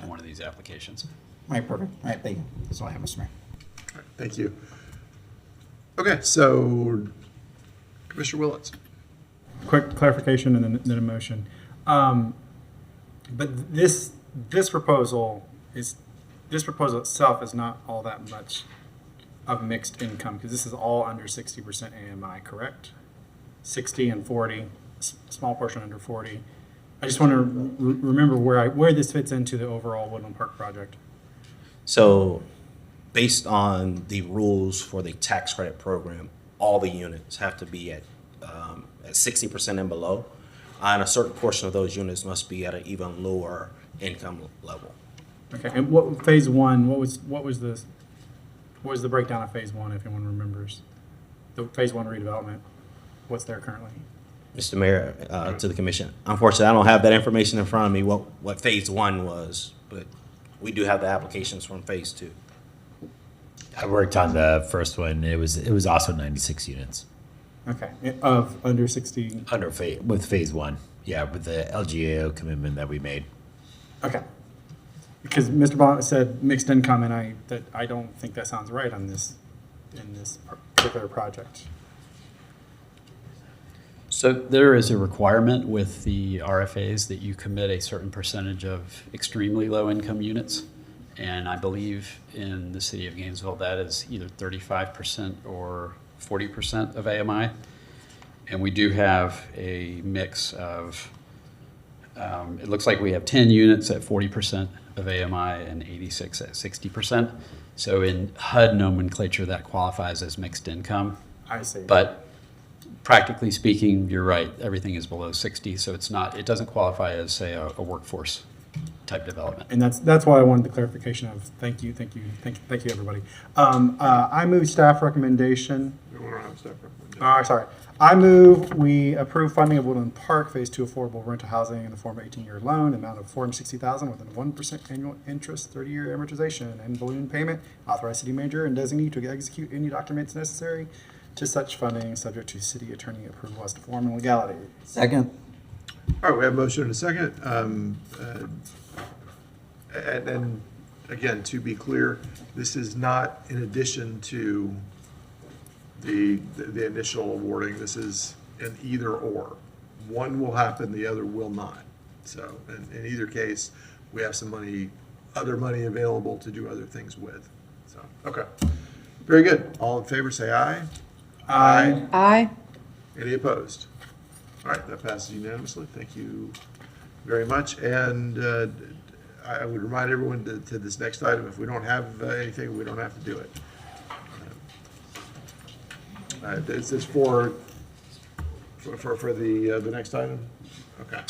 one of these applications. All right, perfect. All right, thank you. That's all I have, Mr. Mayor. All right, thank you. Okay, so Commissioner Willets. Quick clarification and then a motion. But this proposal itself is not all that much of mixed income, because this is all under 60% AMI, correct? 60 and 40, small portion under 40. I just want to remember where this fits into the overall Woodland Park project. So based on the rules for the tax credit program, all the units have to be at 60% and below. And a certain portion of those units must be at an even lower income level. Okay, and what phase one? What was the breakdown of phase one? If anyone remembers, the phase one redevelopment. What's there currently? Mr. Mayor, to the commission, unfortunately, I don't have that information in front of me, what phase one was, but we do have the applications from phase two. I worked on the first one. It was also 96 units. Okay, of under 60. With phase one, yeah, with the LGAO commitment that we made. Okay, because Mr. Bond said mixed income, and I don't think that sounds right in this particular project. So there is a requirement with the RFAs that you commit a certain percentage of extremely low income units. And I believe in the city of Gainesville, that is either 35% or 40% of AMI. And we do have a mix of, it looks like we have 10 units at 40% of AMI and 86 at 60%. So in HUD nomenclature, that qualifies as mixed income. I see. But practically speaking, you're right, everything is below 60, so it doesn't qualify as, say, a workforce type development. And that's why I wanted the clarification of thank you, everybody. I move staff recommendation. We don't have staff recommendation. Sorry. I move we approve funding of Woodland Park Phase 2 affordable rental housing in the form of 18-year loan, amount of $460,000 with a 1% annual interest, 30-year amortization, and balloon payment. Authorize city manager and designee to execute any documents necessary to such funding, subject to city attorney approval as to form and legality. Second. All right, we have a motion and a second. And again, to be clear, this is not in addition to the initial awarding. This is an either or. One will happen, the other will not. So in either case, we have some other money available to do other things with. So, okay. Very good. All in favor, say aye. Aye. Aye. Any opposed? All right, that passes unanimously. Thank you very much. And I would remind everyone to this next item, if we don't have anything, we don't have to do it. Is this for the next item? Okay.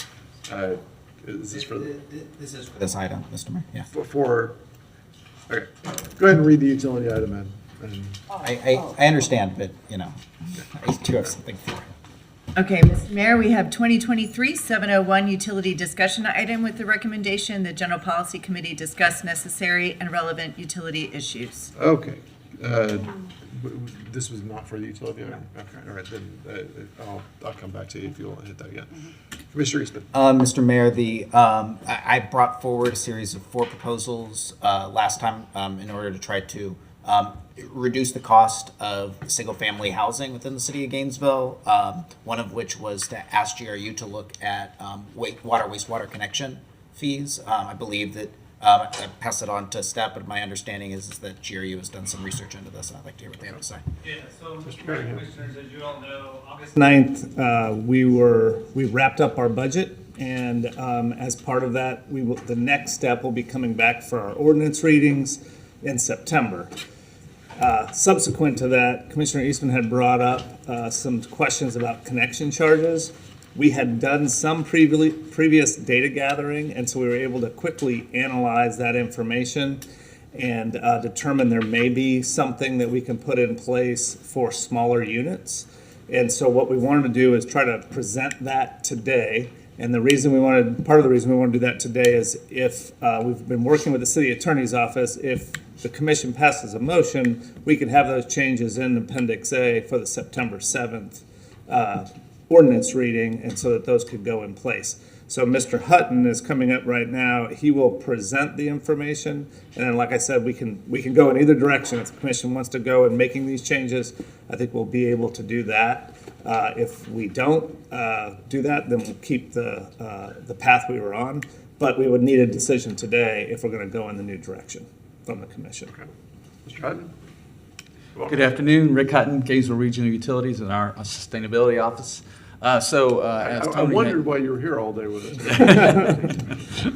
Is this for This is for this item, Mr. Mayor. Yeah. Okay. Go ahead and read the utility item in. I understand, but I do have something for it. Okay, Mr. Mayor, we have 2023-701 utility discussion item with the recommendation the General Policy Committee discuss necessary and relevant utility issues. Okay. This was not for the utility item? Okay, all right, then I'll come back to you if you'll hit that again. Commissioner Eastman. Mr. Mayor, I brought forward a series of 4 proposals last time in order to try to reduce the cost of single-family housing within the city of Gainesville, one of which was to ask GRU to look at wastewater connection fees. I believe that I passed it on to staff, but my understanding is that GRU has done some research into this, and I'd like to hear what they have to say. Yeah, so, Commissioners, as you all know, August 9th, we wrapped up our budget, and as part of that, the next step will be coming back for our ordinance readings in September. Subsequent to that, Commissioner Eastman had brought up some questions about connection charges. We had done some previous data gathering, and so we were able to quickly analyze that information and determine there may be something that we can put in place for smaller units. And so what we wanted to do is try to present that today And part of the reason we want to do that today is if we've been working with the city attorney's office, if the commission passes a motion, we could have those changes in Appendix A for the September 7th ordinance reading, and so that those could go in place. So Mr. Hutton is coming up right now. He will present the information, and then, like I said, we can go in either direction. If the commission wants to go in making these changes, I think we'll be able to do that. If we don't do that, then we'll keep the path we were on. But we would need a decision today if we're going to go in the new direction from the commission. Okay. Mr. Hutton? Good afternoon, Rick Hutton, Gainesville Regional Utilities in our Sustainability Office. As I Tony wondered why you were here all day with us.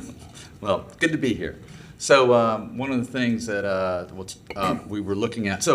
Well, good to be here. So one of the things that we were looking at,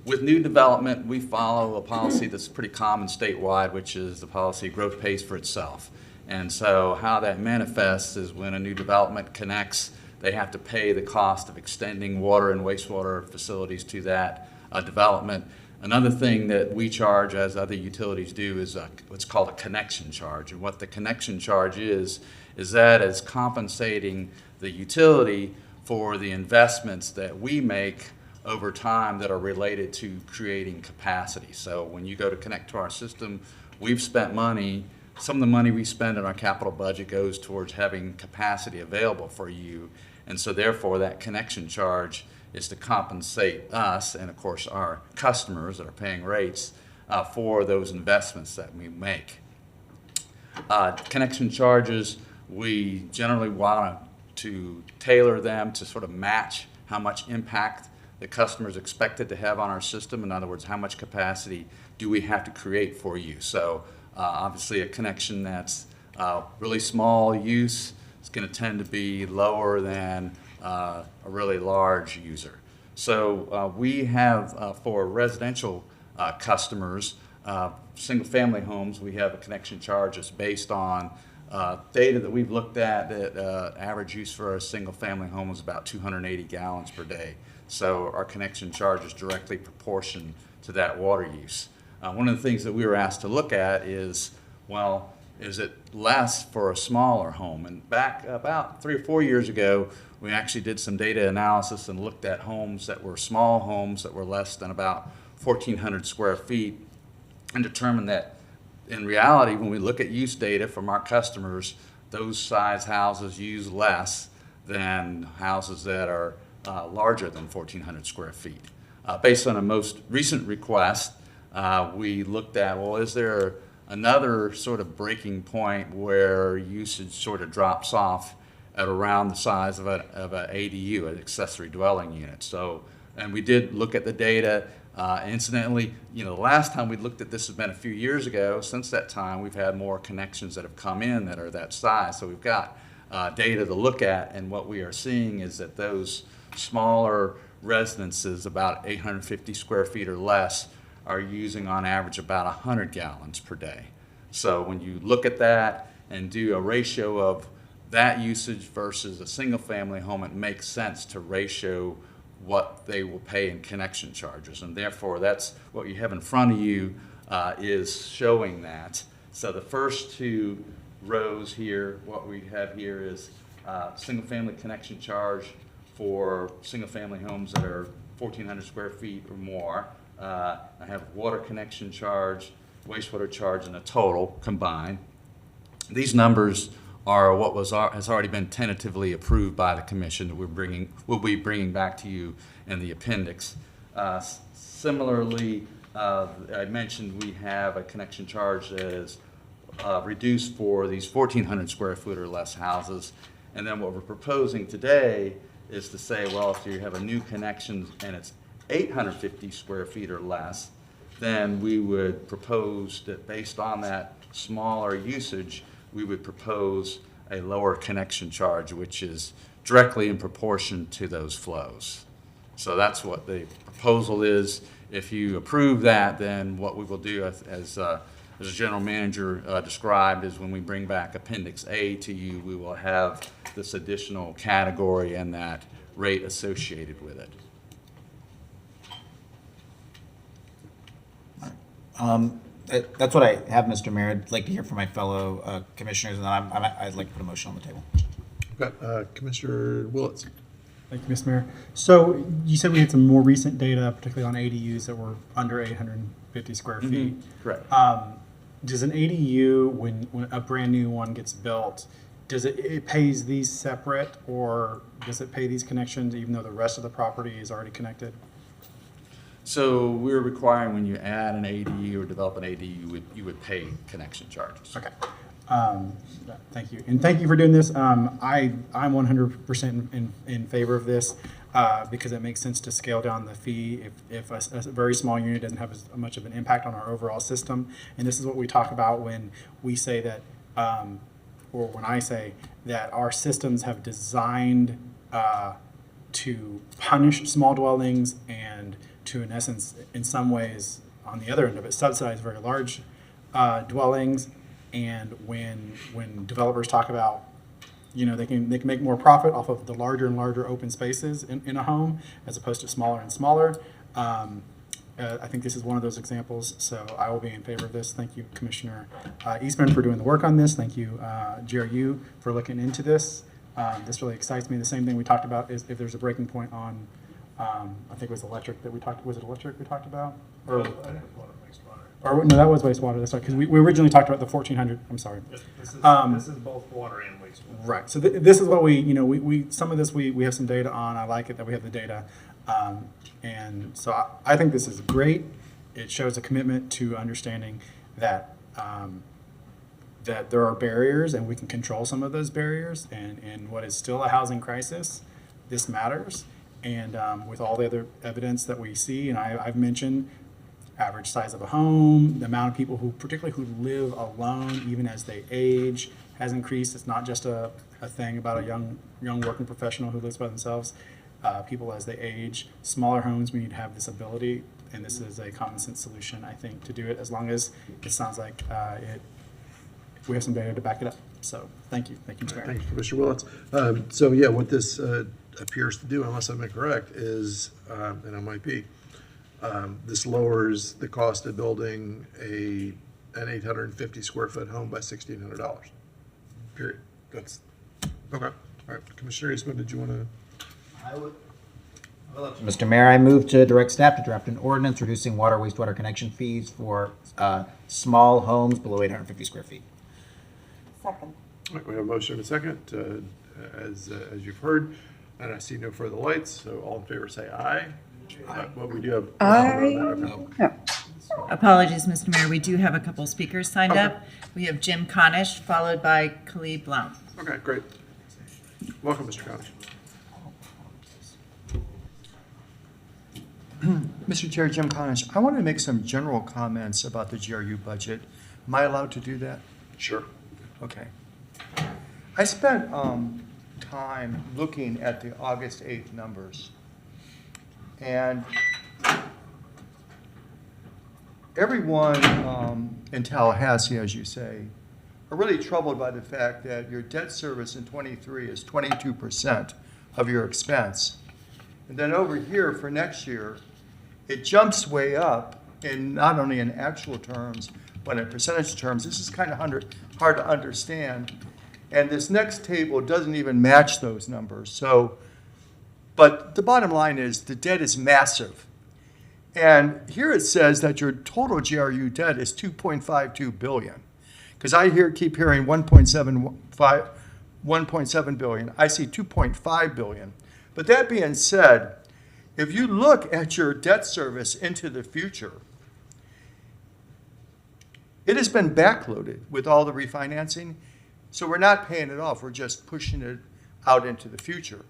with new development, we follow a policy that's pretty common statewide, which is the policy growth pays for itself. And so how that manifests is when a new development connects, they have to pay the cost of extending water and wastewater facilities to that development. Another thing that we charge, as other utilities do, is what's called a connection charge. And what the connection charge is that it's compensating the utility for the investments that we make over time that are related to creating capacity. So when you go to connect to our system, we've spent money. Some of the money we spend in our capital budget goes towards having capacity available for you. And so therefore that connection charge is to compensate us and, of course, our customers that are paying rates for those investments that we make. Connection charges, we generally want to tailor them to sort of match how much impact the customer is expected to have on our system. In other words, how much capacity do we have to create for you? So obviously a connection that's really small use is going to tend to be lower than a really large user. So we have for residential customers, single-family homes, we have a connection charge that's based on data that we've looked at that average use for a single-family home is about 280 gallons per day. So our connection charge is directly proportional to that water use. One of the things that we were asked to look at is, well, is it less for a smaller home? And back about 3 or 4 years ago, we actually did some data analysis and looked at homes that were small homes that were less than about 1,400 square feet and determined that in reality, when we look at use data from our customers, those size houses use less than houses that are larger than 1,400 square feet. Based on a most recent request, we looked at, well, is there another sort of breaking point where usage sort of drops off at around the size of an ADU, an accessory dwelling unit. So, and we did look at the data. Incidentally, the last time we looked at this has been a few years ago. Since that time, we've had more connections that have come in that are that size. So we've got data to look at, and what we are seeing is that those smaller residences, about 850 square feet or less, are using on average about 100 gallons per day. So when you look at that and do a ratio of that usage versus a single-family home, it makes sense to ratio what they will pay in connection charges. And therefore, that's what you have in front of you is showing that. So the first two rows here, what we have here is single-family connection charge for single-family homes that are 1,400 square feet or more. I have water connection charge, wastewater charge, and a total combined. These numbers are what has already been tentatively approved by the commission that we'll be bringing back to you in the appendix. Similarly, I mentioned we have a connection charge that is reduced for these 1,400 square foot or less houses. And then what we're proposing today is to say, well, if you have a new connection and it's 850 square feet or less, then we would propose that based on that smaller usage, we would propose a lower connection charge, which is directly in proportion to those flows. So that's what the proposal is. If you approve that, then what we will do, as the general manager described, is when we bring back Appendix A to you, we will have this additional category and that rate associated with it. That's what I have, Mr. Mayor. I'd like to hear from my fellow commissioners, and then I'd like to put a motion on the table. Got Commissioner Willetts. Thank you, Mr. Mayor. So you said we had some more recent data, particularly on ADUs that were under 850 square feet. Correct. Does an ADU, when a brand new one gets built, does it pays these separate, or does it pay these connections even though the rest of the property is already connected? So we're requiring when you add an ADU or develop an ADU, you would pay connection charges. Okay. Thank you. And thank you for doing this. I'm 100% in favor of this because it makes sense to scale down the fee if a very small unit doesn't have as much of an impact on our overall system. And this is what we talk about when we say that, or when I say that our systems have designed to punish small dwellings and to, in essence, in some ways, on the other end of it, subsidize very large dwellings. And when developers talk about, they can make more profit off of the larger and larger open spaces in a home as opposed to smaller and smaller. I think this is one of those examples, so I will be in favor of this. Thank you, Commissioner Eastman, for doing the work on this. Thank you, GRU, for looking into this. This really excites me. The same thing we talked about is if there's a breaking point on, I think it was electric that we talked. Was it electric we talked about? Or no, that was wastewater. That's right, because we originally talked about the 1,400. I'm sorry. This is both water and wastewater. Right. So this is what we some of this we have some data on. I like it that we have the data, and so I think this is great. It shows a commitment to understanding that that there are barriers and we can control some of those barriers. And in what is still a housing crisis, this matters. And with all the other evidence that we see, and I've mentioned. Average size of a home, the amount of people particularly who live alone, even as they age, has increased. It's not just a thing about a young working professional who lives by themselves. People as they age, smaller homes, we need to have this ability, and this is a common sense solution, I think, to do it, as long as it sounds like we have some data to back it up. So thank you, Mr. Mayor. Thank you, Commissioner Willetts. So yeah, what this appears to do, unless I'm incorrect, is, and I might be, this lowers the cost of building an 850 square foot home by $1,600. Period. That's okay. All right, Commissioner Eastman, did you want to? Mr. Mayor, I move to direct staff to draft an ordinance reducing water wastewater connection fees for small homes below 850 square feet. Second. All right, we have a motion and a second, as you've heard, and I see no further lights. So all in favor, say aye. Well, we do have. Apologies, Mr. Mayor. We do have a couple speakers signed up. We have Jim Conish, followed by Khalid Blount. Okay, great. Welcome, Mr. Conish. Mr. Chair, Jim Conish, I want to make some general comments about the GRU budget. Am I allowed to do that? Sure. Okay. I spent time looking at the August 8th numbers. And everyone in Tallahassee, as you say, are really troubled by the fact that your debt service in 23 is 22% of your expense. And then over here for next year, it jumps way up in not only in actual terms, but in percentage terms. This is kind of hard to understand. And this next table doesn't even match those numbers. So, but the bottom line is the debt is massive. And here it says that your total GRU debt is $2.52 billion. Because I keep hearing 1.7 billion. I see 2.5 billion. But that being said, if you look at your debt service into the future, it has been backloaded with all the refinancing. So we're not paying it off. We're just pushing it out into the future.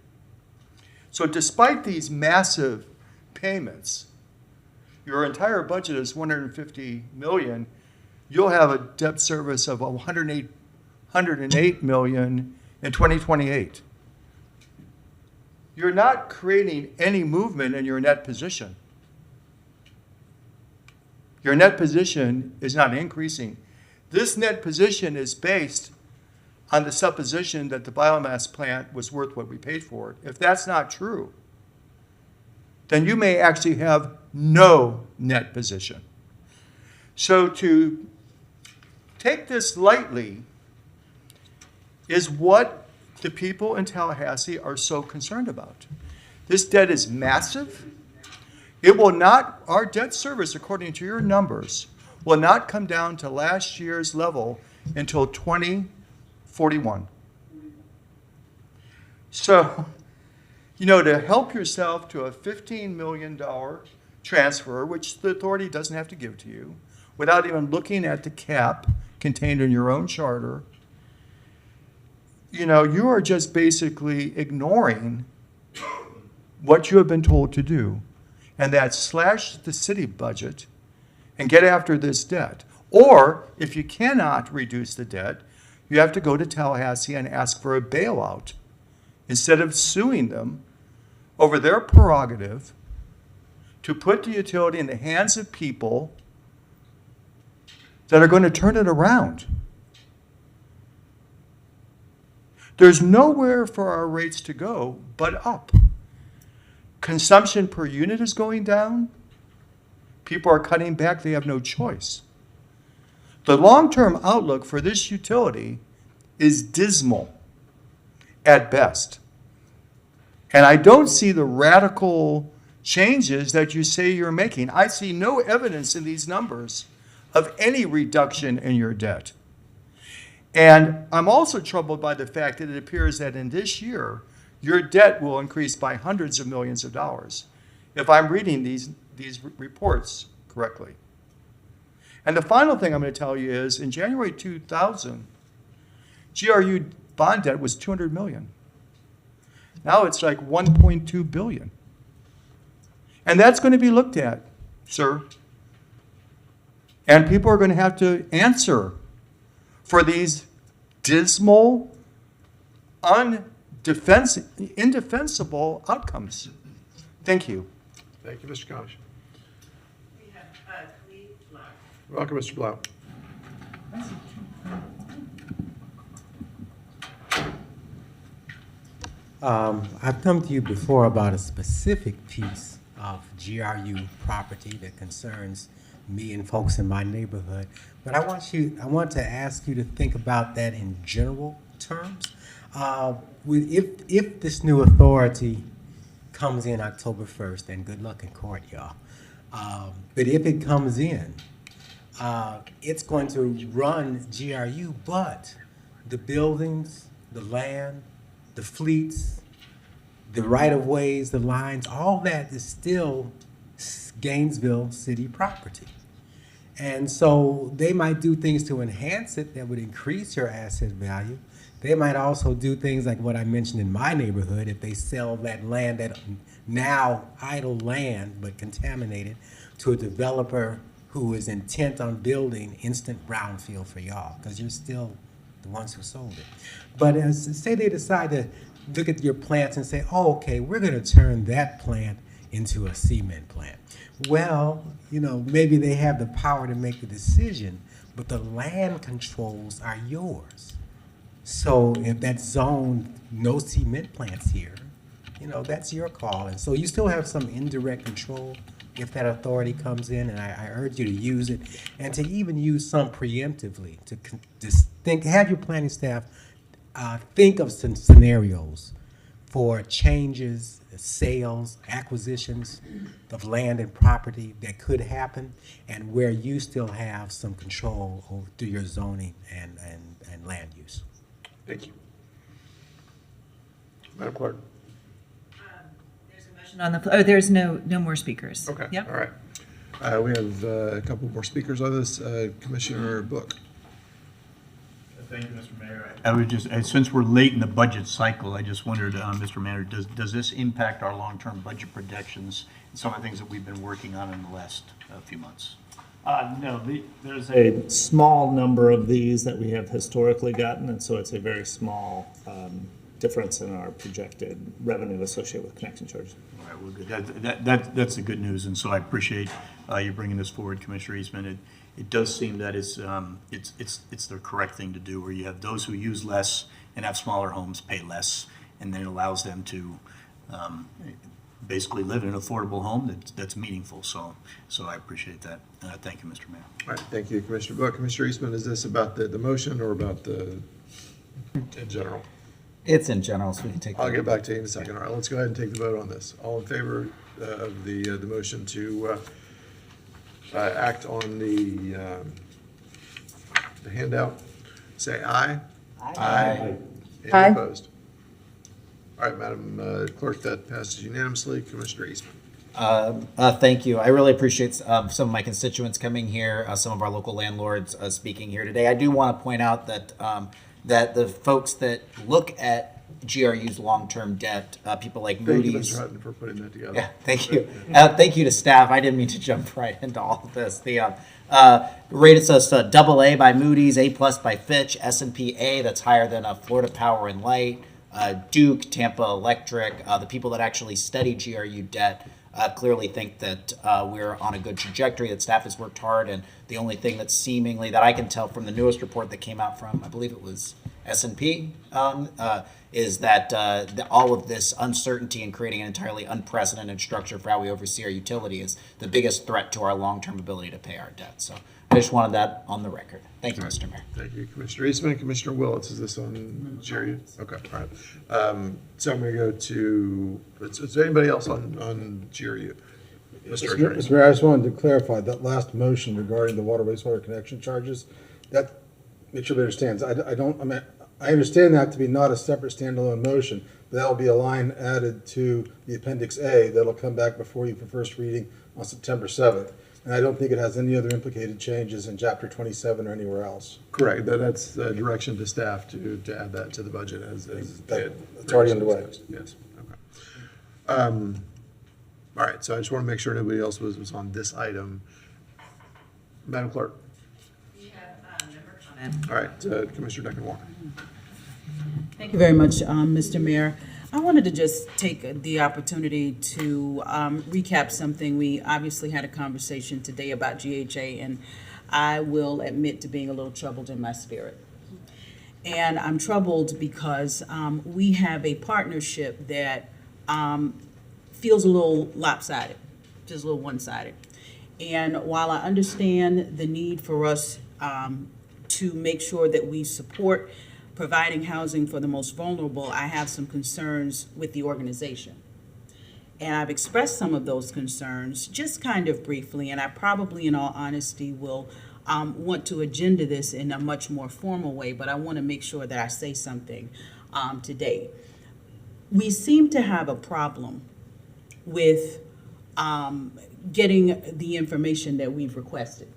So despite these massive payments, your entire budget is $150 million. You'll have a debt service of $108 million in 2028. You're not creating any movement in your net position. Your net position is not increasing. This net position is based on the supposition that the biomass plant was worth what we paid for it. If that's not true, then you may actually have no net position. So to take this lightly is what the people in Tallahassee are so concerned about. This debt is massive. It will not, our debt service, according to your numbers, will not come down to last year's level until 2041. So, to help yourself to a $15 million transfer, which the authority doesn't have to give to you, without even looking at the cap contained in your own charter, you are just basically ignoring what you have been told to do, and that's slash the city budget and get after this debt. Or, if you cannot reduce the debt, you have to go to Tallahassee and ask for a bailout instead of suing them over their prerogative to put the utility in the hands of people that are going to turn it around. There's nowhere for our rates to go but up. Consumption per unit is going down. People are cutting back. They have no choice. The long-term outlook for this utility is dismal at best. And I don't see the radical changes that you say you're making. I see no evidence in these numbers of any reduction in your debt. And I'm also troubled by the fact that it appears that in this year, your debt will increase by hundreds of millions of dollars, if I'm reading these reports correctly. And the final thing I'm going to tell you is, in January 2000, GRU bond debt was $200 million. Now it's like $1.2 billion. And that's going to be looked at, sir. And people are going to have to answer for these dismal, indefensible outcomes. Thank you. Thank you, Mr. Conish. Welcome, Mr. Blau. I've come to you before about a specific piece of GRU property that concerns me and folks in my neighborhood. But I want to ask you to think about that in general terms. If this new authority comes in October 1st, and good luck in court, y'all. But if it comes in, it's going to run GRU, but the buildings, the land, the fleets, the right-of-ways, the lines, all that is still Gainesville city property. And so they might do things to enhance it that would increase your asset value. They might also do things like what I mentioned in my neighborhood. If they sell that land, that now idle land but contaminated, to a developer who is intent on building instant brownfield for y'all, because you're still the ones who sold it. But say they decide to look at your plants and say, oh, okay, we're going to turn that plant into a cement plant. Well, maybe they have the power to make the decision, but the land controls are yours. So if that zone, no cement plants here, that's your call. And so you still have some indirect control if that authority comes in, and I urge you to use it, and to even use some preemptively, to just have your planning staff think of some scenarios for changes, sales, acquisitions of land and property that could happen, and where you still have some control through your zoning and land use. Thank you. Madam Clerk. There's a motion on the floor. Oh, there's no more speakers. Okay. Yep. All right. We have a couple more speakers on this. Commissioner Book. Thank you, Mr. Mayor. I would just, since we're late in the budget cycle, I just wondered, Mr. Mayor, does this impact our long-term budget projections and some of the things that we've been working on in the last few months? No, there's a small number of these that we have historically gotten, and so it's a very small difference in our projected revenue associated with connection charges. All right, well, good. That's the good news, and so I appreciate you bringing this forward, Commissioner Eastman. It does seem that it's the correct thing to do, where you have those who use less and have smaller homes pay less, and then it allows them to basically live in an affordable home that's meaningful. So I appreciate that. Thank you, Mr. Mayor. All right, thank you, Commissioner Book. Commissioner Eastman, is this about the motion or about in general? It's in general, so we can take. I'll get back to you in a second. All right, let's go ahead and take the vote on this. All in favor of the motion to act on the handout, say aye. Aye. Any Aye. opposed? All right, Madam Clerk, that passes unanimously. Commissioner Eastman. Thank you. I really appreciate some of my constituents coming here, some of our local landlords speaking here today. I do want to point out that that the folks that look at GRU's long-term debt, people like Thank you, Moody's. Mr. Hutton, for putting that together. Yeah, thank you. Thank you to staff. I didn't mean to jump right into all of this. The rated us AA by Moody's, A+ by Fitch, S&P A, that's higher than Florida Power and Light, Duke, Tampa Electric. The people that actually study GRU debt clearly think that we're on a good trajectory, that staff has worked hard, and the only thing that's seemingly, that I can tell from the newest report that came out from, I believe it was S&P, is that all of this uncertainty and creating an entirely unprecedented structure for how we oversee our utility is the biggest threat to our long-term ability to pay our debt. So I just wanted that on the record. Thank you, Mr. Mayor. Thank you, Commissioner Eastman. Commissioner Willetts, is this on GRU? Okay, all right. So I'm going to go to, is there anybody else on GRU? Mr. Attorney. Mr. Mayor, I just wanted to clarify that last motion regarding the water wastewater connection charges. That, make sure everybody understands. I understand that to be not a separate standalone motion, but that'll be a line added to the Appendix A that'll come back before you for first reading on September 7th. And I don't think it has any other implicated changes in Chapter 27 or anywhere else. Correct. That's direction to staff to add that to the budget as It's already underway. Yes. Okay. All right. So I just want to make sure nobody else was on this item. Madam Clerk. We have member comment. All right. Commissioner Duncan Walker. Thank you very much, Mr. Mayor. I wanted to just take the opportunity to recap something. We obviously had a conversation today about GHA, and I will admit to being a little troubled in my spirit. And I'm troubled because we have a partnership that feels a little lopsided, just a little one-sided. And while I understand the need for us to make sure that we support providing housing for the most vulnerable, I have some concerns with the organization. And I've expressed some of those concerns just kind of briefly, and I probably, in all honesty, will want to agenda this in a much more formal way, but I want to make sure that I say something today. We seem to have a problem with getting the information that we've requested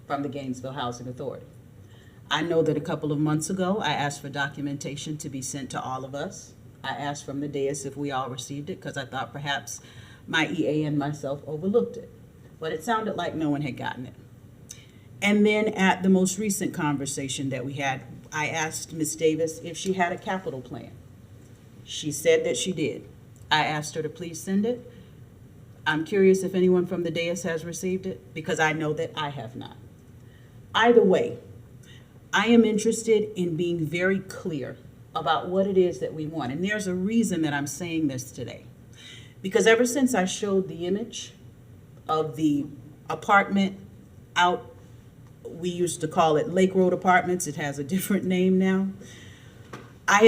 from the Gainesville Housing Authority. I know that a couple of months ago, I asked for documentation to be sent to all of us. I asked from the dais if we all received it because I thought perhaps my EA and myself overlooked it. But it sounded like no one had gotten it. And then at the most recent conversation that we had, I asked Ms. Davis if she had a capital plan. She said that she did. I asked her to please send it. I'm curious if anyone from the dais has received it because I know that I have not. Either way, I am interested in being very clear about what it is that we want. And there's a reason that I'm saying this today. Because ever since I showed the image of the apartment out, we used to call it Lake Road Apartments, it has a different name now, I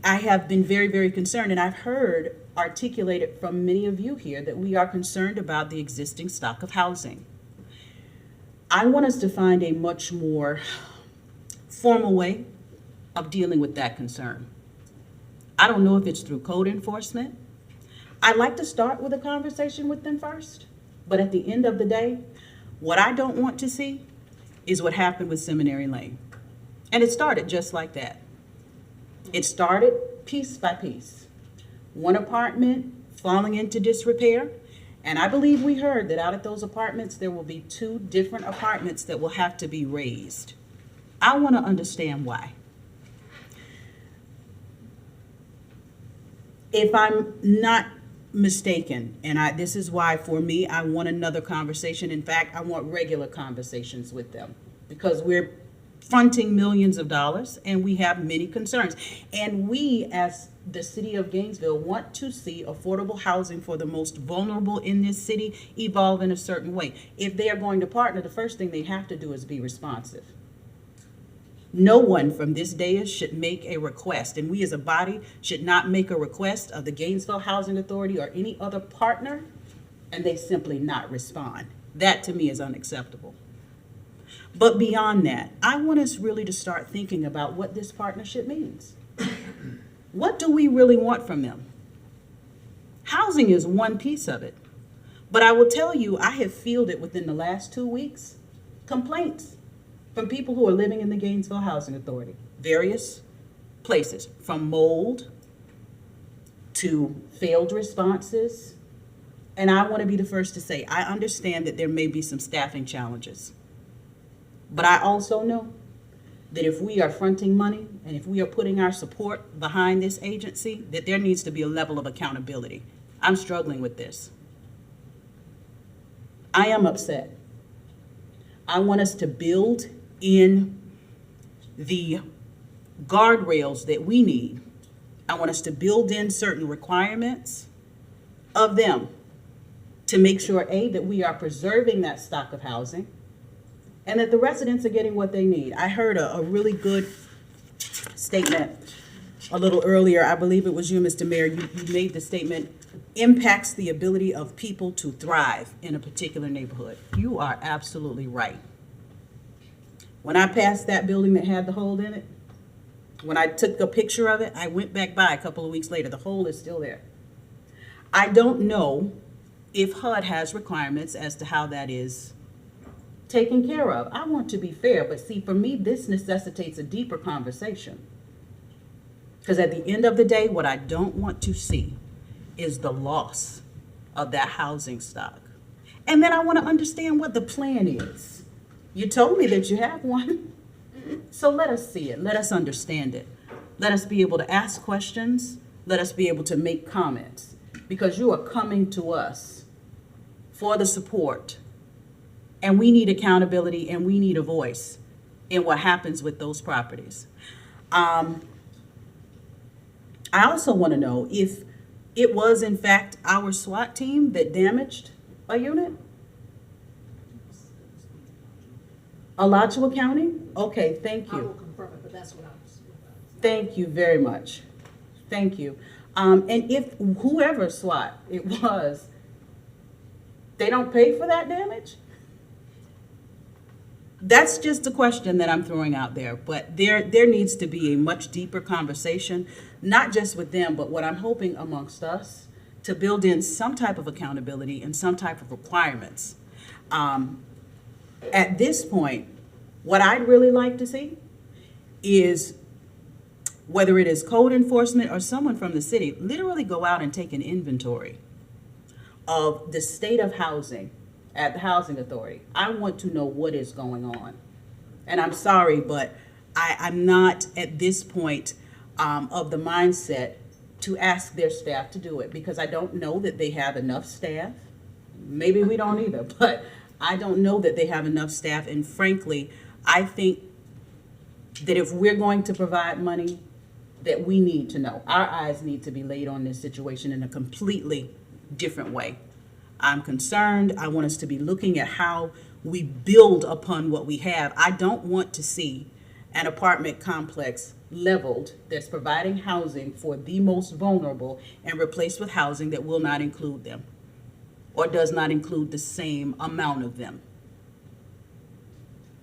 have been very, very concerned, and I've heard articulated from many of you here that we are concerned about the existing stock of housing. I want us to find a much more formal way of dealing with that concern. I don't know if it's through code enforcement. I'd like to start with a conversation with them first, but at the end of the day, what I don't want to see is what happened with Seminary Lane. And it started just like that. It started piece by piece. One apartment falling into disrepair, and I believe we heard that out of those apartments, there will be 2 different apartments that will have to be raised. I want to understand why. If I'm not mistaken, and this is why for me, I want another conversation. In fact, I want regular conversations with them because we're fronting millions of dollars, and we have many concerns. And we, as the city of Gainesville, want to see affordable housing for the most vulnerable in this city evolve in a certain way. If they are going to partner, the first thing they have to do is be responsive. No one from this dais should make a request, and we as a body should not make a request of the Gainesville Housing Authority or any other partner, and they simply not respond. That to me is unacceptable. But beyond that, I want us really to start thinking about what this partnership means. What do we really want from them? Housing is one piece of it. But I will tell you, I have fielded within the last 2 weeks complaints from people who are living in the Gainesville Housing Authority, various places, from mold to failed responses. And I want to be the first to say, I understand that there may be some staffing challenges. But I also know that if we are fronting money and if we are putting our support behind this agency, that there needs to be a level of accountability. I'm struggling with this. I am upset. I want us to build in the guardrails that we need. I want us to build in certain requirements of them to make sure, A, that we are preserving that stock of housing, and that the residents are getting what they need. I heard a really good statement a little earlier. I believe it was you, Mr. Mayor. You made the statement, impacts the ability of people to thrive in a particular neighborhood. You are absolutely right. When I passed that building that had the hole in it, when I took a picture of it, I went back by a couple of weeks later. The hole is still there. I don't know if HUD has requirements as to how that is taken care of. I want to be fair, but see, for me, this necessitates a deeper conversation. Because at the end of the day, what I don't want to see is the loss of that housing stock. And then I want to understand what the plan is. You told me that you have one. So let us see it. Let us understand it. Let us be able to ask questions. Let us be able to make comments. Because you are coming to us for the support. And we need accountability and we need a voice in what happens with those properties. I also want to know if it was in fact our SWAT team that damaged a unit. Alachua County? Okay, thank you. I will confirm it, but that's what I was. Thank you very much. Thank you. And if whoever SWAT it was, they don't pay for that damage? That's just a question that I'm throwing out there, but there needs to be a much deeper conversation, not just with them, but what I'm hoping amongst us to build in some type of accountability and some type of requirements. At this point, what I'd really like to see is whether it is code enforcement or someone from the city, literally go out and take an inventory of the state of housing at the Housing Authority. I want to know what is going on. And I'm sorry, but I'm not at this point of the mindset to ask their staff to do it because I don't know that they have enough staff. Maybe we don't either, but I don't know that they have enough staff. And frankly, I think that if we're going to provide money, that we need to know. Our eyes need to be laid on this situation in a completely different way. I'm concerned. I want us to be looking at how we build upon what we have. I don't want to see an apartment complex leveled that's providing housing for the most vulnerable and replaced with housing that will not include them or does not include the same amount of them.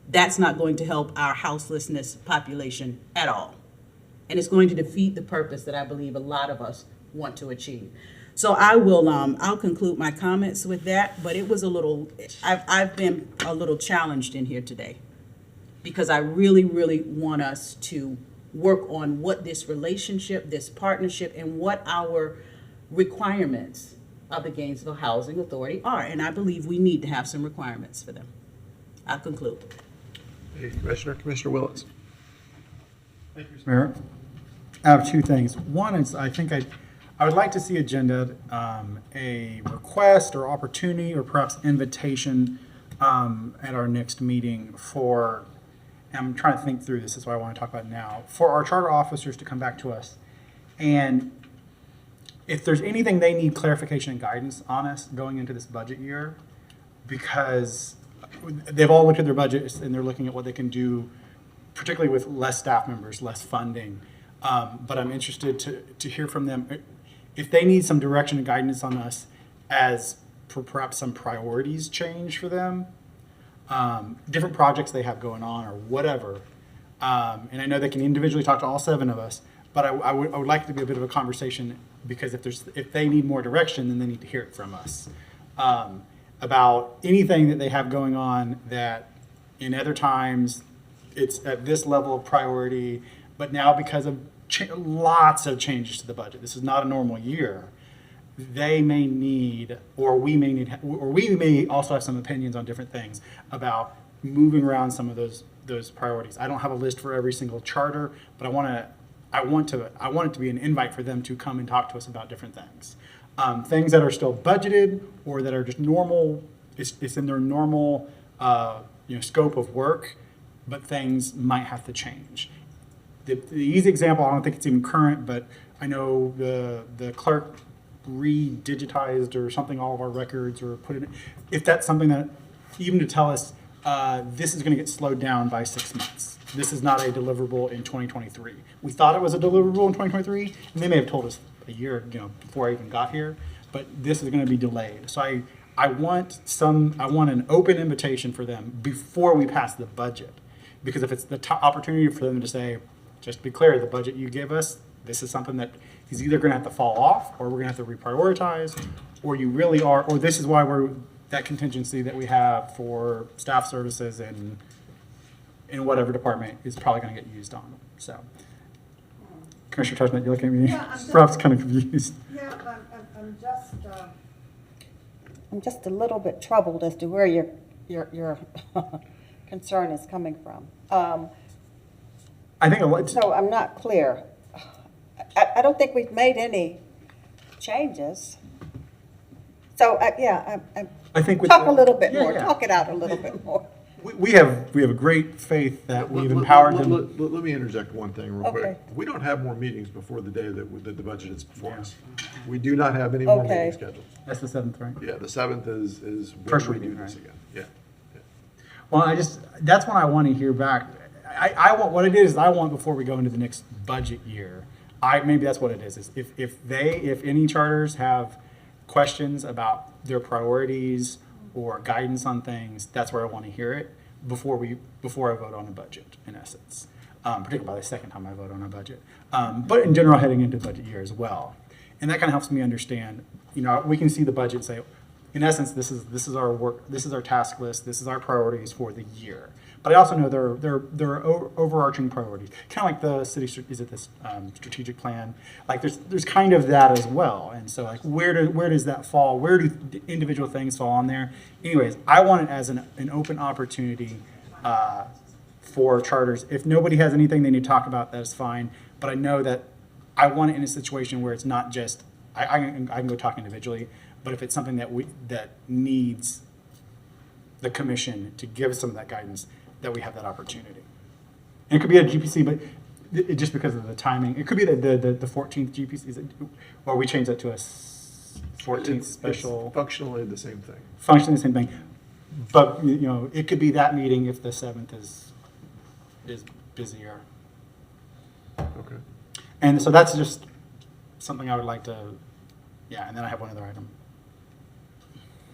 That's not going to help our houselessness population at all. And it's going to defeat the purpose that I believe a lot of us want to achieve. So I will, I'll conclude my comments with that, but it was a little, I've been a little challenged in here today because I really, really want us to work on what this relationship, this partnership, and what our requirements of the Gainesville Housing Authority are. And I believe we need to have some requirements for them. I'll conclude. Hey, Commissioner Willis. Thank you, Mr. Mayor. I have two things. One is I think I would like to see agenda a request or opportunity or perhaps invitation at our next meeting for I'm trying to think through this, is what I want to talk about now, for our charter officers to come back to us. And if there's anything they need clarification and guidance on us going into this budget year, because they've all looked at their budgets and they're looking at what they can do, particularly with less staff members, less funding. But I'm interested to hear from them if they need some direction and guidance on us as for perhaps some priorities change for them, different projects they have going on or whatever. And I know they can individually talk to all 7 of us, but I would like it to be a bit of a conversation, because if they need more direction, then they need to hear it from us. About anything that they have going on that in other times it's at this level of priority, but now because of lots of changes to the budget, this is not a normal year, they may need, or we may need, or we may also have some opinions on different things about moving around some of those priorities. I don't have a list for every single charter, but I want it to be an invite for them to come and talk to us about different things. Things that are still budgeted or that are just normal, it's in their normal scope of work, but things might have to change. The easy example, I don't think it's even current, but I know the clerk re-digitized or something all of our records, or put it, if that's something that, even to tell us, this is going to get slowed down by 6 months. This is not a deliverable in 2023. We thought it was a deliverable in 2023, and they may have told us a year, before I even got here, but this is going to be delayed. So I want an open invitation for them before we pass the budget, because if it's the opportunity for them to say, just to be clear, the budget you give us, this is something that is either going to have to fall off, or we're going to have to reprioritize, or you really are, or this is why that contingency that we have for staff services and in whatever department is probably going to get used on. So, Commissioner Tushnet, you're looking at me, perhaps kind of confused. Yeah, I'm just a little bit troubled as to where your concern is coming from. I think so I'm not clear. I don't think we've made any changes. So I think talk a little bit more. Talk it out a little bit more. We have a great faith that we've empowered them. Let me interject one thing real quick. We don't have more meetings before the day that the budget is before us. We do not have any more meetings scheduled. That's the 7th, right? Yeah, the 7th is first when we reading, do this right? again. Yeah. Well, that's when I want to hear back. I want, what it is I want before we go into the next budget year. Maybe that's what it is if any charters have questions about their priorities or guidance on things, that's where I want to hear it before I vote on a budget, in essence. Particularly by the second time I vote on a budget. But in general, heading into budget year as well. And that kind of helps me understand, we can see the budget and say, in essence, this is our work, this is our task list, this is our priorities for the year. But I also know there are overarching priorities, kind of like the city, this strategic plan? Like there's kind of that as well. And so like where does that fall? Where do individual things fall on there? Anyways, I want it as an open opportunity for charters. If nobody has anything they need to talk about, that is fine. But I know that I want it in a situation where it's not just, I can go talk individually, but if it's something that needs the commission to give some of that guidance, that we have that opportunity. And it could be a GPC, but just because of the timing, it could be the 14th GPC, or we change that to a 14th special. It's functionally the same thing. Functionally the same thing, but it could be that meeting if the 7th is busier. Okay. And so that's just something I would like to, and then I have one other item.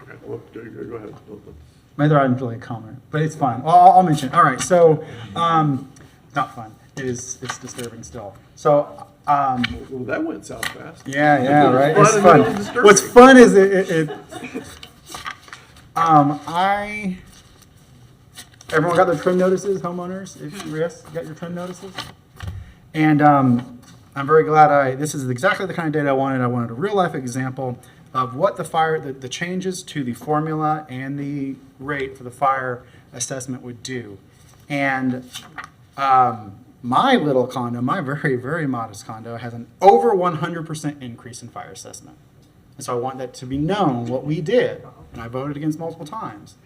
Okay, well, go ahead. My other item's really a comment, but it's fun. Well, I'll mention it. All right, so, not fun. It's disturbing still. So, well, that went south fast. Yeah, right? It's fun. What's fun is everyone got their trim notices, homeowners? Yes, got your trim notices? And I'm very glad this is exactly the kind of data I wanted. I wanted a real life example of what the changes to the formula and the rate for the fire assessment would do. And my little condo, my very, very modest condo, has an over 100% increase in fire assessment. And so I want that to be known, what we did, and I voted against multiple times.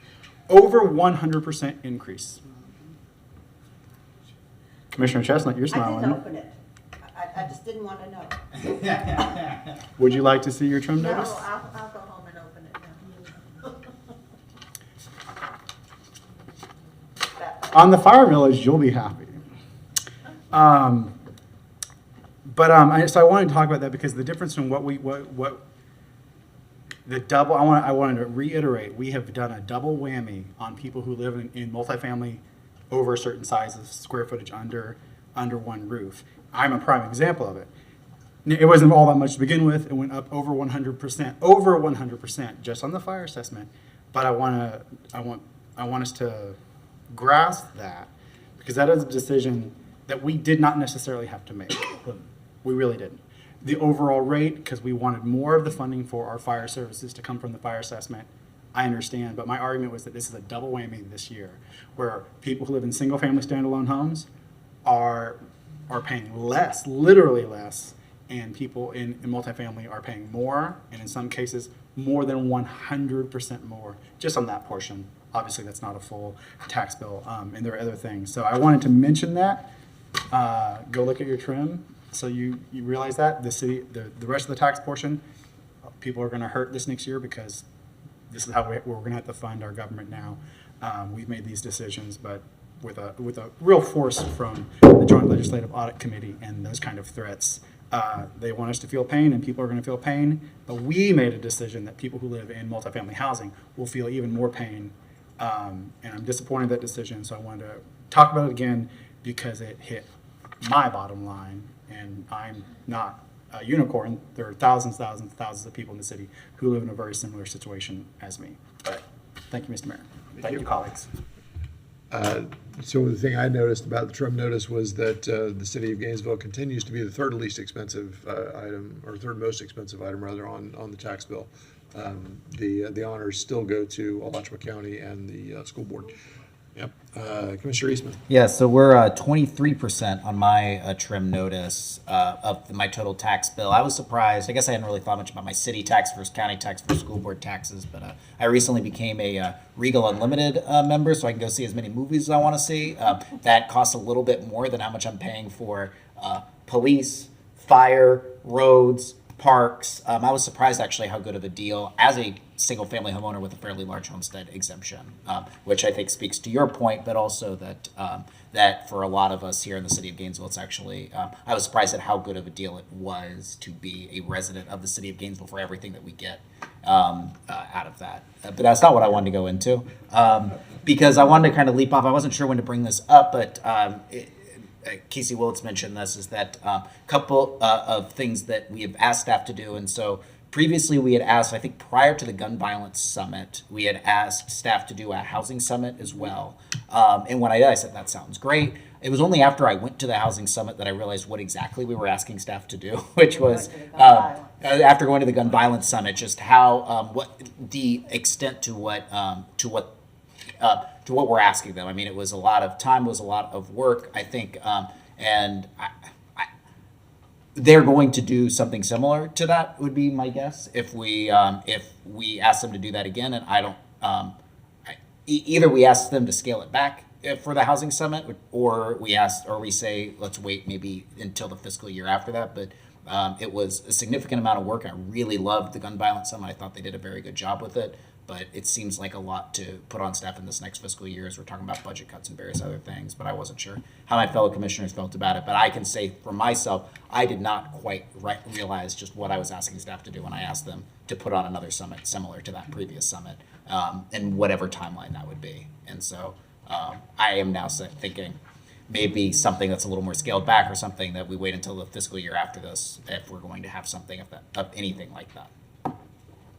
Over 100% increase. Commissioner Chestnut, you're I didn't smiling. open it. I just didn't want to know. Would you like to see your trim No, notice? I'll go home and open it now. On the fire village, you'll be happy. So I wanted to talk about that because the difference in what the double, I wanted to reiterate, we have done a double whammy on people who live in multifamily over a certain size of square footage under one roof. I'm a prime example of it. It wasn't all that much to begin with. It went up over 100%, just on the fire assessment. But I want us to grasp that because that is a decision that we did not necessarily have to make. We really didn't. The overall rate, because we wanted more of the funding for our fire services to come from the fire assessment, I understand. But my argument was that this is a double whammy this year, where people who live in single-family standalone homes are paying less, literally less, and people in multifamily are paying more, and in some cases, more than 100% more, just on that portion. Obviously, that's not a full tax bill, and there are other things. So I wanted to mention that. Go look at your trim, so you realize that the rest of the tax portion, people are going to hurt this next year because this is how we're going to have to fund our government now. We've made these decisions, but with a real force from the Joint Legislative Audit Committee and those kind of threats. They want us to feel pain, and people are going to feel pain. But we made a decision that people who live in multifamily housing will feel even more pain. And I'm disappointed in that decision, so I wanted to talk about it again because it hit my bottom line, and I'm not a unicorn. There are thousands of people in the city who live in a very similar situation as me. But thank you, Mr. Mayor. Thank you, colleagues. So the thing I noticed about the trim notice was that the city of Gainesville continues to be the third least expensive item, or third most expensive item rather, on the tax bill. The honors still go to Alachua County and the school board. Yep. Commissioner Eastman. Yeah, so we're 23% on my trim notice of my total tax bill. I was surprised. I guess I hadn't really thought much about my city tax versus county tax versus school board taxes, but I recently became a Regal Unlimited member, so I can go see as many movies as I want to see. That costs a little bit more than how much I'm paying for police, fire, roads, parks. I was surprised actually how good of a deal as a single family homeowner with a fairly large homestead exemption, which I think speaks to your point, but also that that for a lot of us here in the city of Gainesville, it's actually, I was surprised at how good of a deal it was to be a resident of the city of Gainesville for everything that we get out of that. But that's not what I wanted to go into because I wanted to kind of leap off. I wasn't sure when to bring this up, but Casey Willits mentioned this, is that couple of things that we have asked staff to do. And so previously we had asked, I think prior to the gun violence summit, we had asked staff to do a housing summit as well. And when I did, I said, that sounds great. It was only after I went to the housing summit that I realized what exactly we were asking staff to do, which was after going to the gun violence summit, just how, what the extent to what we're asking them. I mean, it was a lot of time, was a lot of work, I think, and they're going to do something similar to that, would be my guess, if we ask them to do that again. And I don't, either we ask them to scale it back for the housing summit, or we say let's wait maybe until the fiscal year after that. But it was a significant amount of work. I really loved the gun violence summit. I thought they did a very good job with it. But it seems like a lot to put on staff in this next fiscal year as we're talking about budget cuts and various other things. But I wasn't sure how my fellow commissioners felt about it. But I can say for myself, I did not quite realize just what I was asking staff to do when I asked them to put on another summit similar to that previous summit, and whatever timeline that would be. And so I am now thinking maybe something that's a little more scaled back, or something that we wait until the fiscal year after this if we're going to have something of anything like that.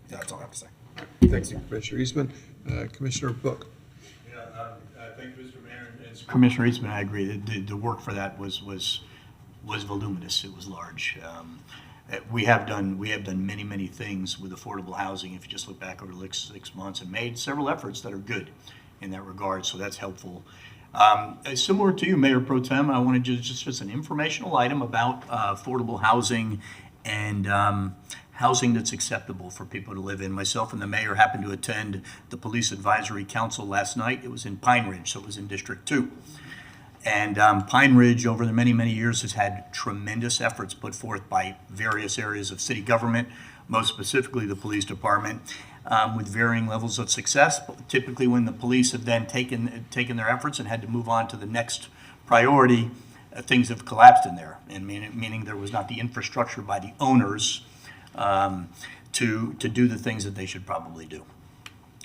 That's all I have to say. Thanks, Commissioner Eastman. Commissioner Book. Thank you, Mr. Mayor. And Commissioner Eastman, I agree. The work for that was voluminous. It was large. We have done many things with affordable housing. If you just look back over the last 6 months, and made several efforts that are good in that regard. So that's helpful. Similar to you, Mayor Pro Tem, I wanted just an informational item about affordable housing and housing that's acceptable for people to live in. Myself and the mayor happened to attend the Police Advisory Council last night. It was in Pine Ridge, so it was in District 2. And Pine Ridge, over the many, many years, has had tremendous efforts put forth by various areas of city government, most specifically the police department, with varying levels of success. But typically, when the police have then taken their efforts and had to move on to the next priority, things have collapsed in there, and meaning there was not the infrastructure by the owners to do the things that they should probably do.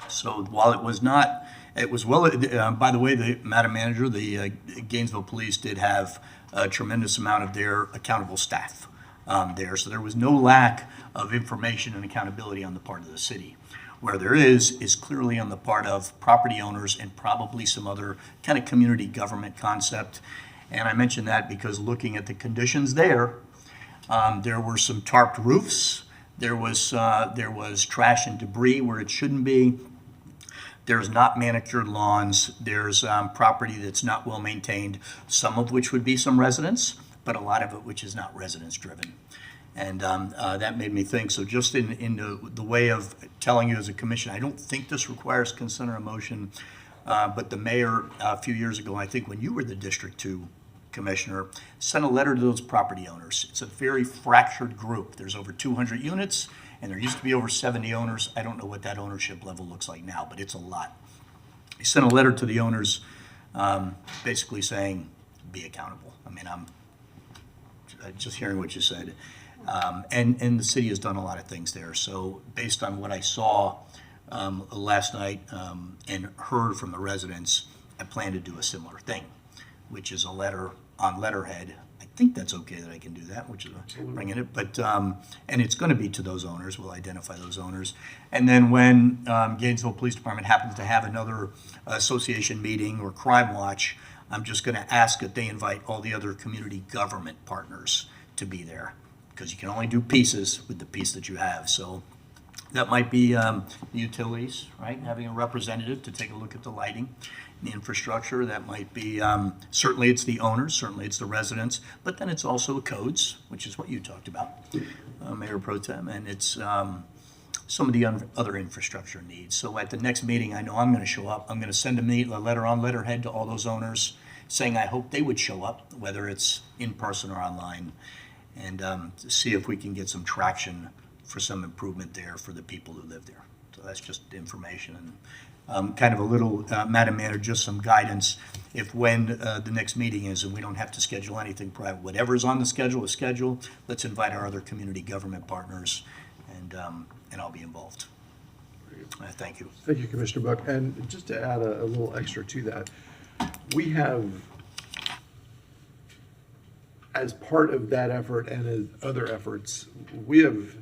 So while it was not, it was well, by the way, the Madam Manager, the Gainesville Police did have a tremendous amount of their accountable staff there. So there was no lack of information and accountability on the part of the city. Where there is clearly on the part of property owners and probably some other kind of community government concept. And I mention that because looking at the conditions there were some tarped roofs. There was trash and debris where it shouldn't be. There's not manicured lawns. There's property that's not well maintained, some of which would be some residents, but a lot of it which is not residence driven. And that made me think, so just in the way of telling you as a commission, I don't think this requires consent or a motion, but the mayor a few years ago, I think when you were the District 2 commissioner, sent a letter to those property owners. It's a very fractured group. There's over 200 units, and there used to be over 70 owners. I don't know what that ownership level looks like now, but it's a lot. He sent a letter to the owners basically saying, be accountable. I mean, I'm just hearing what you said. And the city has done a lot of things there. So based on what I saw last night and heard from the residents, I plan to do a similar thing, which is a letter on letterhead. I think that's okay that I can do that, which is bringing it. But and it's going to be to those owners. We'll identify those owners. And then when Gainesville Police Department happens to have another association meeting or crime watch, I'm just going to ask that they invite all the other community government partners to be there, because you can only do pieces with the piece that you have. So that might be the utilities, right? Having a representative to take a look at the lighting, the infrastructure. That might be, certainly it's the owners, certainly it's the residents, but then it's also the codes, which is what you talked about, Mayor Pro Tem, and it's some of the other infrastructure needs. So at the next meeting, I know I'm going to show up. I'm going to send a letter on letterhead to all those owners saying I hope they would show up, whether it's in person or online, and to see if we can get some traction for some improvement there for the people who live there. So that's just information and kind of a little, Madam Manager, just some guidance. If when the next meeting is and we don't have to schedule anything private, whatever's on the schedule is scheduled. Let's invite our other community government partners, and I'll be involved. Thank you. Thank you, Commissioner Buck. And just to add a little extra to that, we have, as part of that effort and as other efforts, we have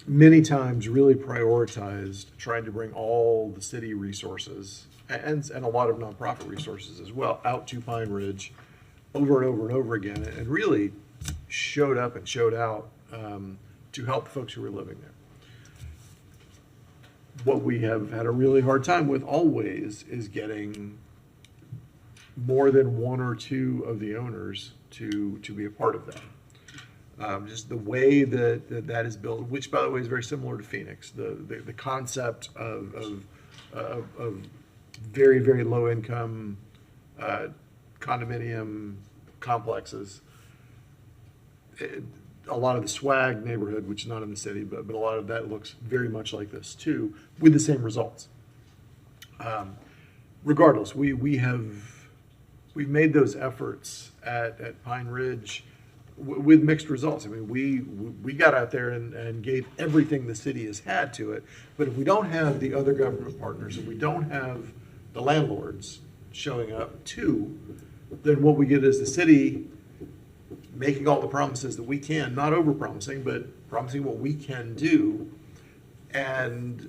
many times really prioritized trying to bring all the city resources and a lot of nonprofit resources as well out to Pine Ridge over and over and over again, and really showed up and showed out to help the folks who were living there. What we have had a really hard time with always is getting more than one or two of the owners to be a part of that. Just the way that is built, which by the way is very similar to Phoenix. The concept of very, very low income condominium complexes. A lot of the swag neighborhood, which is not in the city, but a lot of that looks very much like this too, with the same results. Regardless, we've made those efforts at Pine Ridge with mixed results. I mean, we got out there and gave everything the city has had to it, but if we don't have the other government partners, if we don't have the landlords showing up too, then what we get is the city making all the promises that we can, not over-promising, but promising what we can do, and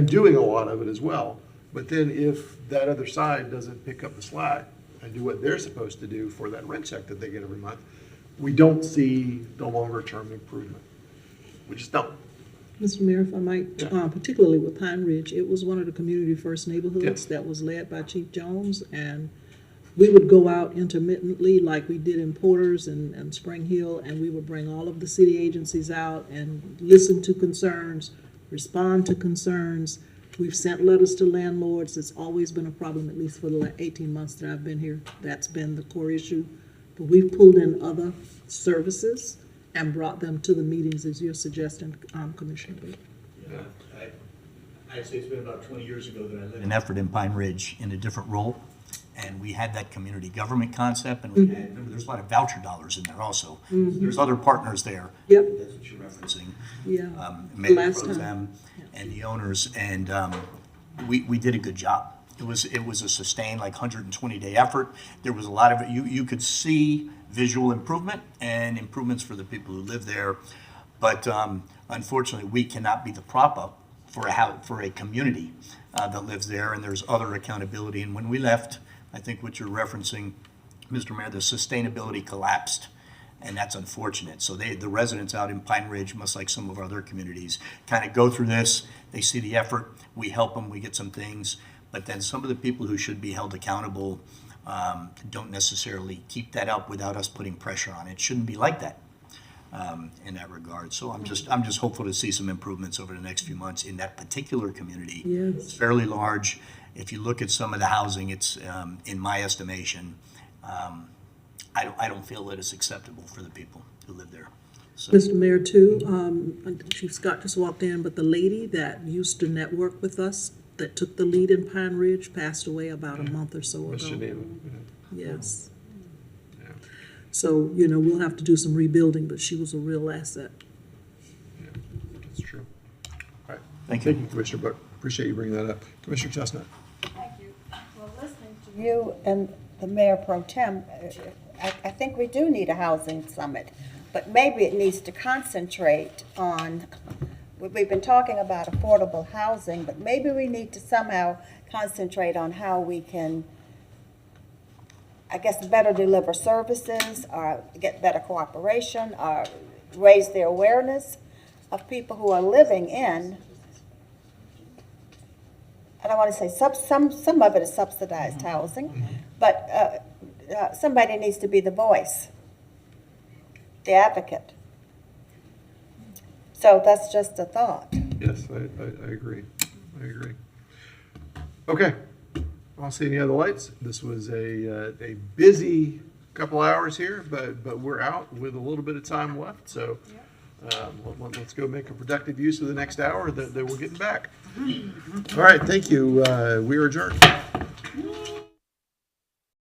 doing a lot of it as well. But then if that other side doesn't pick up the slack and do what they're supposed to do for that rent check that they get every month, we don't see the longer-term improvement. We just don't. Mr. Mayor, if I might, particularly with Pine Ridge, it was one of the community first neighborhoods that was led by Chief Jones, and we would go out intermittently like we did in Porter's and Spring Hill, and we would bring all of the city agencies out and listen to concerns, respond to concerns, We've sent letters to landlords. It's always been a problem, at least for the 18 months that I've been here. That's been the core issue. But we've pulled in other services and brought them to the meetings as you're suggesting, Commissioner Booth. I'd say it's been about 20 years ago that I led an effort in Pine Ridge in a different role, and we had that community government concept, and we had, remember, there's a lot of voucher dollars in there also. There's other partners there. Yep. That's what you're referencing. Yeah. Mayor Last Pro time. Tem and the owners, and we did a good job. It was a sustained, like, 120-day effort. There was a lot of it. You could see visual improvement and improvements for the people who live there, but unfortunately, we cannot be the prop up for a community that lives there, and there's other accountability. And when we left, I think what you're referencing, Mr. Mayor, the sustainability collapsed, and that's unfortunate. So the residents out in Pine Ridge, much like some of our other communities, kind of go through this. They see the effort, we help them, we get some things, but then some of the people who should be held accountable don't necessarily keep that up without us putting pressure on it. It shouldn't be like that. In that regard. So I'm just hopeful to see some improvements over the next few months in that particular community. Yes. It's fairly large. If you look at some of the housing, it's, in my estimation, I don't feel that it's acceptable for the people who live there. So, Mr. Mayor, too, Chief Scott just walked in, but the lady that used to network with us, that took the lead in Pine Ridge, passed away about a month or so ago. Yes. So, we'll have to do some rebuilding, but she was a real asset. That's true. All right. Thank you. Commissioner Buck. Appreciate you bringing that up. Commissioner Chestnut. Thank you. Well, listening to you and the Mayor Pro Tem, I think we do need a housing summit, but maybe it needs to concentrate on, we've been talking about affordable housing, but maybe we need to somehow concentrate on how we can, I guess, better deliver services, or get better cooperation, or raise the awareness of people who are living in, I don't want to say some of it is subsidized housing, but somebody needs to be the voice, the advocate. So that's just a thought. Yes, I agree. I agree. Okay. I don't see any other lights. This was a busy couple hours here, but we're out with a little bit of time left. So let's go make a productive use of the next hour that we're getting back. All right. Thank you. We are adjourned.